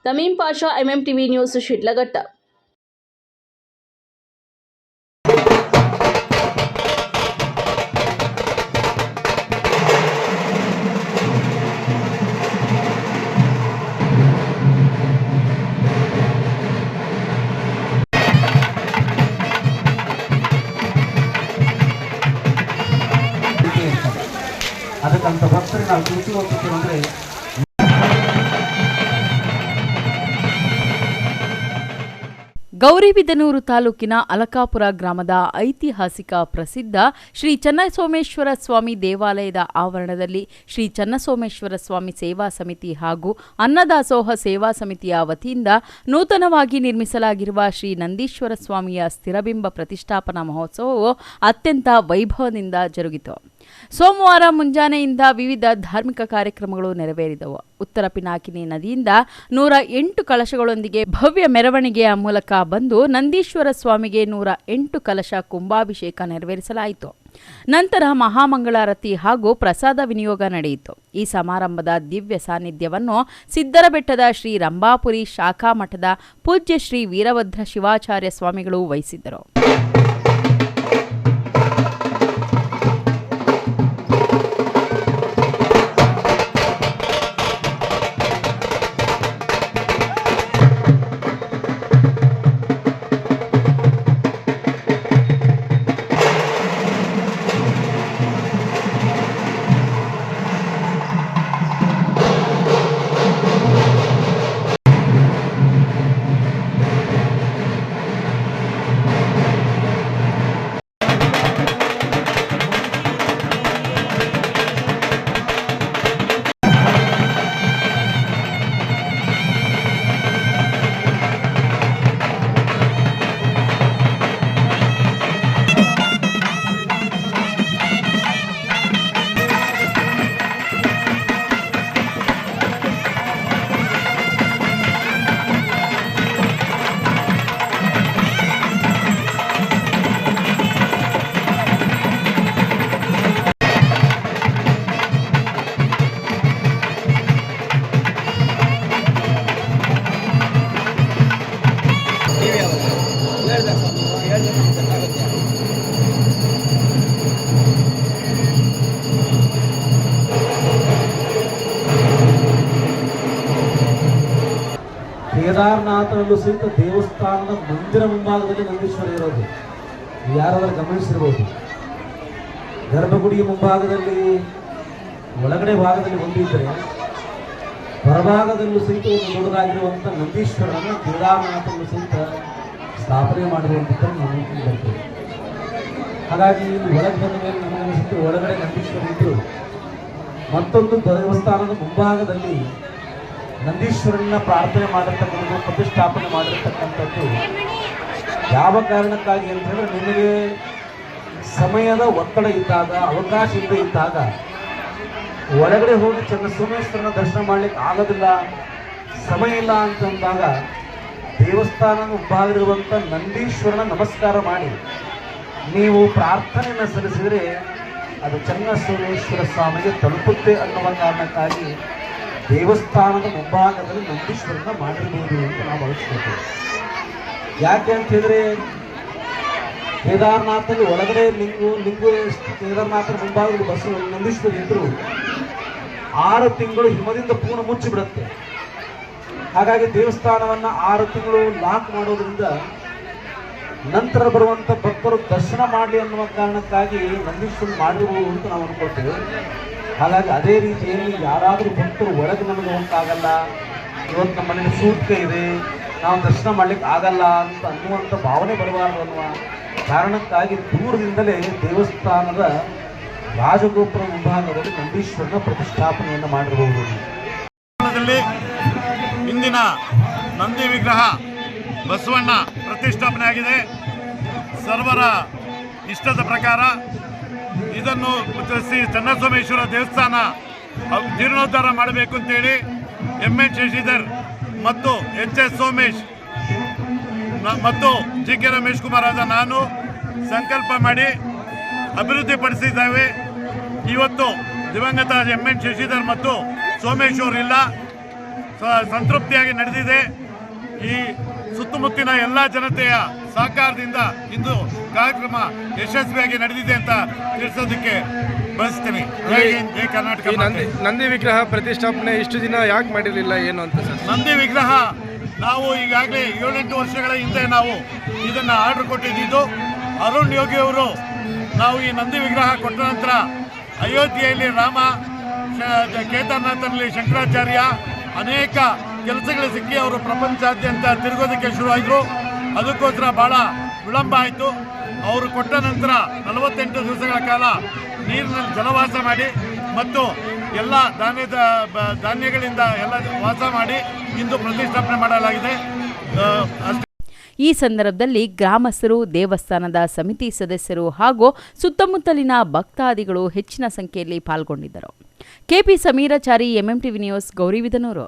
ತಮೀಂ ಪಾಷಾ, MMTV ನ್ಯೂಸ್, ಶಿಡ್ಲಘಟ್ಟ. ಅದಕ್ಕಂತ ಭಕ್ತರಿಗೆ ನಾವು ತಿಳಿಸಿ ಹೋಗ್ತೀವಿ ಅಂದರೆ ಗೌರಿಬಿದನೂರು ತಾಲೂಕಿನ ಅಲಕಾಪುರ ಗ್ರಾಮದ ಐತಿಹಾಸಿಕ ಪ್ರಸಿದ್ಧ ಶ್ರೀ ಚನ್ನಸೋಮೇಶ್ವರ ಸ್ವಾಮಿ ದೇವಾಲಯದ ಆವರಣದಲ್ಲಿ ಶ್ರೀ ಚನ್ನಸೋಮೇಶ್ವರ ಸ್ವಾಮಿ ಸೇವಾ ಸಮಿತಿ ಹಾಗೂ ಅನ್ನದಾಸೋಹ ಸೇವಾ ಸಮಿತಿಯ ವತಿಯಿಂದ ನೂತನವಾಗಿ ನಿರ್ಮಿಸಲಾಗಿರುವ ಶ್ರೀ ನಂದೀಶ್ವರ ಸ್ವಾಮಿಯ ಸ್ಥಿರಬಿಂಬ ಪ್ರತಿಷ್ಠಾಪನಾ ಮಹೋತ್ಸವವು ಅತ್ಯಂತ ವೈಭವದಿಂದ ಜರುಗಿತು. ಸೋಮವಾರ ಮುಂಜಾನೆಯಿಂದ ವಿವಿಧ ಧಾರ್ಮಿಕ ಕಾರ್ಯಕ್ರಮಗಳು ನೆರವೇರಿದವು. ಉತ್ತರ ಪಿನಾಕಿನಿ ನದಿಯಿಂದ 108 ಕಲಶಗಳೊಂದಿಗೆ ಭವ್ಯ ಮೆರವಣಿಗೆಯ ಮೂಲಕ ಬಂದು ನಂದೀಶ್ವರ ಸ್ವಾಮಿಗೆ 108 ಕಲಶ ಕುಂಭಾಭಿಷೇಕ ನೆರವೇರಿಸಲಾಯಿತು. ನಂತರ ಮಹಾಮಂಗಳಾರತಿ ಹಾಗೂ ಪ್ರಸಾದ ವಿನಿಯೋಗ ನಡೆಯಿತು. ಈ ಸಮಾರಂಭದ ದಿವ್ಯ ಸಾನ್ನಿಧ್ಯವನ್ನು ಸಿದ್ದರಬೆಟ್ಟದ ಶ್ರೀ ರಂಭಾಪುರಿ ಶಾಖಾ ಮಠದ ಪೂಜ್ಯ ಶ್ರೀ ವೀರಭದ್ರ ಶಿವಾಚಾರ್ಯ ಸ್ವಾಮಿಗಳು ವಹಿಸಿದ್ದರು. ಕೇದಾರನಾಥನಲ್ಲೂ ಸಹಿತ ದೇವಸ್ಥಾನದ ಮಂದಿರ ಮುಂಭಾಗದಲ್ಲಿ ನಂದೀಶ್ವರ ಇರೋದು ಯಾರಾದರೂ ಗಮನಿಸಿರ್ಬೋದು. ಗರ್ಭಗುಡಿಯ ಮುಂಭಾಗದಲ್ಲಿ ಒಳಗಡೆ ಭಾಗದಲ್ಲಿ ಒಂದಿದ್ದರೆ ಹೊರಭಾಗದಲ್ಲೂ ಸಹಿತ ಒಂದು ದೊಡ್ಡದಾಗಿರುವಂಥ ನಂದೀಶ್ವರನನ್ನು ಕೇದಾರನಾಥನಲ್ಲೂ ಸಹಿತ ಸ್ಥಾಪನೆ ಮಾಡಿರುವಂಥದ್ದನ್ನು ನಾವು ಬರ್ತೇವೆ. ಹಾಗಾಗಿ ಇಲ್ಲಿ ಒಳಗೆ ಬಂದ ಮೇಲೆ ನಮಗನಿಸುತ್ತೆ ಒಳಗಡೆ ನಂದೀಶ್ವರ ಇದ್ದು ಮತ್ತೊಂದು ದೇವಸ್ಥಾನದ ಮುಂಭಾಗದಲ್ಲಿ ನಂದೀಶ್ವರನ ಪ್ರಾರ್ಥನೆ ಮಾಡಿರ್ತಕ್ಕಂಥದ್ದು, ಪ್ರತಿಷ್ಠಾಪನೆ ಮಾಡಿರ್ತಕ್ಕಂಥದ್ದು ಯಾವ ಕಾರಣಕ್ಕಾಗಿ ಅಂತ ಹೇಳಿದ್ರೆ, ನಿಮಗೆ ಸಮಯದ ಒತ್ತಡ ಇದ್ದಾಗ, ಅವಕಾಶ ಇದ್ದಾಗ ಒಳಗಡೆ ಹೋಗಿ ಚನ್ನಸೋಮೇಶ್ವರನ ದರ್ಶನ ಮಾಡಲಿಕ್ಕೆ ಆಗೋದಿಲ್ಲ, ಸಮಯ ಇಲ್ಲ ಅಂತಂದಾಗ ದೇವಸ್ಥಾನದ ಮುಂಭಾಗಿರುವಂಥ ನಂದೀಶ್ವರನ ನಮಸ್ಕಾರ ಮಾಡಿ ನೀವು ಪ್ರಾರ್ಥನೆಯನ್ನು ಸಲ್ಲಿಸಿದರೆ ಅದು ಚನ್ನಸೋಮೇಶ್ವರ ಸ್ವಾಮಿಗೆ ತಲುಪುತ್ತೆ ಅನ್ನುವ ಕಾರಣಕ್ಕಾಗಿ ದೇವಸ್ಥಾನದ ಮುಂಭಾಗದಲ್ಲಿ ನಂದೀಶ್ವರನ ಮಾಡಿರ್ಬೋದು ಅಂತ ನಾವು ಭಾವಿಸ್ಕೊಳ್ತೇವೆ. ಯಾಕೆ ಅಂತ ಹೇಳಿದ್ರೆ, ಕೇದಾರನಾಥಲ್ಲಿ ಒಳಗಡೆ ಲಿಂಗು ಕೇದಾರನಾಥನ ಮುಂಭಾಗದಲ್ಲಿ ಬಸ್ ನಂದೀಶ್ವರ ಇದ್ದರು 6 ತಿಂಗಳು ಹಿಮದಿಂದ ಪೂರ್ಣ ಮುಚ್ಚಿಬಿಡುತ್ತೆ. ಹಾಗಾಗಿ ದೇವಸ್ಥಾನವನ್ನು 6 ತಿಂಗಳು ಲಾಕ್ ಮಾಡೋದ್ರಿಂದ ನಂತರ ಬರುವಂಥ ಭಕ್ತರು ದರ್ಶನ ಮಾಡಲಿ ಅನ್ನುವ ಕಾರಣಕ್ಕಾಗಿ ನಂದೀಶ್ವರ ಮಾಡಿರ್ಬೋದು ಅಂತ ನಾವು ಅನ್ಕೊಳ್ತೇವೆ. ಹಾಗಾಗಿ ಅದೇ ರೀತಿಯಲ್ಲಿ ಯಾರಾದರೂ ಭಕ್ತರು ಒಳಗೆ ನಮಗೆ ಹೋಗಕ್ಕಾಗಲ್ಲ, ಇವತ್ತು ನಮ್ಮ ಮನೇಲಿ ಸೂಟ್ಕ ಇದೆ, ನಾವು ದರ್ಶನ ಮಾಡ್ಲಿಕ್ಕೆ ಆಗಲ್ಲ ಅಂತ ಅನ್ನುವಂಥ ಭಾವನೆ ಬರಬಾರದು ಅನ್ನುವ ಕಾರಣಕ್ಕಾಗಿ ದೂರದಿಂದಲೇ ದೇವಸ್ಥಾನದ ರಾಜಗೋಪುರ ಮುಂಭಾಗದಲ್ಲಿ ನಂದೀಶ್ವರನ ಪ್ರತಿಷ್ಠಾಪನೆಯನ್ನು ಮಾಡಿರಬಹುದು. ಇಂದಿನ ನಂದಿ ವಿಗ್ರಹ ಬಸವಣ್ಣ ಪ್ರತಿಷ್ಠಾಪನೆ ಆಗಿದೆ. ಸರ್ವರ ಇಷ್ಟದ ಪ್ರಕಾರ ಇದನ್ನು ಶ್ರೀ ಚನ್ನಸೋಮೇಶ್ವರ ದೇವಸ್ಥಾನ ಜೀರ್ಣೋದ್ಧಾರ ಮಾಡಬೇಕು ಅಂತೇಳಿ MN ಶಶಿಧರ್ ಮತ್ತು HS ಸೋಮೇಶ್ ಮತ್ತು GK ರಮೇಶ್ ಕುಮಾರ್ ಆದ ನಾನು ಸಂಕಲ್ಪ ಮಾಡಿ ಅಭಿವೃದ್ಧಿಪಡಿಸಿದ್ದೇವೆ. ಇವತ್ತು ದಿವಂಗತ MN ಶಶಿಧರ್ ಮತ್ತು ಸೋಮೇಶ್ ಅವರಿಲ್ಲ, ಸಂತೃಪ್ತಿಯಾಗಿ ನಡೆದಿದೆ. ಈ ಸುತ್ತಮುತ್ತಿನ ಎಲ್ಲ ಜನತೆಯ ಸಹಕಾರದಿಂದ ಇಂದು ಕಾರ್ಯಕ್ರಮ ಯಶಸ್ವಿಯಾಗಿ ನಡೆದಿದೆ ಅಂತ ತಿಳಿಸೋದಕ್ಕೆ ಬಯಸ್ತೀನಿ. ಜೈ ಹಿಂದ್, ಜೈ ಕರ್ನಾಟಕ. ನಂದಿ ವಿಗ್ರಹ ಪ್ರತಿಷ್ಠಾಪನೆ ಇಷ್ಟು ದಿನ ಯಾಕೆ ಮಾಡಿರಲಿಲ್ಲ ಏನು ಅಂತ ಸರ್? ನಂದಿ ವಿಗ್ರಹ ನಾವು ಈಗಾಗಲೇ 7-8 ವರ್ಷಗಳ ಹಿಂದೆ ನಾವು ಇದನ್ನು ಆರ್ಡರ್ ಕೊಟ್ಟಿದ್ದು. ಅರುಣ್ ಯೋಗಿ ಅವರು ನಾವು ಈ ನಂದಿ ವಿಗ್ರಹ ಕೊಟ್ಟ ನಂತರ ಅಯೋಧ್ಯೆಯಲ್ಲಿ ರಾಮ, ಕೇದಾರ್ನಾಥನಲ್ಲಿ ಶಂಕರಾಚಾರ್ಯ, ಅನೇಕ ಕೆಲಸಗಳು ಸಿಕ್ಕಿ ಅವರು ಪ್ರಪಂಚಾದ್ಯಂತ ತಿರುಗೋದಕ್ಕೆ ಶುರುವಾಯಿತು. ಅದಕ್ಕೋಸ್ಕರ ಭಾಳ ವಿಳಂಬ ಆಯಿತು. ಅವರು ಕೊಟ್ಟ ನಂತರ 48 ದಿವಸಗಳ ಕಾಲ ನೀರಿನಲ್ಲಿ ಜಲವಾಸ ಮಾಡಿ ಮತ್ತು ಎಲ್ಲ ಧಾನ್ಯಗಳಿಂದ ಎಲ್ಲ ವಾಸ ಮಾಡಿ ಇಂದು ಪ್ರತಿಷ್ಠಾಪನೆ ಮಾಡಲಾಗಿದೆ. ಈ ಸಂದರ್ಭದಲ್ಲಿ ಗ್ರಾಮಸ್ಥರು, ದೇವಸ್ಥಾನದ ಸಮಿತಿ ಸದಸ್ಯರು ಹಾಗೂ ಸುತ್ತಮುತ್ತಲಿನ ಭಕ್ತಾದಿಗಳು ಹೆಚ್ಚಿನ ಸಂಖ್ಯೆಯಲ್ಲಿ ಪಾಲ್ಗೊಂಡಿದ್ದರು. KP Sameerachari, MMTV news, Gauribidanur.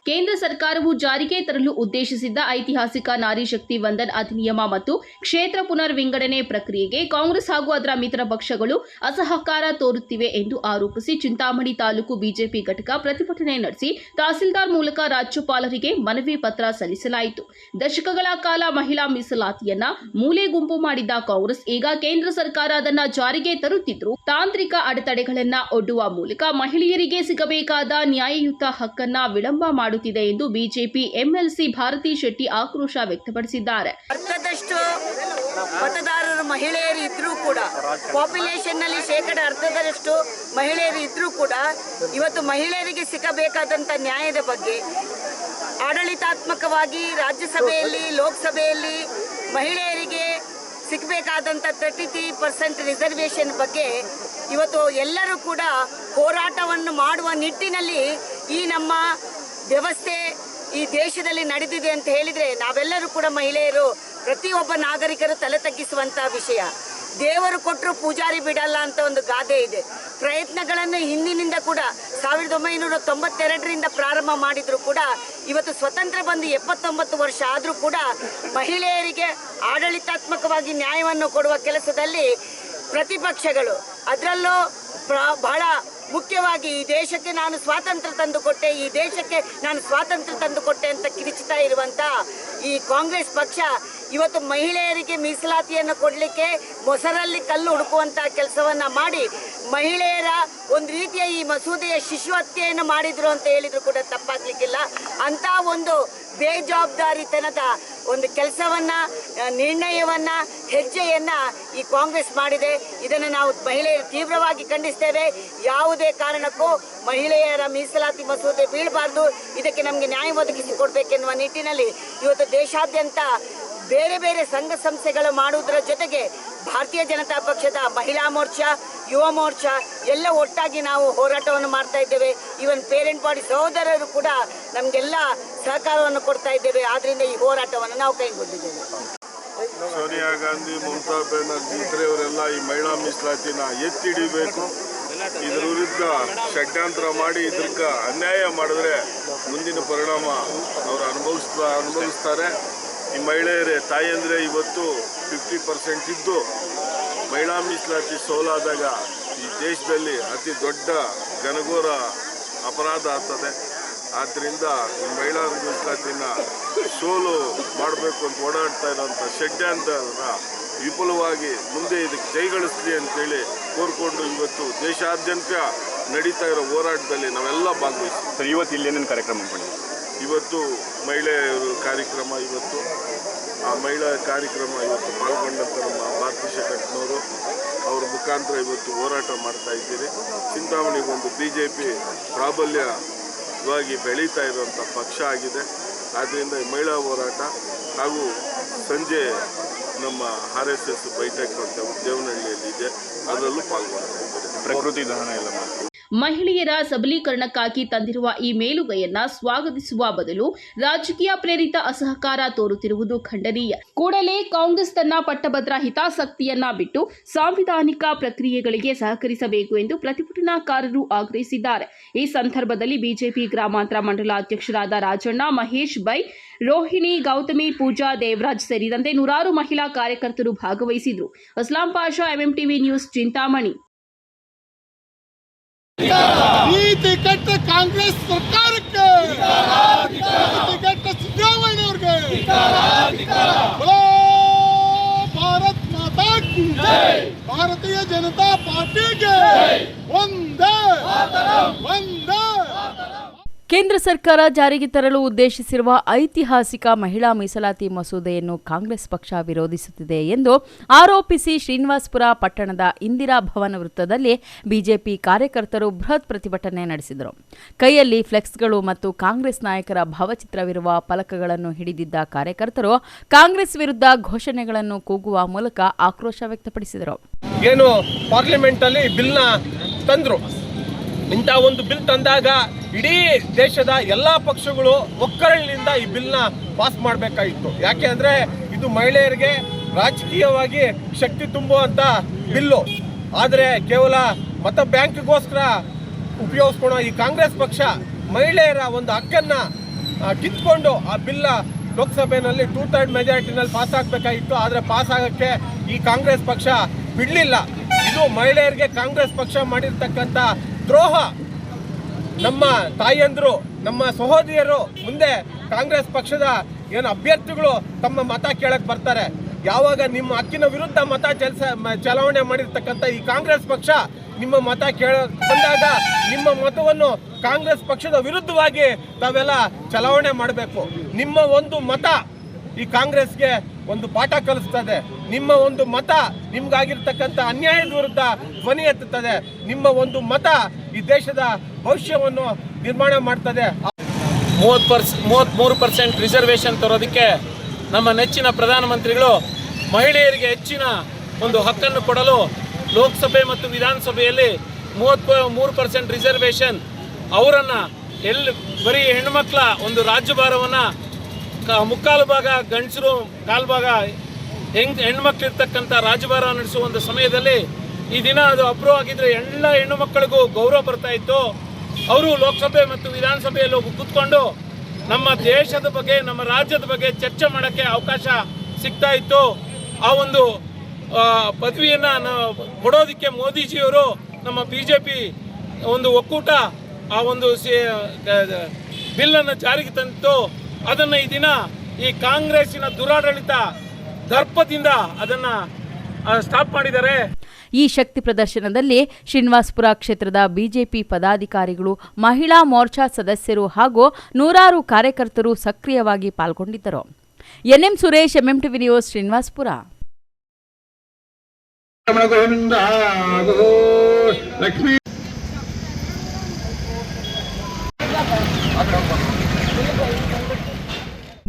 ಕೇಂದ್ರ ಸರ್ಕಾರವು ಜಾರಿಗೆ ತರಲು ಉದ್ದೇಶಿಸಿದ್ದ ಐತಿಹಾಸಿಕ ನಾರಿ ಶಕ್ತಿ ವಂದನ್ ಅಧಿನಿಯಮ ಮತ್ತು ಕ್ಷೇತ್ರ ಪುನರ್ ವಿಂಗಡಣೆ ಪ್ರಕ್ರಿಯೆಗೆ ಕಾಂಗ್ರೆಸ್ ಹಾಗೂ ಅದರ ಮಿತ್ರ ಪಕ್ಷಗಳು ಅಸಹಕಾರ ತೋರುತ್ತಿವೆ ಎಂದು ಆರೋಪಿಸಿ ಚಿಂತಾಮಣಿ ತಾಲೂಕು ಬಿಜೆಪಿ ಘಟಕ ಪ್ರತಿಭಟನೆ ನಡೆಸಿ ತಹಸೀಲ್ದಾರ್ ಮೂಲಕ ರಾಜ್ಯಪಾಲರಿಗೆ ಮನವಿ ಪತ್ರ ಸಲ್ಲಿಸಲಾಯಿತು. ದಶಕಗಳ ಕಾಲ ಮಹಿಳಾ ಮೀಸಲಾತಿಯನ್ನ ಮೂಲೆ ಗುಂಪು ಮಾಡಿದ್ದ ಕಾಂಗ್ರೆಸ್ ಈಗ ಕೇಂದ್ರ ಸರ್ಕಾರ ಅದನ್ನ ಜಾರಿಗೆ ತರುತ್ತಿದ್ದರೂ ತಾಂತ್ರಿಕ ಅಡೆತಡೆಗಳನ್ನ ಒಡ್ಡುವ ಮೂಲಕ ಮಹಿಳೆಯರಿಗೆ ಸಿಗಬೇಕಾದ ನ್ಯಾಯಯುತ ಹಕ್ಕನ್ನ ವಿಳಂಬ ಮಾಡುತ್ತಿದೆ ಎಂದು ಬಿಜೆಪಿ ಎಂಎಲ್ಸಿ ಭಾರತಿ ಶೆಟ್ಟಿ ಆಕ್ರೋಶ ವ್ಯಕ್ತಪಡಿಸಿದ್ದಾರೆ. ಅರ್ಧದಷ್ಟು ಮತದಾರರು ಮಹಿಳೆಯರು ಇದ್ರೂ ಕೂಡ, ಪಾಪ್ಯುಲೇಷನ್ ನಲ್ಲಿ ಅರ್ಧದಷ್ಟು ಮಹಿಳೆಯರು ಇದ್ರೂ ಕೂಡ ಇವತ್ತು ಮಹಿಳೆಯರಿಗೆ ಸಿಗಬೇಕಾದಂತ ನ್ಯಾಯದ ಬಗ್ಗೆ ಆಡಳಿತಾತ್ಮಕವಾಗಿ ರಾಜ್ಯಸಭೆಯಲ್ಲಿ, ಲೋಕಸಭೆಯಲ್ಲಿ ಮಹಿಳೆಯರಿಗೆ ಸಿಗಬೇಕಾದಂಥ 33% ರಿಸರ್ವೇಷನ್ ಬಗ್ಗೆ ಇವತ್ತು ಎಲ್ಲರೂ ಕೂಡ ಹೋರಾಟವನ್ನು ಮಾಡುವ ನಿಟ್ಟಿನಲ್ಲಿ ಈ ನಮ್ಮ ವ್ಯವಸ್ಥೆ ಈ ದೇಶದಲ್ಲಿ ನಡೆದಿದೆ ಅಂತ ಹೇಳಿದರೆ ನಾವೆಲ್ಲರೂ ಕೂಡ ಮಹಿಳೆಯರು, ಪ್ರತಿಯೊಬ್ಬ ನಾಗರಿಕರು ತಲೆ ತಗ್ಗಿಸುವಂಥ ವಿಷಯ. ದೇವರು ಕೊಟ್ಟರು ಪೂಜಾರಿ ಬಿಡಲ್ಲ ಅಂತ ಒಂದು ಗಾದೆ ಇದೆ. ಪ್ರಯತ್ನಗಳನ್ನು ಹಿಂದಿನಿಂದ ಕೂಡ 1992ರಿಂದ ಪ್ರಾರಂಭ ಮಾಡಿದ್ರು ಕೂಡ ಇವತ್ತು ಸ್ವತಂತ್ರ ಬಂದು 79 ವರ್ಷ ಆದರೂ ಕೂಡ ಮಹಿಳೆಯರಿಗೆ ಆಡಳಿತಾತ್ಮಕವಾಗಿ ನ್ಯಾಯವನ್ನು ಕೊಡುವ ಕೆಲಸದಲ್ಲಿ ಪ್ರತಿಪಕ್ಷಗಳು, ಅದರಲ್ಲೂ ಬಹಳ ಮುಖ್ಯವಾಗಿ ಈ ದೇಶಕ್ಕೆ ನಾನು ಸ್ವಾತಂತ್ರ್ಯ ತಂದುಕೊಟ್ಟೆ, ಈ ದೇಶಕ್ಕೆ ನಾನು ಸ್ವಾತಂತ್ರ್ಯ ತಂದುಕೊಟ್ಟೆ ಅಂತ ಕಿರಿಚುತ್ತಾ ಇರುವಂಥ ಈ ಕಾಂಗ್ರೆಸ್ ಪಕ್ಷ ಇವತ್ತು ಮಹಿಳೆಯರಿಗೆ ಮೀಸಲಾತಿಯನ್ನು ಕೊಡಲಿಕ್ಕೆ ಮೊಸರಲ್ಲಿ ಕಲ್ಲು ಹುಡುಕುವಂಥ ಕೆಲಸವನ್ನು ಮಾಡಿ ಮಹಿಳೆಯರ ಒಂದು ರೀತಿಯ ಈ ಮಸೂದೆಯ ಶಿಶುಹತ್ಯೆಯನ್ನು ಮಾಡಿದ್ರು ಅಂತ ಹೇಳಿದ್ರು ಕೂಡ ತಪ್ಪಾಗಲಿಕ್ಕಿಲ್ಲ. ಅಂಥ ಒಂದು ಬೇಜವಾಬ್ದಾರಿತನದ ಒಂದು ಕೆಲಸವನ್ನು, ನಿರ್ಣಯವನ್ನು, ಹೆಜ್ಜೆಯನ್ನು ಈ ಕಾಂಗ್ರೆಸ್ ಮಾಡಿದೆ. ಇದನ್ನು ನಾವು ಮಹಿಳೆಯರು ತೀವ್ರವಾಗಿ ಖಂಡಿಸ್ತೇವೆ. ಯಾವುದೇ ಕಾರಣಕ್ಕೂ ಮಹಿಳೆಯರ ಮೀಸಲಾತಿ ಮಸೂದೆ ಬೀಳಬಾರ್ದು, ಇದಕ್ಕೆ ನಮಗೆ ನ್ಯಾಯ ಒದಗಿಸಿಕೊಡ್ಬೇಕೆನ್ನುವ ನಿಟ್ಟಿನಲ್ಲಿ ಇವತ್ತು ದೇಶಾದ್ಯಂತ ಬೇರೆ ಬೇರೆ ಸಂಘ ಸಂಸ್ಥೆಗಳು ಮಾಡುವುದರ ಜೊತೆಗೆ ಭಾರತೀಯ ಜನತಾ ಪಕ್ಷದ ಮಹಿಳಾ ಮೋರ್ಚಾ, ಯುವ ಮೋರ್ಚಾ ಎಲ್ಲ ಒಟ್ಟಾಗಿ ನಾವು ಹೋರಾಟವನ್ನು ಮಾಡ್ತಾ ಇದ್ದೇವೆ. ಈವನ್ ಪೇರೆಂಟ್ ಬಾಡಿ ಸಹೋದರರು ಕೂಡ ನಮಗೆಲ್ಲ ಸಹಕಾರವನ್ನು ಕೊಡ್ತಾ ಇದ್ದೇವೆ. ಆದ್ದರಿಂದ ಈ ಹೋರಾಟವನ್ನು ನಾವು ಕೈಗೊಂಡಿದ್ದೇವೆ. ಸೋನಿಯಾ ಗಾಂಧಿ, ಮಮತಾ ಬ್ಯಾನರ್ಜಿ ಇತರೆಯವರೆಲ್ಲ ಈ ಮಹಿಳಾ ಮೀಸಲಾತಿನ ಎತ್ತಿ ಹಿಡಿಬೇಕು. ಇದರ ವಿರುದ್ಧ ಷಡ್ಯಂತ್ರ ಮಾಡಿ ಇದಕ್ಕೆ ಅನ್ಯಾಯ ಮಾಡಿದ್ರೆ ಮುಂದಿನ ಪರಿಣಾಮ ಅವರು ಅನುಭವಿಸ್ತಾರೆ. ಈ ಮಹಿಳೆಯರೇ ತಾಯಂದರೆ ಇವತ್ತು 50% ಇದ್ದು ಮಹಿಳಾ ಮೀಸಲಾತಿ ಸೋಲಾದಾಗ ಈ ದೇಶದಲ್ಲಿ ಅತಿ ದೊಡ್ಡ ಘನಘೋರ ಅಪರಾಧ ಆಗ್ತದೆ. ಆದ್ದರಿಂದ ಈ ಮಹಿಳಾ ಮೀಸಲಾತಿನ ಸೋಲು ಮಾಡಬೇಕು ಅಂತ ಓಡಾಡ್ತಾ ಇರೋಂಥ ಷಡ್ಯಂತ್ರನ ವಿಪುಲವಾಗಿ ಮುಂದೆ ಇದಕ್ಕೆ ಜೈಗಳಿಸಲಿ ಅಂತೇಳಿ ಕೋರ್ಕೊಂಡು ಇವತ್ತು ದೇಶಾದ್ಯಂತ ನಡೀತಾ ಇರೋ ಹೋರಾಟದಲ್ಲಿ ನಾವೆಲ್ಲ ಭಾಗವಹಿಸ್ತೀವಿ. ಸರ್, ಇವತ್ತು ಇಲ್ಲಿ ಏನೇನು ಕಾರ್ಯಕ್ರಮ ಮಾಡಿದ್ದೀವಿ? ಇವತ್ತು ಮಹಿಳೆಯರು ಕಾರ್ಯಕ್ರಮ, ಇವತ್ತು ಆ ಮಹಿಳಾ ಕಾರ್ಯಕ್ರಮ ಇವತ್ತು ಪಾಲ್ಗೊಂಡಂಥ ನಮ್ಮ ಭಾರತಿ ಶೆಟ್ಟಣ್ಣವರು ಅವರ ಮುಖಾಂತರ ಇವತ್ತು ಹೋರಾಟ ಮಾಡ್ತಾ ಇದ್ದೀರಿ. ಚಿಂತಾಮಣಿಗೊಂದು BJP ಪ್ರಾಬಲ್ಯವಾಗಿ ಬೆಳೀತಾ ಇರುವಂಥ ಪಕ್ಷ ಆಗಿದೆ. ಆದ್ದರಿಂದ ಈ ಮಹಿಳಾ ಹೋರಾಟ ಹಾಗೂ ಸಂಜೆ ನಮ್ಮ RSS ಬೈಠಕ್ ಅಂತ ದೇವನಹಳ್ಳಿಯಲ್ಲಿ ಇದೆ, ಅದರಲ್ಲೂ ಪಾಲ್ಗೊಳ್ತಾ ಇದ್ದಾರೆ. ಪ್ರಕೃತಿ ದಹನ ಎಲ್ಲ ಮಾಡಿ ಮಹಿಳೆಯರ ಸಬಲೀಕರಣಕ್ಕಾಗಿ ತಂದಿರುವ ಈ ಮೇಲುಗೈಯನ್ನ ಸ್ವಾಗತಿಸುವ ಬದಲು ರಾಜಕೀಯ ಪ್ರೇರಿತ ಅಸಹಕಾರ ತೋರುತ್ತಿರುವುದು ಖಂಡನೀಯ. ಕೂಡಲೇ ಕಾಂಗ್ರೆಸ್ ತನ್ನ ಪಟ್ಟಭದ್ರ ಹಿತಾಸಕ್ತಿಯನ್ನ ಬಿಟ್ಟು ಸಾಂವಿಧಾನಿಕ ಪ್ರಕ್ರಿಯೆಗಳಿಗೆ ಸಹಕರಿಸಬೇಕು ಎಂದು ಪ್ರತಿಭಟನಾಕಾರರು ಆಗ್ರಹಿಸಿದ್ದಾರೆ. ಈ ಸಂದರ್ಭದಲ್ಲಿ ಬಿಜೆಪಿ ಗ್ರಾಮಾಂತರ ಮಂಡಲ ಅಧ್ಯಕ್ಷರಾದ ರಾಜಣ್ಣ, ಮಹೇಶ್ ಬೈ, ರೋಹಿಣಿ, ಗೌತಮಿ, ಪೂಜಾ, ದೇವರಾಜ್ ಸೇರಿದಂತೆ ನೂರಾರು ಮಹಿಳಾ ಕಾರ್ಯಕರ್ತರು ಭಾಗವಹಿಸಿದ್ರು. Aslam Pasha, MMTV news, Chintamani. ನೀತಿ ಕೆಟ್ಟ ಕಾಂಗ್ರೆಸ್ ಸರ್ಕಾರಕ್ಕೆ, ನೀತಿ ಕೆಟ್ಟ ಸಿದ್ದರಾಮಯ್ಯನವ್ರಿಗೆ, ಭಾರತ್ ಮಾತಾ ಕಿ ಜೈ, ಭಾರತೀಯ ಜನತಾ ಪಾರ್ಟಿಗೆ ಒಂದೇ ಒಂದೇ. ಕೇಂದ್ರ ಸರ್ಕಾರ ಜಾರಿಗೆ ತರಲು ಉದ್ದೇಶಿಸಿರುವ ಐತಿಹಾಸಿಕ ಮಹಿಳಾ ಮೀಸಲಾತಿ ಮಸೂದೆಯನ್ನು ಕಾಂಗ್ರೆಸ್ ಪಕ್ಷ ವಿರೋಧಿಸುತ್ತಿದೆ ಎಂದು ಆರೋಪಿಸಿ ಶ್ರೀನಿವಾಸಪುರ ಪಟ್ಟಣದ ಇಂದಿರಾ ಭವನ ವೃತ್ತದಲ್ಲಿ ಬಿಜೆಪಿ ಕಾರ್ಯಕರ್ತರು ಬೃಹತ್ ಪ್ರತಿಭಟನೆ ನಡೆಸಿದರು. ಕೈಯಲ್ಲಿ ಫ್ಲೆಕ್ಸ್ಗಳು ಮತ್ತು ಕಾಂಗ್ರೆಸ್ ನಾಯಕರ ಭಾವಚಿತ್ರವಿರುವ ಫಲಕಗಳನ್ನು ಹಿಡಿದಿದ್ದ ಕಾರ್ಯಕರ್ತರು ಕಾಂಗ್ರೆಸ್ ವಿರುದ್ಧ ಘೋಷಣೆಗಳನ್ನು ಕೂಗುವ ಮೂಲಕ ಆಕ್ರೋಶ ವ್ಯಕ್ತಪಡಿಸಿದರು. ಏನು ಪಾರ್ಲಿಮೆಂಟ್ ಅಲ್ಲಿ ಬಿಲ್ನ ತಂದ್ರು, ಇಂಥ ಒಂದು ಬಿಲ್ ತಂದಾಗ ಇಡೀ ದೇಶದ ಎಲ್ಲ ಪಕ್ಷಗಳು ಒಕ್ಕರಳಿನಿಂದ ಈ ಬಿಲ್ನ ಪಾಸ್ ಮಾಡಬೇಕಾಗಿತ್ತು. ಯಾಕೆ ಅಂದರೆ ಇದು ಮಹಿಳೆಯರಿಗೆ ರಾಜಕೀಯವಾಗಿ ಶಕ್ತಿ ತುಂಬುವಂಥ ಬಿಲ್ಲು. ಆದರೆ ಕೇವಲ ಮತ ಬ್ಯಾಂಕ್ಗೋಸ್ಕರ ಉಪಯೋಗಿಸ್ಕೊಳೋ ಈ ಕಾಂಗ್ರೆಸ್ ಪಕ್ಷ ಮಹಿಳೆಯರ ಒಂದು ಹಕ್ಕನ್ನು ಕಿತ್ಕೊಂಡು ಆ ಬಿಲ್ಲ ಲೋಕಸಭೆಯಲ್ಲಿ 2/3 ಮೆಜಾರಿಟಿನಲ್ಲಿ ಪಾಸ್ ಆಗಬೇಕಾಗಿತ್ತು. ಆದರೆ ಪಾಸ್ ಆಗೋಕ್ಕೆ ಈ ಕಾಂಗ್ರೆಸ್ ಪಕ್ಷ ಬಿಡಲಿಲ್ಲ. ಇದು ಮಹಿಳೆಯರಿಗೆ ಕಾಂಗ್ರೆಸ್ ಪಕ್ಷ ಮಾಡಿರ್ತಕ್ಕಂಥ ದ್ರೋಹ. ನಮ್ಮ ತಾಯಿಯಂದರು, ನಮ್ಮ ಸಹೋದರಿಯರು ಮುಂದೆ ಕಾಂಗ್ರೆಸ್ ಪಕ್ಷದ ಏನು ಅಭ್ಯರ್ಥಿಗಳು ತಮ್ಮ ಮತ ಕೇಳಕ್ಕೆ ಬರ್ತಾರೆ. ಯಾವಾಗ ನಿಮ್ಮ ಹಕ್ಕಿನ ವಿರುದ್ಧ ಮತ ಚಲಾವಣೆ ಮಾಡಿರ್ತಕ್ಕಂಥ ಈ ಕಾಂಗ್ರೆಸ್ ಪಕ್ಷ ನಿಮ್ಮ ಮತ ಬಂದಾಗ ನಿಮ್ಮ ಮತವನ್ನು ಕಾಂಗ್ರೆಸ್ ಪಕ್ಷದ ವಿರುದ್ಧವಾಗಿ ತಾವೆಲ್ಲ ಚಲಾವಣೆ ಮಾಡಬೇಕು. ನಿಮ್ಮ ಒಂದು ಮತ ಈ ಕಾಂಗ್ರೆಸ್ಗೆ ಒಂದು ಪಾಠ ಕಲಿಸ್ತದೆ. ನಿಮ್ಮ ಒಂದು ಮತ ನಿಮ್ಗಾಗಿರ್ತಕ್ಕಂಥ ಅನ್ಯಾಯದ ವಿರುದ್ಧ ಧ್ವನಿ ಎತ್ತುತ್ತದೆ. ನಿಮ್ಮ ಒಂದು ಮತ ಈ ದೇಶದ ಭವಿಷ್ಯವನ್ನು ನಿರ್ಮಾಣ ಮಾಡ್ತದೆ. 33% ರಿಸರ್ವೇಷನ್ ತರೋದಕ್ಕೆ ನಮ್ಮ ನೆಚ್ಚಿನ ಪ್ರಧಾನಮಂತ್ರಿಗಳು ಮಹಿಳೆಯರಿಗೆ ಹೆಚ್ಚಿನ ಒಂದು ಹಕ್ಕನ್ನು ಕೊಡಲು ಲೋಕಸಭೆ ಮತ್ತು ವಿಧಾನಸಭೆಯಲ್ಲಿ 33% ರಿಸರ್ವೇಷನ್ ಅವರನ್ನು ಬರೀ ಹೆಣ್ಣುಮಕ್ಕಳ ಒಂದು ರಾಜ್ಯಭಾರವನ್ನು ಮುಕ್ಕಾಲು ಭಾಗ ಗಂಡಸರು, ಕಾಲು ಭಾಗ ಹೆಣ್ಮಕ್ಳಿರ್ತಕ್ಕಂಥ ರಾಜ್ಯಭಾರ ನಡೆಸುವ ಒಂದು ಸಮಯದಲ್ಲಿ ಈ ದಿನ ಅದು ಅಪ್ರೂವ್ ಆಗಿದ್ರೆ ಎಲ್ಲ ಹೆಣ್ಣು ಮಕ್ಕಳಿಗೂ ಗೌರವ ಬರ್ತಾ ಇತ್ತು. ಅವರು ಲೋಕಸಭೆ ಮತ್ತು ವಿಧಾನಸಭೆಯಲ್ಲಿ ಹೋಗಿ ಕೂತ್ಕೊಂಡು ನಮ್ಮ ದೇಶದ ಬಗ್ಗೆ, ನಮ್ಮ ರಾಜ್ಯದ ಬಗ್ಗೆ ಚರ್ಚೆ ಮಾಡೋಕ್ಕೆ ಅವಕಾಶ ಸಿಗ್ತಾ ಇತ್ತು. ಆ ಒಂದು ಪದವಿಯನ್ನು ಕೊಡೋದಕ್ಕೆ ಮೋದಿಜಿಯವರು, ನಮ್ಮ ಬಿಜೆಪಿ ಒಂದು ಒಕ್ಕೂಟ ಆ ಒಂದು ಬಿಲ್ಲನ್ನು ಜಾರಿಗೆ ತಂದಿತ್ತು. ಅದನ್ನು ಈ ದಿನ ಈ ಕಾಂಗ್ರೆಸ್ಸಿನ ದುರಾಡಳಿತ ದರ್ಪದಿಂದ ಅದನ್ನು ಸ್ಟಾಪ್ ಮಾಡಿದ್ದಾರೆ. ಈ ಶಕ್ತಿ ಪ್ರದರ್ಶನದಲ್ಲಿ ಶ್ರೀನಿವಾಸಪುರ ಕ್ಷೇತ್ರದ ಬಿಜೆಪಿ ಪದಾಧಿಕಾರಿಗಳು, ಮಹಿಳಾ ಮೋರ್ಚಾ ಸದಸ್ಯರು ಹಾಗೂ ನೂರಾರು ಕಾರ್ಯಕರ್ತರು ಸಕ್ರಿಯವಾಗಿ ಪಾಲ್ಗೊಂಡಿದ್ದರು. NM Suresh, MMTV news, Srinivaspur.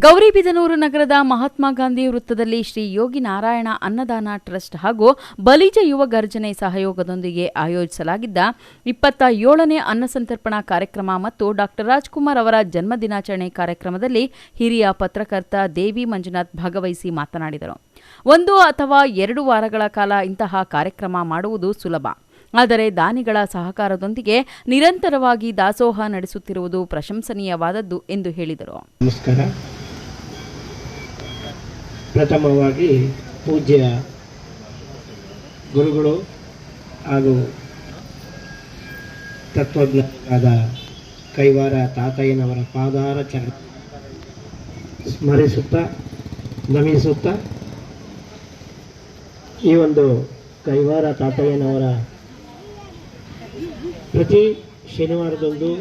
Gauribidanur ನಗರದ ಮಹಾತ್ಮ ಗಾಂಧಿ ವೃತ್ತದಲ್ಲಿ ಶ್ರೀ ಯೋಗಿ ನಾರಾಯಣ ಅನ್ನದಾನ ಟ್ರಸ್ಟ್ ಹಾಗೂ ಬಲಿಜ ಯುವ ಗರ್ಜನೆ ಸಹಯೋಗದೊಂದಿಗೆ ಆಯೋಜಿಸಲಾಗಿದ್ದ 27ನೇ ಅನ್ನಸಂತರ್ಪಣಾ ಕಾರ್ಯಕ್ರಮ ಮತ್ತು ಡಾಕ್ಟರ್ ರಾಜ್ಕುಮಾರ್ ಅವರ ಜನ್ಮದಿನಾಚರಣೆ ಕಾರ್ಯಕ್ರಮದಲ್ಲಿ ಹಿರಿಯ ಪತ್ರಕರ್ತ ದೇವಿ ಮಂಜುನಾಥ್ ಭಾಗವಹಿಸಿ ಮಾತನಾಡಿದರು. 1 ಅಥವಾ 2 ವಾರಗಳ ಕಾಲ ಇಂತಹ ಕಾರ್ಯಕ್ರಮ ಮಾಡುವುದು ಸುಲಭ. ಆದರೆ ದಾನಿಗಳ ಸಹಕಾರದೊಂದಿಗೆ ನಿರಂತರವಾಗಿ ದಾಸೋಹ ನಡೆಸುತ್ತಿರುವುದು ಪ್ರಶಂಸನೀಯವಾದದ್ದು ಎಂದು ಹೇಳಿದರು. ನಮಸ್ಕಾರ. ಪ್ರಥಮವಾಗಿ ಪೂಜ್ಯ ಗುರುಗಳು ಹಾಗೂ ತತ್ವಜ್ಞಾನರಾದ ಕೈವಾರ ತಾತಯ್ಯನವರ ಪಾದಾರ ಚರಣ ಸ್ಮರಿಸುತ್ತಾ ನಮಿಸುತ್ತಾ, ಈ ಒಂದು ಕೈವಾರ ತಾತಯ್ಯನವರ ಪ್ರತಿ ಶನಿವಾರದಂದು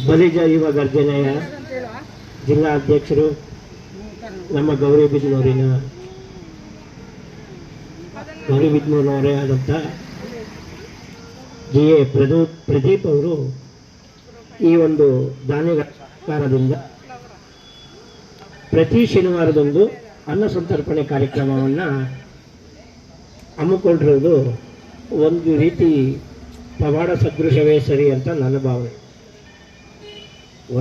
ಬಲಿಜ ಯುವ ಗರ್ಜನೆಯ ಜಿಲ್ಲಾ ಅಧ್ಯಕ್ಷರು, ನಮ್ಮ ಗೌರಿಬಿದನೂರವರೇ ಆದಂಥ GA ಪ್ರದೀಪ್ ಅವರು ಈ ಒಂದು ದಾನಿಗಳ ಸಹಕಾರದಿಂದ ಪ್ರತಿ ಶನಿವಾರದಂದು ಅನ್ನ ಸಂತರ್ಪಣೆ ಕಾರ್ಯಕ್ರಮವನ್ನು ಹಮ್ಮಿಕೊಂಡಿರುವುದು ಒಂದು ರೀತಿ ಪವಾಡ ಸದೃಶವೇ ಸರಿ ಅಂತ ನನ್ನ ಭಾವನೆ.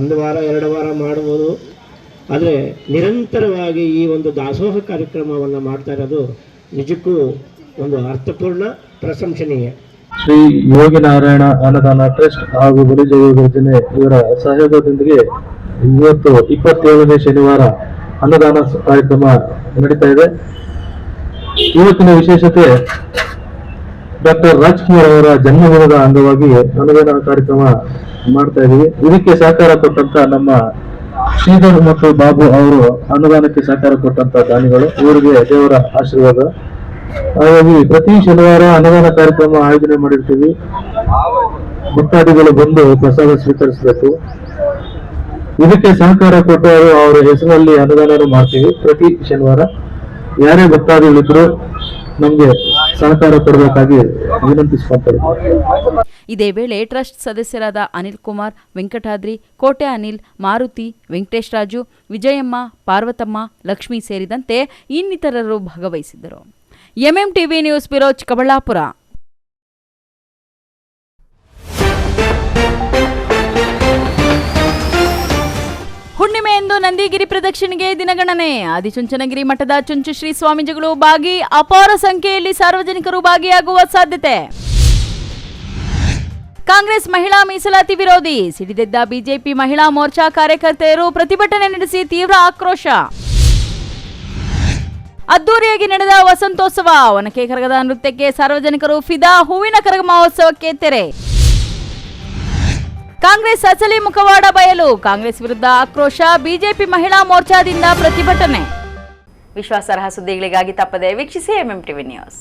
1 ವಾರ 2 ವಾರ ಮಾಡ್ಬೋದು, ಆದರೆ ನಿರಂತರವಾಗಿ ಈ ಒಂದು ದಾಸೋಹ ಕಾರ್ಯಕ್ರಮವನ್ನು ಮಾಡ್ತಾ ಇರೋದು ನಿಜಕ್ಕೂ ಒಂದು ಅರ್ಥಪೂರ್ಣ, ಪ್ರಶಂಸನೀಯ. ಶ್ರೀ ಯೋಗಿ ನಾರಾಯಣ ಅನ್ನದಾನ ಟ್ರಸ್ಟ್ ಹಾಗೂ ಬಲಿಜ ಯೋಜನೆ ಇವರ ಸಹಯೋಗದೊಂದಿಗೆ ಇವತ್ತು 27ನೇ ಶನಿವಾರ ಅನ್ನದಾನ ಕಾರ್ಯಕ್ರಮ ನಡೀತಾ ಇದೆ. ಇವತ್ತಿನ ವಿಶೇಷತೆ ಡಾಕ್ಟರ್ ರಾಜ್ಕುಮಾರ್ ಅವರ ಜನ್ಮದಿನದ ಅಂಗವಾಗಿ ಅನ್ನದಾನ ಕಾರ್ಯಕ್ರಮ ಮಾಡ್ತಾ ಇದೀವಿ. ಇದಕ್ಕೆ ಸಹಕಾರ ಕೊಟ್ಟಂತ ನಮ್ಮ ಶ್ರೀಧರ್ ಮತ್ತು ಬಾಬು ಅವರು ಅನ್ನದಾನಕ್ಕೆ ಸಹಕಾರ ಕೊಟ್ಟಂತ ದಾನಿಗಳು, ಇವರಿಗೆ ದೇವರ ಆಶೀರ್ವಾದ. ಹಾಗಾಗಿ ಪ್ರತಿ ಶನಿವಾರ ಅನ್ನದಾನ ಕಾರ್ಯಕ್ರಮ ಆಯೋಜನೆ ಮಾಡಿರ್ತೀವಿ. ಭಕ್ತಾದಿಗಳು ಬಂದು ಪ್ರಸಾದ ಸ್ವೀಕರಿಸಬೇಕು. ಇದಕ್ಕೆ ಸಹಕಾರ ಕೊಟ್ಟು ಅವರ ಹೆಸರಲ್ಲಿ ಅನ್ನದಾನ ಮಾಡ್ತೀವಿ ಪ್ರತಿ ಶನಿವಾರ. ಯಾರೇ ಭಕ್ತಾದಿಗಳಿದ್ರು ನಮಗೆ ಸಹಕಾರ ಕೊಡಬೇಕಾಗಿ ವಿನಂತಿಸಿಕೊಳ್ತಾರೆ. ಇದೇ ವೇಳೆ ಟ್ರಸ್ಟ್ ಸದಸ್ಯರಾದ ಅನಿಲ್ ಕುಮಾರ್, ವೆಂಕಟಾದ್ರಿ, ಕೋಟೆ ಅನಿಲ್, ಮಾರುತಿ, ವೆಂಕಟೇಶ್ ರಾಜು, ವಿಜಯಮ್ಮ, ಪಾರ್ವತಮ್ಮ, ಲಕ್ಷ್ಮಿ ಸೇರಿದಂತೆ ಇನ್ನಿತರರು ಭಾಗವಹಿಸಿದ್ದರು. MMTV news bureau, Chikkaballapur. ಹುಣ್ಣಿಮೆಯಂದು ನಂದಿಗಿರಿ ಪ್ರದಕ್ಷಿಣೆಗೆ ದಿನಗಣನೆ. ಆದಿಚುಂಚನಗಿರಿ ಮಠದ ಚುಂಚು ಶ್ರೀ ಸ್ವಾಮೀಜಿಗಳು ಭಾಗಿ, ಅಪಾರ ಸಂಖ್ಯೆಯಲ್ಲಿ ಸಾರ್ವಜನಿಕರು ಭಾಗಿಯಾಗುವ ಸಾಧ್ಯತೆ. ಕಾಂಗ್ರೆಸ್ ಮಹಿಳಾ ಮೀಸಲಾತಿ ವಿರೋಧಿ ಸಿಡಿದೆದ್ದ ಬಿಜೆಪಿ ಮಹಿಳಾ ಮೋರ್ಚಾ ಕಾರ್ಯಕರ್ತೆಯರು ಪ್ರತಿಭಟನೆ ನಡೆಸಿ ತೀವ್ರ ಆಕ್ರೋಶ. ಅದ್ದೂರಿಯಾಗಿ ನಡೆದ ವಸಂತೋತ್ಸವ, ಒನಕೆ ಕರಗದ ನೃತ್ಯಕ್ಕೆ ಸಾರ್ವಜನಿಕರು ಫಿದಾ, ಹೂವಿನ ಕರಗ ಮಹೋತ್ಸವಕ್ಕೆ ತೆರೆ. ಕಾಂಗ್ರೆಸ್ ಅಸಲಿ ಮುಖವಾಡ ಬಯಲು, ಕಾಂಗ್ರೆಸ್ ವಿರುದ್ಧ ಆಕ್ರೋಶ, ಬಿಜೆಪಿ ಮಹಿಳಾ ಮೋರ್ಚಾದಿಂದ ಪ್ರತಿಭಟನೆ. ವಿಶ್ವಾಸಾರ್ಹ ಸುದ್ದಿಗಳಿಗಾಗಿ ತಪ್ಪದೆ ವೀಕ್ಷಿಸಿ ಎಂಎಂಟಿವಿ ನ್ಯೂಸ್.